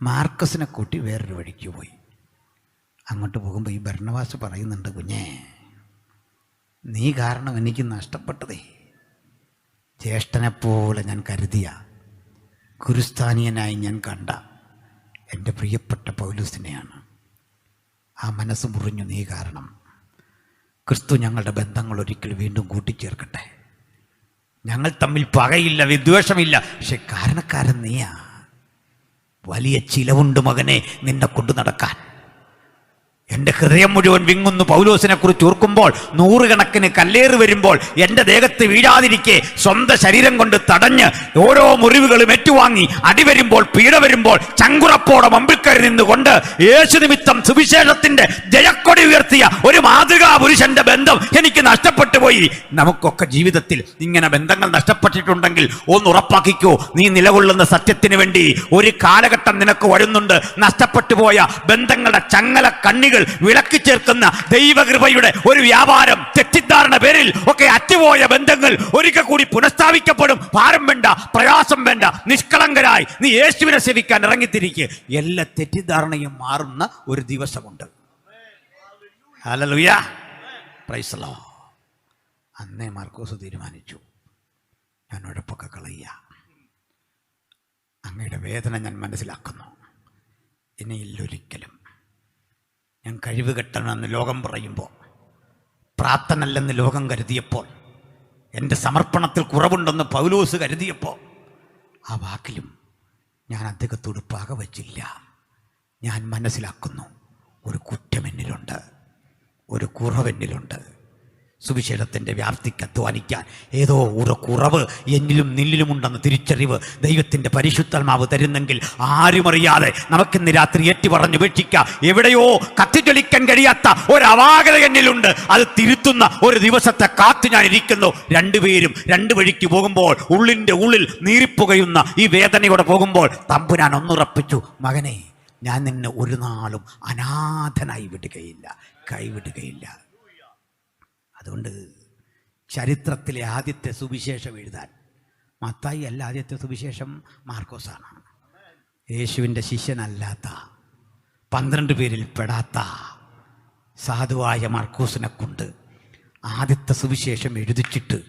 മാർക്കസിനെ കൂട്ടി വേറൊരു വഴിക്ക് പോയി. അങ്ങോട്ട് പോകുമ്പോൾ ഈ ബർണ്ണബാസ് പറയുന്നുണ്ട്, കുഞ്ഞേ, നീ കാരണം എനിക്ക് നഷ്ടപ്പെട്ടതേ ജ്യേഷ്ഠനെപ്പോലെ ഞാൻ കരുതിയ, ഗുരുസ്ഥാനീയനായി ഞാൻ കണ്ട എൻ്റെ പ്രിയപ്പെട്ട പൗലോസിനെയാണ്. ആ മനസ്സ് മുറിഞ്ഞു നീ കാരണം. ക്രിസ്തു ഞങ്ങളുടെ ബന്ധങ്ങൾ ഒരിക്കൽ വീണ്ടും കൂട്ടിച്ചേർക്കട്ടെ. ഞങ്ങൾ തമ്മിൽ പകയില്ല, വിദ്വേഷമില്ല, പക്ഷെ കാരണക്കാരൻ നീയാ. വലിയ ചിലവുണ്ട് മകനെ നിന്നെ കൊണ്ടു നടക്കാൻ. എൻ്റെ ഹൃദയം മുഴുവൻ വിങ്ങുന്നു പൗലോസിനെ കുറിച്ച് ഓർക്കുമ്പോൾ. 100 കണക്കിന് കല്ലേറ് വരുമ്പോൾ എൻ്റെ ദേഹത്ത് വീഴാതിരിക്കെ സ്വന്തം ശരീരം കൊണ്ട് തടഞ്ഞ് ഓരോ മുറിവുകളും ഏറ്റുവാങ്ങി, അടി വരുമ്പോൾ, പീഡ വരുമ്പോൾ ചങ്കുറപ്പോടെ മമ്പിൽക്കരി നിന്നുകൊണ്ട് യേശു നിമിത്തം സുവിശേഷത്തിന്റെ ജയക്കൊടി ഉയർത്തിയ ഒരു മാതൃകാ പുരുഷന്റെ ബന്ധം എനിക്ക് നഷ്ടപ്പെട്ടു പോയി. നമുക്കൊക്കെ ജീവിതത്തിൽ ഇങ്ങനെ ബന്ധങ്ങൾ നഷ്ടപ്പെട്ടിട്ടുണ്ടെങ്കിൽ ഒന്ന് ഉറപ്പാക്കിക്കോ, നീ നിലകൊള്ളുന്ന സത്യത്തിന് വേണ്ടി ഒരു കാലഘട്ടം നിനക്ക് വരുന്നുണ്ട്. നഷ്ടപ്പെട്ടു പോയ ബന്ധങ്ങളുടെ ചങ്ങല കണ്ണികൾ വിളക്കി ചേർക്കുന്ന ദൈവകൃപയുടെ ഒരു വ്യാപാരം. തെറ്റിദ്ധാരണ പേരിൽ ഒക്കെ അറ്റുപോയ ബന്ധങ്ങൾ ഒരിക്കൽ കൂടി പുനഃസ്ഥാപിക്കപ്പെടും. ഭാരം വേണ്ട, പ്രയാസം വേണ്ട, നിഷ്കളങ്കരായി നീ യേശുവിനെ സേവിക്കാൻ ഇറങ്ങിത്തിരിക്കുക. എല്ലാ തെറ്റിദ്ധാരണയും മാറുന്ന ഒരു ദിവസമുണ്ട്. Hallelujah, praise the Lord. അന്നേ മാർക്കോസ് തീരുമാനിച്ചു, ഞാൻ ഉഴപ്പൊക്കെ കളയുക. അങ്ങയുടെ വേദന ഞാൻ മനസ്സിലാക്കുന്നു. ഇനിയില്ലൊരിക്കലും ഞാൻ കഴിവ് കെട്ടണമെന്ന് ലോകം പറയുമ്പോൾ, പ്രാപ്തനല്ലെന്ന് ലോകം കരുതിയപ്പോൾ, എൻ്റെ സമർപ്പണത്തിൽ കുറവുണ്ടെന്ന് പൗലോസ് കരുതിയപ്പോൾ, ആ വാക്കിലും ഞാൻ അദ്ദേഹത്തോട് പക വച്ചില്ല. ഞാൻ മനസ്സിലാക്കുന്നു, ഒരു കുറ്റം എന്നിലുണ്ട്, ഒരു കുറവെന്നിലുണ്ട്. സുവിശേഷത്തിൻ്റെ വ്യാപ്തിക്ക് അധ്വാനിക്കാൻ ഏതോ ഒരു കുറവ് എന്നിലും നിന്നിലുമുണ്ടെന്ന് തിരിച്ചറിവ് ദൈവത്തിൻ്റെ പരിശുദ്ധാത്മാവ് തരുന്നെങ്കിൽ ആരുമറിയാതെ നമുക്കിന്ന് രാത്രി ഏറ്റുപറഞ്ഞ് ഉപേക്ഷിക്കാം. എവിടെയോ കത്തിജ്വലിക്കാൻ കഴിയാത്ത ഒരു അപാകത എന്നിലുണ്ട്, അത് തിരുത്തുന്ന ഒരു ദിവസത്തെ കാത്തു ഞാൻ ഇരിക്കുന്നു. രണ്ടുപേരും രണ്ട് വഴിക്ക് പോകുമ്പോൾ, ഉള്ളിൻ്റെ ഉള്ളിൽ നീറിപ്പുകയുന്ന ഈ വേദനയോടെ പോകുമ്പോൾ, തമ്പുരാൻ ഒന്നുറപ്പിച്ചു, മകനെ, ഞാൻ നിന്നെ ഒരു നാളും അനാഥനായി വിടുകയില്ല, കൈവിടുകയില്ല. അതുകൊണ്ട് ചരിത്രത്തിലെ ആദ്യത്തെ സുവിശേഷം എഴുതാൻ മത്തായി അല്ല, ആദ്യത്തെ സുവിശേഷം മാർക്കോസാണ്. യേശുവിൻ്റെ ശിഷ്യനല്ലാത്ത, 12 പേരിൽ പെടാത്ത സാധുവായ മാർക്കോസിനെ കൊണ്ട് ആദ്യത്തെ സുവിശേഷം എഴുതിച്ചിട്ട്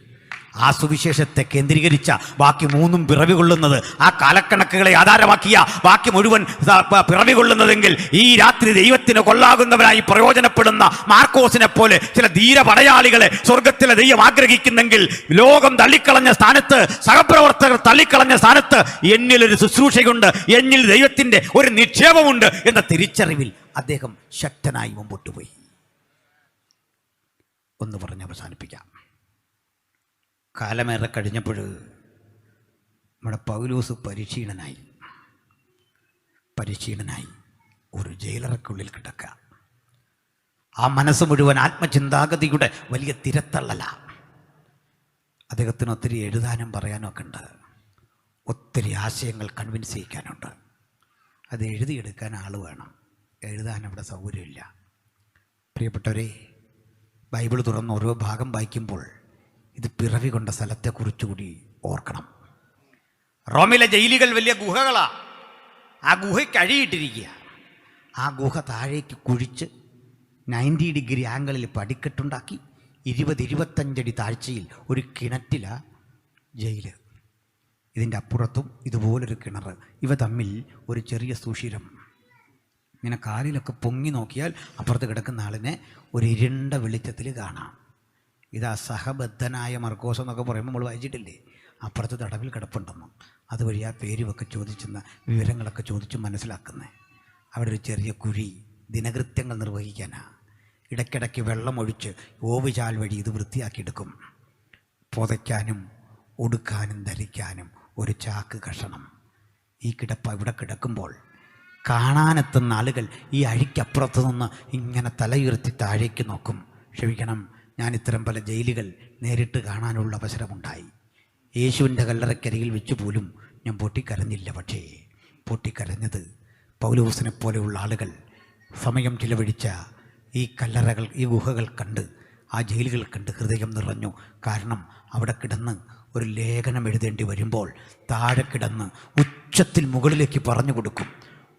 ആ സുവിശേഷത്തെ കേന്ദ്രീകരിച്ച ബാക്കി 3 പിറവി കൊള്ളുന്നത്, ആ കാലക്കണക്കുകളെ ആധാരമാക്കിയ ബാക്കി മുഴുവൻ പിറവി കൊള്ളുന്നതെങ്കിൽ ഈ രാത്രി ദൈവത്തിന് കൊള്ളാകുന്നവരായി പ്രയോജനപ്പെടുന്ന മാർക്കോസിനെ പോലെ ചില ധീര പടയാളികളെ സ്വർഗത്തിലെ ദൈവം ആഗ്രഹിക്കുന്നെങ്കിൽ, ലോകം തള്ളിക്കളഞ്ഞ സ്ഥാനത്ത്, സഹപ്രവർത്തകർ തള്ളിക്കളഞ്ഞ സ്ഥാനത്ത് എന്നിലൊരു ശുശ്രൂഷയുണ്ട്, എന്നിൽ ദൈവത്തിൻ്റെ ഒരു നിക്ഷേപമുണ്ട് എന്ന തിരിച്ചറിവിൽ അദ്ദേഹം ശക്തനായി മുമ്പോട്ട് പോയി. ഒന്ന് പറഞ്ഞ് അവസാനിപ്പിക്കാം. കാലമേറെ കഴിഞ്ഞപ്പോൾ നമ്മുടെ പൗലോസ് പരിശീലനായി ഒരു ജയിലറക്കുള്ളിൽ കിടക്കുക. ആ മനസ്സ് മുഴുവൻ ആത്മചിന്താഗതിയുടെ വലിയ തിരത്തള്ളല. അദ്ദേഹത്തിന് ഒത്തിരി എഴുതാനും പറയാനും ഒക്കെ ഉണ്ട്, ഒത്തിരി ആശയങ്ങൾ കൺവിൻസ് ചെയ്യിക്കാനുണ്ട്. അത് എഴുതിയെടുക്കാൻ ആൾ വേണം, എഴുതാൻ അവിടെ സൗകര്യമില്ല. പ്രിയപ്പെട്ടവരെ, ബൈബിൾ തുറന്ന് ഓരോ ഭാഗം വായിക്കുമ്പോൾ ഇത് പിറവി കൊണ്ട സ്ഥലത്തെക്കുറിച്ചുകൂടി ഓർക്കണം. റോമിലെ ജയിലുകൾ വലിയ ഗുഹകളാ. ആ ഗുഹയ്ക്ക് അഴിയിട്ടിരിക്കുക. ആ ഗുഹ താഴേക്ക് കുഴിച്ച് 90 ഡിഗ്രി ആംഗിളിൽ പടിക്കെട്ടുണ്ടാക്കി 20-25 അടി താഴ്ചയിൽ ഒരു കിണറ്റിലാ ജയില്. ഇതിൻ്റെ അപ്പുറത്തും ഇതുപോലൊരു കിണർ. ഇവ തമ്മിൽ ഒരു ചെറിയ സുഷിരം. ഇങ്ങനെ കാലിലൊക്കെ പൊങ്ങി നോക്കിയാൽ അപ്പുറത്ത് കിടക്കുന്ന ആളിനെ ഒരു ഇരുണ്ട വെളിച്ചത്തിൽ കാണാം. ഇതാ സഹബദ്ധനായ മർക്കോസ് എന്നൊക്കെ പറയുമ്പോൾ നമ്മൾ വായിച്ചിട്ടില്ലേ, അപ്പുറത്ത് തടവിൽ കിടപ്പുണ്ടെന്ന്. അതുവഴി ആ പേരുമൊക്കെ ചോദിച്ചെന്ന് വിവരങ്ങളൊക്കെ ചോദിച്ച് മനസ്സിലാക്കുന്നത്. അവിടെ ഒരു ചെറിയ കുഴി ദിനകൃത്യങ്ങൾ നിർവഹിക്കാനാണ്. ഇടയ്ക്കിടയ്ക്ക് വെള്ളമൊഴിച്ച് ഓവുചാൽ വഴി ഇത് വൃത്തിയാക്കിയെടുക്കും. പുതയ്ക്കാനും ഉടുക്കാനും ധരിക്കാനും ഒരു ചാക്ക് കഷണം. ഈ ഇവിടെ കിടക്കുമ്പോൾ കാണാനെത്തുന്ന ആളുകൾ ഈ അഴിക്കപ്പുറത്ത് നിന്ന് ഇങ്ങനെ തലയുയർത്തി താഴേക്ക് നോക്കും. ക്ഷമിക്കണം, ഞാൻ ഇത്തരം പല ജയിലുകൾ നേരിട്ട് കാണാനുള്ള അവസരമുണ്ടായി. യേശുവിൻ്റെ കല്ലറക്കരികിൽ വെച്ച് പോലും ഞാൻ പൊട്ടിക്കരഞ്ഞില്ല. പക്ഷേ പൊട്ടിക്കരഞ്ഞത് പൗലോസിനെ പോലെയുള്ള ആളുകൾ സമയം ചിലവഴിച്ച ഈ കല്ലറകൾ, ഈ ഗുഹകൾ കണ്ട്, ആ ജയിലുകൾ കണ്ട് ഹൃദയം നിറഞ്ഞു. കാരണം അവിടെ കിടന്ന് ഒരു ലേഖനം എഴുതേണ്ടി വരുമ്പോൾ താഴെ കിടന്ന് ഉച്ചത്തിൽ മുകളിലേക്ക് പറഞ്ഞു കൊടുക്കും.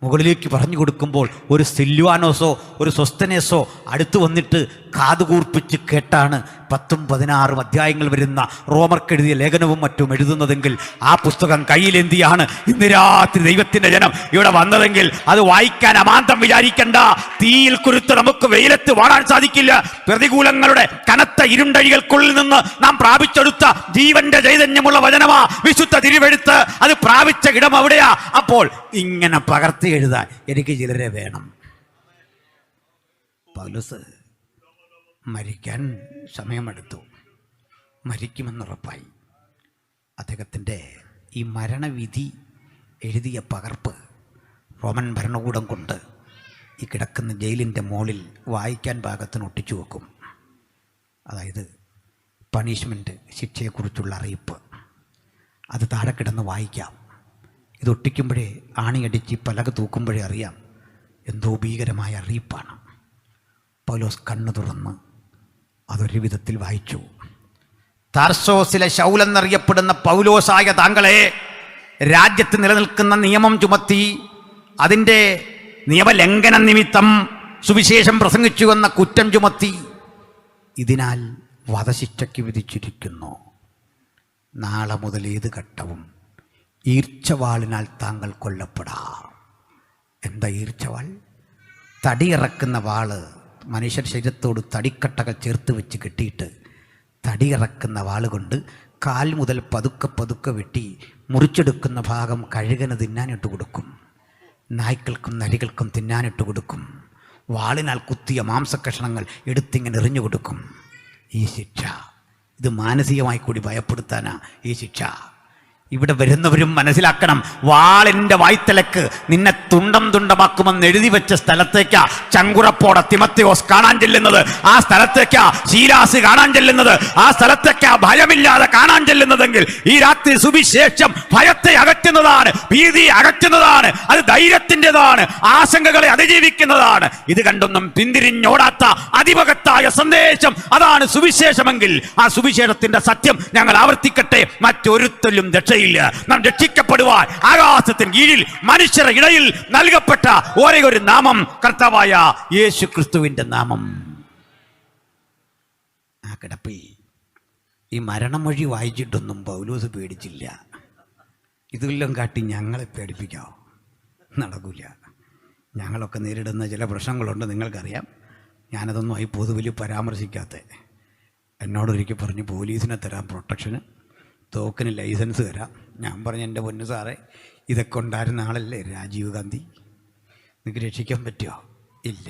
മുകളിലേക്ക് പറഞ്ഞു കൊടുക്കുമ്പോൾ ഒരു സില്വാനോസോ ഒരു സ്വസ്തനേസോ അടുത്ത് വന്നിട്ട് കാതുകൂർപ്പിച്ച് കേട്ടാണ് 10-16 അധ്യായങ്ങൾ വരുന്ന റോമർക്കെഴുതിയ ലേഖനവും മറ്റും എഴുതുന്നതെങ്കിൽ ആ പുസ്തകം കയ്യിലെന്തിയാണ് ഇന്ന് രാത്രി ദൈവത്തിൻ്റെ ജനം ഇവിടെ വന്നതെങ്കിൽ അത് വായിക്കാൻ അമാന്തം വിചാരിക്കണ്ട. തീയിൽ കുരുത്ത് നമുക്ക് വെയിലത്ത് വാടാൻ സാധിക്കില്ല. പ്രതികൂലങ്ങളുടെ കനത്ത ഇരുണ്ടഴികൾക്കുള്ളിൽ നിന്ന് നാം പ്രാപിച്ചെടുത്ത ജീവന്റെ ചൈതന്യമുള്ള വചനമാ വിശുദ്ധ തിരുവെഴുത്ത്. അത് പ്രാപിച്ച ഇടം അവിടെയാ. അപ്പോൾ ഇങ്ങനെ പകർത്തി എഴുതാൻ എനിക്ക് ചിലരെ വേണം. പൗലോസ് മരിക്കാൻ സമയമെടുത്തു, മരിക്കുമെന്നുറപ്പായി. അദ്ദേഹത്തിൻ്റെ ഈ മരണവിധി എഴുതിയ പകർപ്പ് റോമൻ ഭരണകൂടം കൊണ്ട് ഈ കിടക്കുന്ന ജയിലിൻ്റെ മുകളിൽ വായിക്കാൻ പാകത്തിന് ഒട്ടിച്ചു വെക്കും. അതായത് പണിഷ്മെൻറ്റ്, ശിക്ഷയെക്കുറിച്ചുള്ള അറിയിപ്പ്. അത് താഴെ കിടന്ന് വായിക്കാം. ഇത് ഒട്ടിക്കുമ്പോഴേ, ആണിയടിച്ച് പലക തൂക്കുമ്പോഴേ അറിയാം എന്തോ ഭീകരമായ അറിയിപ്പാണ്. പൗലോസ് കണ്ണു തുറന്ന് അതൊരു വിധത്തിൽ വായിച്ചു. താർസോസിലെ ശൗലെന്നറിയപ്പെടുന്ന പൗലോസായ താങ്കളെ രാജ്യത്ത് നിലനിൽക്കുന്ന നിയമം ചുമത്തി അതിൻ്റെ നിയമലംഘന നിമിത്തം സുവിശേഷം പ്രസംഗിച്ചുവെന്ന കുറ്റം ചുമത്തി ഇതിനാൽ വധശിക്ഷയ്ക്ക് വിധിച്ചിരിക്കുന്നു. നാളെ മുതൽ ഏത് ഘട്ടവും ഈർച്ചവാളിനാൽ താങ്കൾ കൊല്ലപ്പെടാം. എന്താ ഈർച്ചവാൾ? തടിയിറക്കുന്ന വാള്. മനുഷ്യ ശരീരത്തോട് തടിക്കട്ടകൾ ചേർത്ത് വെച്ച് കെട്ടിയിട്ട് തടിയിറക്കുന്ന വാളുകൊണ്ട് കാൽ മുതൽ പതുക്കെ പതുക്കെ വെട്ടി മുറിച്ചെടുക്കുന്ന ഭാഗം കഴുകന് തിന്നാനിട്ട് കൊടുക്കും, നായ്ക്കൾക്കും നരികൾക്കും തിന്നാനിട്ട് കൊടുക്കും. വാളിനാൽ കുത്തിയ മാംസക്കഷണങ്ങൾ എടുത്തിങ്ങനെ എറിഞ്ഞു കൊടുക്കും. ഈ ശിക്ഷ, ഇത് മാനസികമായി കൂടി ഭയപ്പെടുത്താനാ ഈ ശിക്ഷ. ഇവിടെ വരുന്നവരും മനസ്സിലാക്കണം, വാളിൻ്റെ വായ്ത്തലക്ക് നിന്നെ തുണ്ടം തുണ്ടമാക്കുമെന്ന് എഴുതി വെച്ച സ്ഥലത്തേക്കാ ചങ്കുറപ്പോടെ തിമത്തിയോസ് കാണാൻ ചെല്ലുന്നത്. ആ സ്ഥലത്തേക്കാ ശീലാസ് കാണാൻ ചെല്ലുന്നത്. ആ സ്ഥലത്തേക്കാ ഭയമില്ലാതെ കാണാൻ ചെല്ലുന്നതെങ്കിൽ ഈ രാത്രി സുവിശേഷം ഭയത്തെ അകറ്റുന്നതാണ്, ഭീതിയെ അകറ്റുന്നതാണ്, അത് ധൈര്യത്തിൻ്റെതാണ്, ആശങ്കകളെ അതിജീവിക്കുന്നതാണ്. ഇത് കണ്ടൊന്നും പിന്തിരിഞ്ഞോടാത്ത അതിമഹത്തായ സന്ദേശം, അതാണ് സുവിശേഷമെങ്കിൽ ആ സുവിശേഷത്തിന്റെ സത്യം ഞങ്ങൾ ആവർത്തിക്കട്ടെ. മറ്റൊരുത്തലും രക്ഷയില്ല. നാം രക്ഷിക്കപ്പെടുവാൻ ആകാശത്തിന് കീഴിൽ മനുഷ്യരുടെ ഇടയിൽ നൽകപ്പെട്ട ഒരേ ഒരു നാമം കർത്താവായ യേശു ക്രിസ്തുവിന്റെ നാമം. ആ കിടപ്പി ഈ മരണമൊഴി വായിച്ചിട്ടൊന്നും പൗലോസ് പേടിച്ചില്ല. ഇതെല്ലാം കാട്ടി ഞങ്ങളെ പേടിപ്പിക്കാവോ? നടക്കൂല. ഞങ്ങളൊക്കെ നേരിടുന്ന ചില പ്രശ്നങ്ങളുണ്ട്, നിങ്ങൾക്കറിയാം. ഞാനതൊന്നും ആയി പൊതുവിൽ പരാമർശിക്കാത്ത. എന്നോടൊരിക്കൽ പറഞ്ഞു പോലീസിനെ തരാം പ്രൊട്ടക്ഷന്, തോക്കിന് ലൈസൻസ് തരാം. ഞാൻ പറഞ്ഞു എൻ്റെ പൊന്നു സാറേ, ഇതൊക്കെ ഉണ്ടായിരുന്ന ആളല്ലേ രാജീവ് ഗാന്ധി, നിങ്ങൾക്ക് രക്ഷിക്കാൻ പറ്റുമോ? ഇല്ല.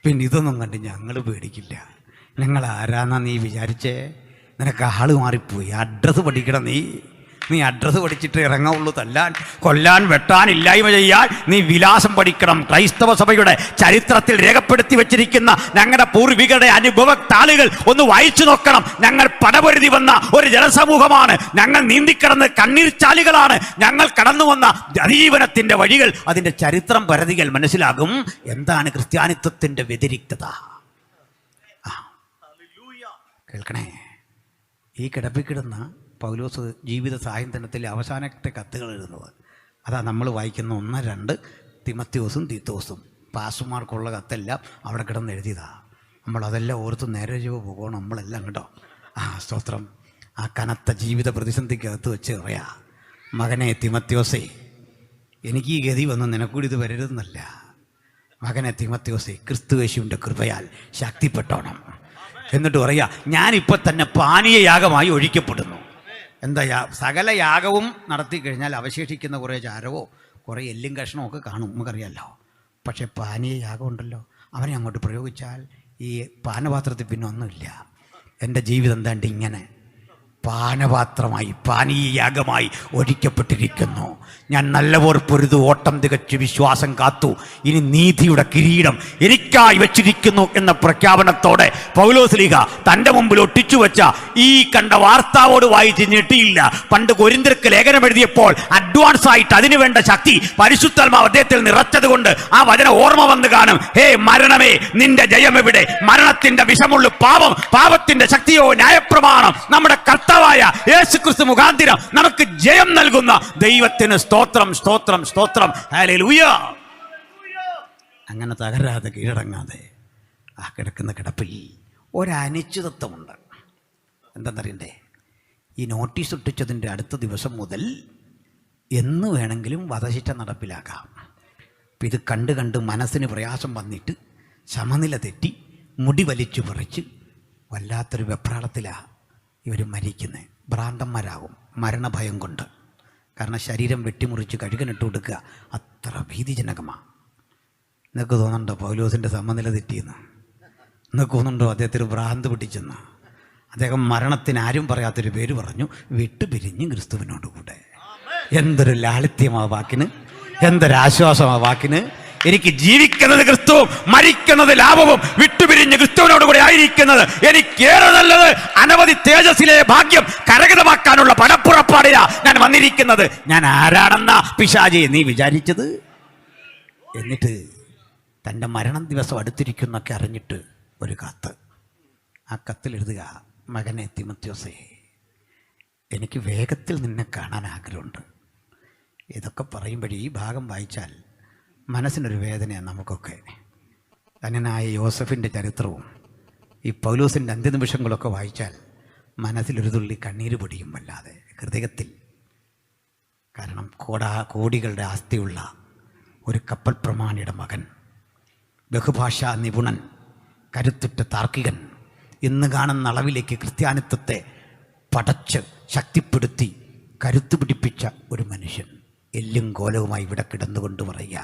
പിന്നെ ഇതൊന്നും കണ്ട് ഞങ്ങൾ പേടിക്കില്ല. ഞങ്ങൾ ആരാന്നാ നീ വിചാരിച്ചേ? നിനക്ക് ആൾ മാറിപ്പോയി. അഡ്രസ്സ് പഠിക്കണം നീ അഡ്രസ്സ് പഠിച്ചിട്ട് ഇറങ്ങാവുള്ളൂ. തല്ലാൻ, കൊല്ലാൻ, വെട്ടാൻ, ഇല്ലായ്മ ചെയ്യാൻ നീ വിലാസം പഠിക്കണം. ക്രൈസ്തവ സഭയുടെ ചരിത്രത്തിൽ രേഖപ്പെടുത്തി വെച്ചിരിക്കുന്ന ഞങ്ങളുടെ പൂർവികരുടെ അനുഭവ താളുകൾ ഒന്ന് വായിച്ചു നോക്കണം. ഞങ്ങൾ പടപൊരുതി വന്ന ഒരു ജനസമൂഹമാണ്. ഞങ്ങൾ നീന്തിക്കിടന്ന് കണ്ണീർ ചാലുകളാണ്. ഞങ്ങൾ കടന്നു വന്ന അതിജീവനത്തിന്റെ വഴികൾ, അതിന്റെ ചരിത്രം പരതികൾ മനസ്സിലാകും. എന്താണ് ക്രിസ്ത്യാനിത്വത്തിന്റെ വ്യതിരിക്തത? കേൾക്കണേ. ഈ കിടപ്പിക്കിടുന്ന പൗലോസ് ജീവിത സായന്തനത്തിലെ അവസാനത്തെ കത്തുകൾ എഴുതുന്നത് അതാ നമ്മൾ വായിക്കുന്ന 1-2 തിമത്തിയോസും തീത്തോസും. പാസുമാർക്കുള്ള കത്തെല്ലാം അവിടെ കിടന്ന് എഴുതിയതാ. നമ്മളതെല്ലാം ഓർത്ത് നേരെ ജീവ പോകണം നമ്മളെല്ലാം കേട്ടോ. സ്തോത്രം. ആ കനത്ത ജീവിത പ്രതിസന്ധിക്കകത്ത് വെച്ച് പറയാ, മകനെ തിമത്തിയോസേ, എനിക്ക് ഈ ഗതി വന്ന് നിനക്കൂടി ഇത് വരരുതെന്നല്ല. മകനെ തിമത്തിയോസേ, ക്രിസ്തു യേശുവിൻ്റെ കൃപയാൽ ശക്തിപ്പെട്ടോണം. എന്നിട്ട് പറയാ, ഞാനിപ്പോൾ തന്നെ പാനീയയാഗമായി ഒഴിക്കപ്പെടുന്നു. എന്താ സകല യാഗവും നടത്തി കഴിഞ്ഞാൽ അവശേഷിക്കുന്ന കുറേ ചാരവോ കുറേ എല്ലും കഷ്ണമോ ഒക്കെ കാണും, നമുക്കറിയാമല്ലോ. പക്ഷേ പാനീയ യാഗം ഉണ്ടല്ലോ, അവനെ അങ്ങോട്ട് പ്രയോഗിച്ചാൽ ഈ പാനപാത്രത്തിൽ പിന്നെ ഒന്നുമില്ല. എൻ്റെ ജീവിതം എന്താണ്ട് ഇങ്ങനെ പാനപാത്രമായി, പാനീയയാഗമായി ഒഴിക്കപ്പെട്ടിരിക്കുന്നു. ഞാൻ നല്ലപോലെ പൊരുതു ഓട്ടം തികച്ച് വിശ്വാസം കാത്തു, ഇനി നീതിയുടെ കിരീടം എനിക്കായി വെച്ചിരിക്കുന്നു എന്ന പ്രഖ്യാപനത്തോടെ പൗലോസ്ലീഹ തൻ്റെ മുമ്പിൽ ഒട്ടിച്ചു വെച്ച ഈ കണ്ട വാർത്താവോട് വായിച്ച് ഞെട്ടിയില്ല. പണ്ട് കൊരിന്ത്യർക്ക് ലേഖനം എഴുതിയപ്പോൾ അഡ്വാൻസ് ആയിട്ട് അതിനു വേണ്ട ശക്തി പരിശുദ്ധാത്മാവ് അദ്ദേഹത്തിൽ നിറച്ചത് കൊണ്ട് ആ വചന ഓർമ്മ വന്ന് കാണും. ഹേ മരണമേ, നിന്റെ ജയം എവിടെ? മരണത്തിന്റെ വിഷമുള്ള പാപം, പാപത്തിന്റെ ശക്തിയോ ന്യായപ്രമാണം നമ്മുടെ കർത്താവ് കർത്താവായ യേശുക്രിസ്തു മുഖാന്തരം നമുക്ക് ജയം നൽകുന്ന ദൈവത്തിന് സ്തോത്രം, സ്തോത്രം, സ്തോത്രം. ഹല്ലേലൂയ. അങ്ങനെ തകരാതെ കീഴടങ്ങാതെ ആ കിടക്കുന്ന കിടപ്പിൽ ഒരനിശ്ചിതത്വമുണ്ട്. എന്താണെന്നറിയണ്ടേ? ഈ നോട്ടീസ് ഒട്ടിച്ചതിൻ്റെ അടുത്ത ദിവസം മുതൽ എന്ന് വേണമെങ്കിലും വധശിക്ഷ നടപ്പിലാക്കാം. അപ്പം ഇത് കണ്ട് കണ്ട് മനസ്സിന് പ്രയാസം വന്നിട്ട് സമനില തെറ്റി മുടി വലിച്ചു പറിച്ച് വല്ലാത്തൊരു വെപ്രാളത്തിലാണ് ഇവർ മരിക്കുന്നത്. ഭ്രാന്തന്മാരാകും മരണഭയം കൊണ്ട്. കാരണം ശരീരം വെട്ടിമുറിച്ച് കഴുകനിട്ട് കൊടുക്കുക അത്ര ഭീതിജനകമാണ്. നിങ്ങൾക്ക് തോന്നുന്നുണ്ടോ പൗലോസിൻ്റെ സമനില തെറ്റിയെന്ന്? നിങ്ങൾക്ക് തോന്നുന്നുണ്ടോ അദ്ദേഹത്തിന് ഭ്രാന്ത് പിടിച്ചെന്ന്? അദ്ദേഹം മരണത്തിന് ആരും പറയാത്തൊരു പേര് പറഞ്ഞു, വിട്ടുപിരിഞ്ഞ് ക്രിസ്തുവിനോട് കൂടെ. എന്തൊരു ലാളിത്യമാ വാക്കിന്, എന്തൊരാശ്വാസമാ വാക്കിന്. എനിക്ക് ജീവിക്കുന്നത് ക്രിസ്തുവും മരിക്കുന്നത് ലാഭവും, വിട്ടുപിരിഞ്ഞ് ക്രിസ്തുവിനോട് കൂടെ ആയിരിക്കുന്നത് എനിക്കേറെ നല്ലത്. അനവധി തേജസ്സിലെ ഭാഗ്യം കരഗതമാക്കാനുള്ള പടപ്പുറപ്പാടിലാ ഞാൻ വന്നിരിക്കുന്നത്. ഞാൻ ആരാണെന്ന പിശാചേ നീ വിചാരിച്ചത്? എന്നിട്ട് തൻ്റെ മരണം ദിവസം അടുത്തിരിക്കുന്നൊക്കെ അറിഞ്ഞിട്ട് ഒരു കത്ത്. ആ കത്തിൽ എഴുതുക, മകനെ തിമോത്തിയോസേ, എനിക്ക് വേഗത്തിൽ നിന്നെ കാണാൻ ആഗ്രഹമുണ്ട്. ഇതൊക്കെ പറയുമ്പോഴേ ഈ ഭാഗം വായിച്ചാൽ മനസ്സിനൊരു വേദനയാണ് നമുക്കൊക്കെ. ധന്യനായ യോസഫിൻ്റെ ചരിത്രവും ഈ പൗലോസിൻ്റെ അന്ത്യനിമിഷങ്ങളൊക്കെ വായിച്ചാൽ മനസ്സിലൊരു തുള്ളി കണ്ണീര് പൊടിയും വല്ലാതെ ഹൃദയത്തിൽ. കാരണം കോടികളുടെ ആസ്തിയുള്ള ഒരു കപ്പൽ പ്രമാണിയുടെ മകൻ, ബഹുഭാഷാ നിപുണൻ, കരുത്തുറ്റ താർക്കികൻ, ഇന്ന് കാണുന്ന അളവിലേക്ക് ക്രിസ്ത്യാനിത്വത്തെ പടച്ച് ശക്തിപ്പെടുത്തി കരുത്തു പിടിപ്പിച്ച ഒരു മനുഷ്യൻ എല്ലും കോലവുമായി ഇവിടെ കിടന്നുകൊണ്ട് പറയുക,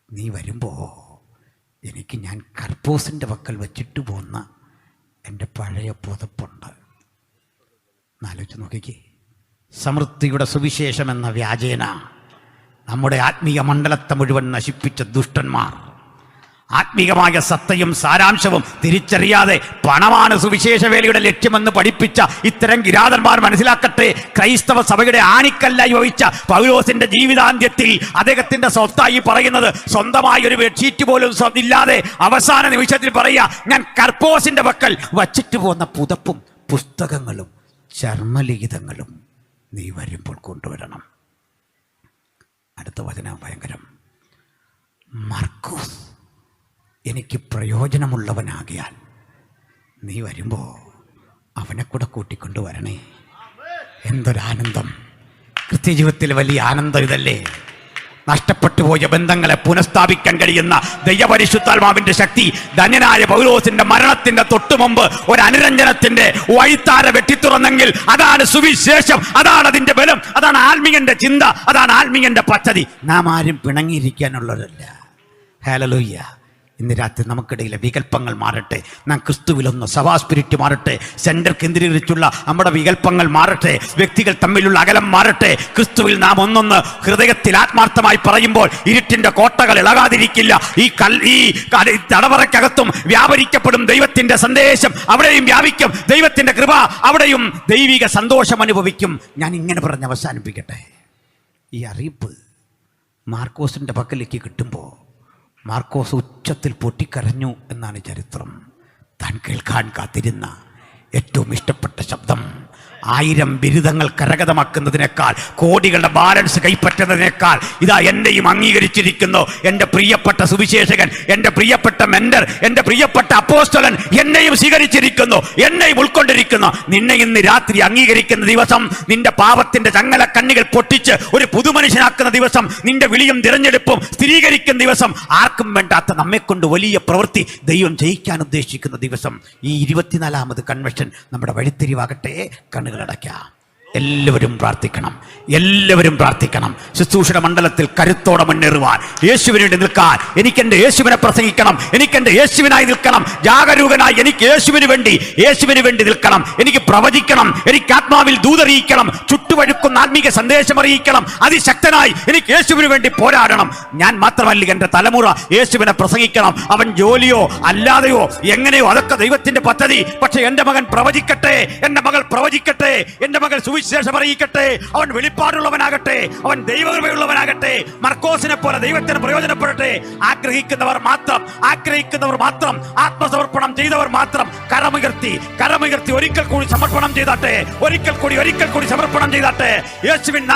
നീ വരുമ്പോൾ എനിക്ക് ഞാൻ കർപ്പൂസിൻ്റെ പക്കൽ വച്ചിട്ട് പോന്ന എൻ്റെ പഴയ പുതപ്പുണ്ട്. എന്നാലോചിച്ച് നോക്കിക്കേ. സമൃദ്ധിയുടെ സുവിശേഷം എന്ന വ്യാജേന നമ്മുടെ ആത്മീയ മണ്ഡലത്തെ മുഴുവൻ നശിപ്പിച്ച ദുഷ്ടന്മാർ ആത്മീകമായ സത്തയും സാരാംശവും തിരിച്ചറിയാതെ പണമാണ് സുവിശേഷ വേലയുടെ ലക്ഷ്യമെന്ന് പഠിപ്പിച്ച ഇത്തരം കിരാതന്മാർ മനസ്സിലാക്കട്ടെ, ക്രൈസ്തവ സഭയുടെ ആണിക്കല്ലായി വഹിച്ച പൗലോസിന്റെ ജീവിതാന്ത്യത്തിൽ അദ്ദേഹത്തിന്റെ സ്വത്തായി പറയുന്നത് സ്വന്തമായി ഒരു ബെഡ്ഷീറ്റ് പോലും ഇല്ലാതെ അവസാന നിമിഷത്തിൽ പറയുക, ഞാൻ കർപ്പോസിന്റെ പക്കൽ വച്ചിട്ട് പോകുന്ന പുതപ്പും പുസ്തകങ്ങളും ചർമ്മലിഖിതങ്ങളും നീ വരുമ്പോൾ കൊണ്ടുവരണം. അടുത്ത വചനം ഭയങ്കരം. മർക്കോസ് എനിക്ക് പ്രയോജനമുള്ളവനാകിയാൽ നീ വരുമ്പോൾ അവനെ കൂടെ കൂട്ടിക്കൊണ്ട് വരണേ. എന്തൊരാനന്ദം! ക്രിസ്ത്യജീവിതത്തിൽ വലിയ ആനന്ദം ഇതല്ലേ? നഷ്ടപ്പെട്ടു പോയ ബന്ധങ്ങളെ പുനഃസ്ഥാപിക്കാൻ കഴിയുന്ന ദൈവപരിശുദ്ധാത്മാവിന്റെ ശക്തി ധന്യനായ പൗലോസിന്റെ മരണത്തിന്റെ തൊട്ടുമുമ്പ് ഒരു അനുരഞ്ജനത്തിന്റെ വഴിത്താര വെട്ടിത്തുറന്നെങ്കിൽ അതാണ് സുവിശേഷം, അതാണ് അതിന്റെ ബലം, അതാണ് ആത്മീയന്റെ ചിന്ത, അതാണ് ആത്മീയന്റെ പദ്ധതി. നാം ആരും പിണങ്ങിയിരിക്കാനുള്ളതല്ല. ഹല്ലേലൂയ. ഇന്ന് രാത്രി നമുക്കിടയിലെ വികല്പങ്ങൾ മാറട്ടെ. നാം ക്രിസ്തുവിലൊന്ന് സഭാ സ്പിരിറ്റ് മാറട്ടെ. സെന്റർ കേന്ദ്രീകരിച്ചുള്ള നമ്മുടെ വികല്പങ്ങൾ മാറട്ടെ. വ്യക്തികൾ തമ്മിലുള്ള അകലം മാറട്ടെ. ക്രിസ്തുവിൽ നാം ഒന്നൊന്ന് ഹൃദയത്തിൽ ആത്മാർത്ഥമായി പറയുമ്പോൾ ഇരുട്ടിന്റെ കോട്ടകൾ ഇളകാതിരിക്കില്ല. ഈ തടവറയ്ക്കകത്തും വ്യാപരിക്കപ്പെടും ദൈവത്തിന്റെ സന്ദേശം, അവിടെയും വ്യാപിക്കും ദൈവത്തിന്റെ കൃപ, അവിടെയും ദൈവിക സന്തോഷം അനുഭവിക്കും. ഞാൻ ഇങ്ങനെ പറഞ്ഞ് അവസാനിപ്പിക്കട്ടെ. ഈ അറിയിപ്പ് മാർക്കോസിന്റെ പക്കലേക്ക് കിട്ടുമ്പോൾ മാർക്കോസ് ഉച്ചത്തിൽ പൊട്ടിക്കരഞ്ഞു എന്നാണ് ചരിത്രം. താൻ കേൾക്കാൻ കാത്തിരുന്ന ഏറ്റവും ഇഷ്ടപ്പെട്ട ശബ്ദം 1000 ബിരുദങ്ങൾ കരഗതമാക്കുന്നതിനേക്കാൾ, കോടികളുടെ ബാലൻസ് കൈപ്പറ്റുന്നതിനേക്കാൾ ഇതാ എന്നെയും അംഗീകരിച്ചിരിക്കുന്നു. എൻ്റെ പ്രിയപ്പെട്ട സുവിശേഷകൻ, എൻ്റെ പ്രിയപ്പെട്ട മെന്റർ, എൻ്റെ പ്രിയപ്പെട്ട അപ്പോസ്തലൻ എന്നെയും സ്വീകരിച്ചിരിക്കുന്നു, എന്നെയും ഉൾക്കൊണ്ടിരിക്കുന്നു. നിന്നെ ഇന്ന് രാത്രി അംഗീകരിക്കുന്ന ദിവസം, നിന്റെ പാപത്തിന്റെ ചങ്ങല കണ്ണികൾ പൊട്ടിച്ച് ഒരു പുതുമനുഷ്യനാക്കുന്ന ദിവസം, നിന്റെ വിളിയും തിരഞ്ഞെടുപ്പും സ്ഥിരീകരിക്കുന്ന ദിവസം, ആർക്കും വേണ്ടാത്ത നമ്മെക്കൊണ്ട് വലിയ പ്രവൃത്തി ദൈവം ചെയ്യിക്കാൻ ഉദ്ദേശിക്കുന്ന ദിവസം. ഈ 24ാമത് കൺവെൻഷൻ നമ്മുടെ വഴിത്തിരിവാകട്ടെ. കണ്ണുകൾ അടയ്ക്കാം. എല്ലാവരും പ്രാർത്ഥിക്കണം, എല്ലാവരും പ്രാർത്ഥിക്കണം. ശുശ്രൂഷയുടെ മണ്ഡലത്തിൽ കരുത്തോടെ മുന്നേറുവാൻ, യേശുവിന് വേണ്ടി നിൽക്കാൻ. എനിക്കെൻ്റെ യേശുവിനെ പ്രസംഗിക്കണം, എനിക്കെൻ്റെ യേശുവിനായി നിൽക്കണം. ജാഗരൂകനായി എനിക്ക് യേശുവിന് വേണ്ടി നിൽക്കണം. എനിക്ക് പ്രവചിക്കണം, എനിക്ക് ആത്മാവിൽ ദൂതറിയിക്കണം, ചുട്ടുവഴുക്കുന്ന ആത്മീക സന്ദേശം അറിയിക്കണം. അതിശക്തനായി എനിക്ക് യേശുവിന് വേണ്ടി പോരാടണം. ഞാൻ മാത്രമല്ല, എൻ്റെ തലമുറ യേശുവിനെ പ്രസംഗിക്കണം. അവൻ ജോലിയോ അല്ലാതെയോ എങ്ങനെയോ അതൊക്കെ ദൈവത്തിന്റെ പദ്ധതി. പക്ഷെ എൻ്റെ മകൻ പ്രവചിക്കട്ടെ, എൻ്റെ മകൾ പ്രവചിക്കട്ടെ, എൻ്റെ മകൾ സുവിശേഷം അറിയിക്കട്ടെ, അവൻ വെളിപ്പാടുള്ളവനാകട്ടെ, അവൻ ദൈവകൃപയുള്ളവനാകട്ടെ, മർക്കോസിനെ പോലെ ദൈവത്തിന് പ്രയോജനപ്പെടട്ടെ. ആഗ്രഹിക്കുന്നവർ മാത്രം ആത്മസമർപ്പണം ചെയ്തവർ മാത്രം കരമുയർത്തി ഒരിക്കൽ കൂടി സമർപ്പണം ചെയ്താട്ടെ, ഒരിക്കൽ കൂടി സമർപ്പണം ചെയ്താട്ടെ. യേശുവിൻ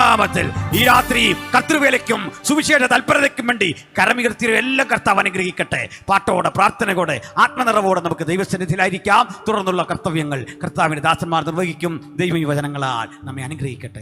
നാമത്തിൽ ഈ രാത്രി കർത്തൃവേലയ്ക്കും സുവിശേഷ തൽപരതയ്ക്കും വേണ്ടി കരമുയർത്തിയ എല്ലാം കർത്താവ് അനുഗ്രഹിക്കട്ടെ. പാട്ടോടെ, പ്രാർത്ഥനയോടെ, ആത്മനിറവോടെ നമുക്ക് ദൈവസന്നിധിയിലായിരിക്കാം. തുടർന്നുള്ള കർത്തവ്യങ്ങൾ കർത്താവിന്റെ ദാസന്മാർ നിർവഹിക്കും. ദൈവ വചനങ്ങളാൽ നമ്മെ അനുഗ്രഹിക്കട്ടെ.